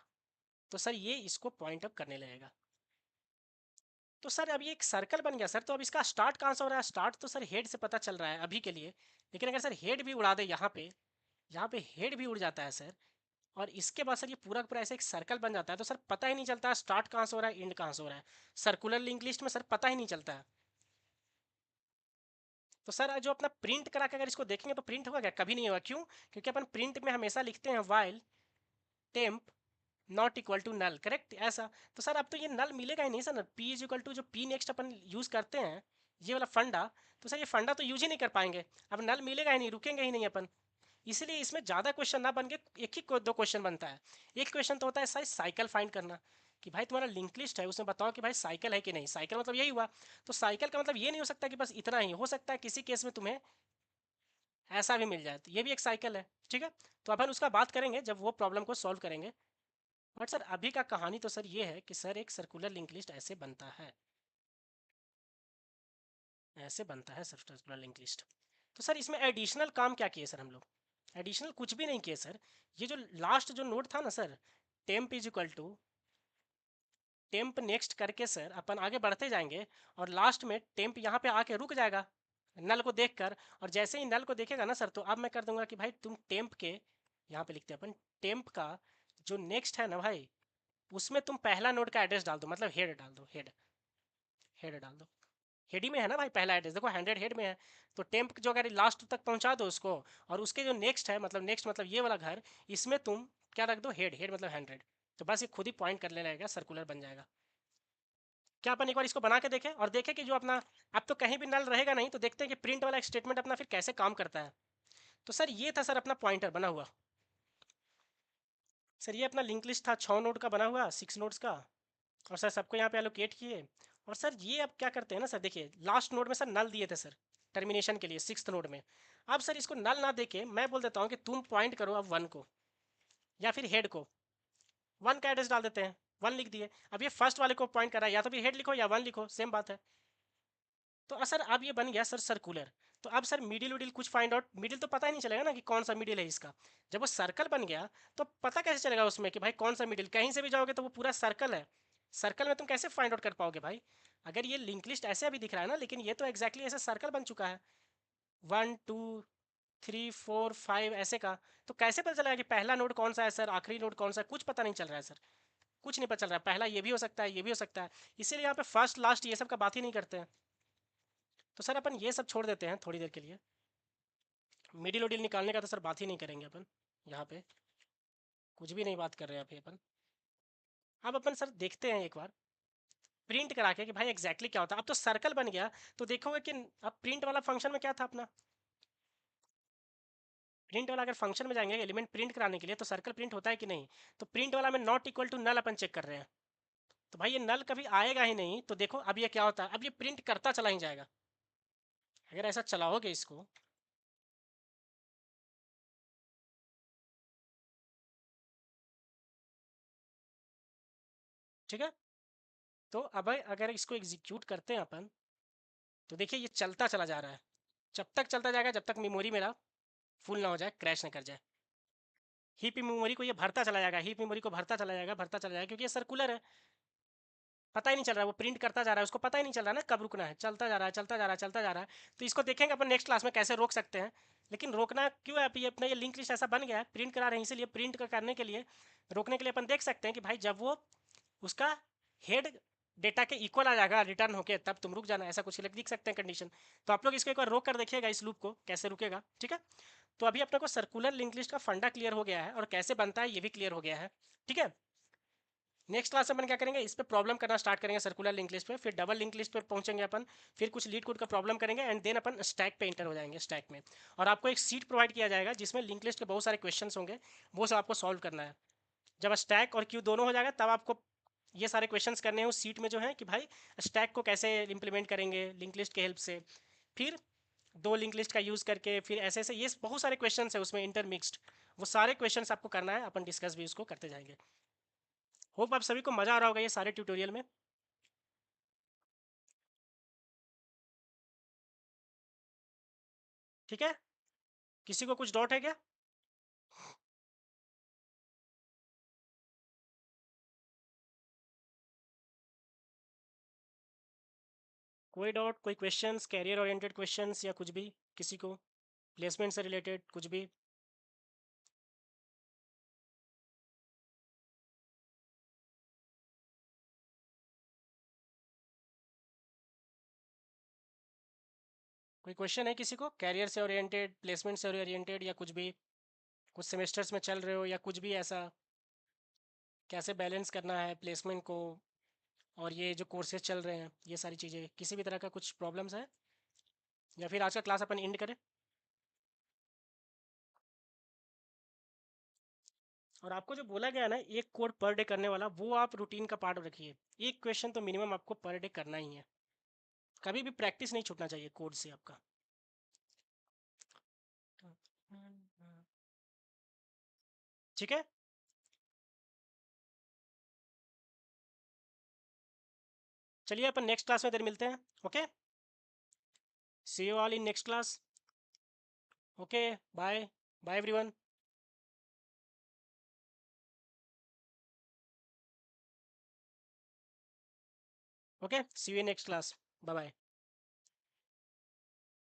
तो सर ये इसको पॉइंट अप करने लगेगा। तो सर अब ये एक सर्कल बन गया सर। तो अब इसका स्टार्ट कहाँ से हो रहा है? स्टार्ट तो सर हेड से पता चल रहा है अभी के लिए, लेकिन अगर सर हेड भी उड़ा दे यहाँ पे, यहाँ पे हेड भी उड़ जाता है सर, और इसके बाद सर ये पूरा का पूरा ऐसे एक सर्कल बन जाता है, तो सर पता ही नहीं चलता है स्टार्ट कहाँ से हो रहा है एंड कहाँ से हो रहा है। सर्कुलर लिंक लिस्ट में सर पता ही नहीं चलता है। तो सर जो अपना प्रिंट करा के अगर इसको देखेंगे तो प्रिंट होगा क्या? कभी नहीं होगा। क्यों? क्योंकि अपन प्रिंट में हमेशा लिखते हैं while temp not equal to null, correct ऐसा। तो सर अब तो ये नल मिलेगा ही नहीं sir, P is equal to जो पी नेक्स्ट अपन यूज़ करते हैं, ये वाला फंडा, तो सर ये फंडा तो यूज ही नहीं कर पाएंगे। अब नल मिलेगा ही नहीं, रुकेंगे ही नहीं अपन। इसलिए इसमें ज़्यादा क्वेश्चन ना बन के एक ही दो क्वेश्चन बनता है। एक क्वेश्चन तो होता है साइज साइकिल फाइंड करना, कि भाई तुम्हारा लिंक लिस्ट है उसमें बताओ कि भाई साइकिल है कि नहीं। साइकिल मतलब यही हुआ। तो साइकिल का मतलब ये नहीं हो सकता कि बस इतना ही हो सकता है, किसी केस में तुम्हें ऐसा भी मिल जाए, तो ये भी एक साइकिल है। ठीक है। तो अपन उसका बात करेंगे जब वो प्रॉब्लम को सॉल्व करेंगे। बट सर अभी का कहानी तो सर ये है कि सर एक सर्कुलर लिंक लिस्ट ऐसे बनता है, ऐसे बनता है सर सर्कुलर लिंक लिस्ट। तो सर इसमें एडिशनल काम क्या किए सर हम लोग? एडिशनल कुछ भी नहीं किए सर। ये जो लास्ट जो नोड था ना sir, temp is equal to temp next करके सर अपन आगे बढ़ते जाएंगे, और लास्ट में टेम्प यहाँ पे आके रुक जाएगा नल को देखकर। और जैसे ही नल को देखेगा ना सर, तो अब मैं कर दूंगा कि भाई तुम टेम्प के, यहाँ पे लिखते हैं अपन टेम्प का जो नेक्स्ट है ना भाई, उसमें तुम पहला नोड का एड्रेस डाल दो, मतलब हेड डाल दो, हेड, हेड डाल दो। हेड ही में है ना भाई पहला एड्रेस, देखो 100 हेड में है, तो टेम्प जो अगर लास्ट तक पहुंचा दो उसको, और उसके जो नेक्स्ट है, मतलब नेक्स्ट मतलब ये वाला घर, इसमें तुम क्या रख दो? हेड, हेड मतलब 100। तो बस ये खुद ही पॉइंट करने लगेगा, सर्कुलर बन जाएगा। क्या अपन एक बार इसको बना के देखें और देखें कि जो अपना, अब तो कहीं भी नल रहेगा नहीं, तो देखते हैं कि प्रिंट वाला स्टेटमेंट अपना फिर कैसे काम करता है। तो सर ये था सर अपना पॉइंटर बना हुआ। सर ये अपना लिंक लिस्ट था 6 नोड का बना हुआ, 6 नोड्स का। और सर सबको यहाँ पे एलोकेट किए। और सर ये अब क्या करते हैं ना सर, देखिए लास्ट नोड में सर नल दिए थे सर टर्मिनेशन के लिए सिक्स्थ नोड में। अब सर इसको नल ना देके मैं बोल देता हूँ कि तुम पॉइंट करो अब वन को या फिर हेड को। वन का एड्रेस डाल देते हैं, वन लिख दिए। अब ये फर्स्ट वाले को पॉइंट कर रहा है, या तो फिर हेड लिखो या वन लिखो, सेम बात है। तो सर अब ये बन गया सर सर्कुलर। तो अब सर मिडिल विडिल कुछ फाइंड आउट, मिडिल तो पता ही नहीं चलेगा ना कि कौन सा मिडिल है इसका। जब वो सर्कल बन गया तो पता कैसे चलेगा उसमें कि भाई कौन सा मिडिल, कहीं से भी जाओगे तो वो पूरा सर्कल है। सर्कल में तुम कैसे फाइंड आउट कर पाओगे भाई। अगर ये लिंक लिस्ट ऐसे अभी दिख रहा है ना, लेकिन ये तो एग्जैक्टली ऐसे सर्कल बन चुका है, 1 2 3 4 5 ऐसे का। तो कैसे पता चलेगा कि पहला नोड कौन सा है सर, आखिरी नोड कौन सा है, कुछ पता नहीं चल रहा है सर। कुछ नहीं पता चल रहा है, पहला ये भी हो सकता है, ये भी हो सकता है। इसीलिए यहाँ पे फर्स्ट लास्ट ये सब का बात ही नहीं करते हैं। तो सर अपन ये सब छोड़ देते हैं थोड़ी देर के लिए। मिडिल उडिल निकालने का तो सर बात ही नहीं करेंगे अपन यहाँ पे, कुछ भी नहीं बात कर रहे हैं अभी अपन। अब अपन सर देखते हैं एक बार प्रिंट करा के कि भाई एग्जैक्टली क्या होता है। अब तो सर्कल बन गया, तो देखोगे कि अब प्रिंट वाला फंक्शन में क्या था अपना। प्रिंट वाला अगर फंक्शन में जाएंगे एलिमेंट प्रिंट कराने के लिए, तो सर्कल प्रिंट होता है कि नहीं। तो प्रिंट वाला में नॉट इक्वल टू नल अपन चेक कर रहे हैं। तो भाई ये नल कभी आएगा ही नहीं। तो देखो अब ये क्या होता है, अब ये प्रिंट करता चला ही जाएगा। अगर ऐसा चलाओगे इसको, ठीक है। तो अब अगर इसको एग्जीक्यूट करते हैं अपन, तो देखिए ये चलता चला जा रहा है। जब तक चलता जाएगा जब तक मेमोरी मेरा फुल ना हो जाए, क्रैश ना कर जाए। हीप मेमोरी को ये भरता चला जाएगा, हीप मेमोरी को भरता चला जाएगा, भरता चला जाएगा, क्योंकि ये सर्कुलर है। पता ही नहीं चल रहा है, वो प्रिंट करता जा रहा है, उसको पता ही नहीं चल रहा है ना कब रुकना है, चलता जा रहा है, चलता जा रहा है, चलता जा रहा है। तो इसको देखेंगे अपन नेक्स्ट क्लास में कैसे रोक सकते हैं। लेकिन रोकना क्यों है, अभी अपना ये लिंक लिस्ट ऐसा बन गया है, प्रिंट करा रहे हैं, इसीलिए प्रिंट करने के लिए, रोकने के लिए अपन देख सकते हैं कि भाई जब वो उसका हेड डेटा के इक्वल आ जाएगा रिटर्न होके, तब तुम रुक जाना, ऐसा कुछ लिख सकते हैं कंडीशन। तो आप लोग इसको एक बार रोक कर देखिएगा इस लूप को कैसे रुकेगा, ठीक है। तो अभी अपने को सर्कुलर लिंक लिस्ट का फंडा क्लियर हो गया है और कैसे बनता है ये भी क्लियर हो गया है, ठीक है। नेक्स्ट क्लास में अपन क्या करेंगे, इस पे प्रॉब्लम करना स्टार्ट करेंगे सर्कुलर लिंक लिस्ट पे, फिर डबल लिंक लिस्ट पे पहुंचेंगे अपन, फिर कुछ लीड कोड का प्रॉब्लम करेंगे, एंड देन अपन स्टैक पे इंटर हो जाएंगे स्टैक में। और आपको एक सीट प्रोवाइड किया जाएगा जिसमें लिंक लिस्ट के बहुत सारे क्वेश्चन होंगे, वो सब आपको सॉल्व करना है। जब स्टैक और क्यू दोनों हो जाएगा तब आपको ये सारे क्वेश्चंस करने हैं उस सीट में जो है कि भाई स्टैक को कैसे इंप्लीमेंट करेंगे लिंक लिस्ट के हेल्प से, फिर दो लिंक लिस्ट का यूज़ करके, फिर ऐसे ऐसे ये बहुत सारे क्वेश्चंस है उसमें इंटरमिक्स्ड। वो सारे क्वेश्चंस आपको करना है, अपन डिस्कस भी उसको करते जाएंगे। होप आप सभी को मज़ा आ रहा होगा ये सारे ट्यूटोरियल में, ठीक है। किसी को कुछ डाउट है क्या। कोई डाउट, कोई क्वेश्चंस, कैरियर ओरिएंटेड क्वेश्चंस या कुछ भी, किसी को प्लेसमेंट से रिलेटेड कुछ भी। कोई क्वेश्चन है किसी को कैरियर से ओरिएंटेड, प्लेसमेंट से ओरिएंटेड, या कुछ भी, कुछ सेमेस्टर्स में चल रहे हो या कुछ भी ऐसा, कैसे बैलेंस करना है प्लेसमेंट को और ये जो कोर्सेज चल रहे हैं, ये सारी चीज़ें, किसी भी तरह का कुछ प्रॉब्लम्स है, या फिर आज का क्लास अपन एंड करें। और आपको जो बोला गया है ना एक कोड पर डे करने वाला, वो आप रूटीन का पार्ट रखिए। एक क्वेश्चन तो मिनिमम आपको पर डे करना ही है, कभी भी प्रैक्टिस नहीं छूटना चाहिए कोड से आपका। ठीक है, चलिए अपन नेक्स्ट क्लास में देर मिलते हैं। Okay, see you all in next class. Okay, bye, bye everyone. Okay, see you in next class, bye bye.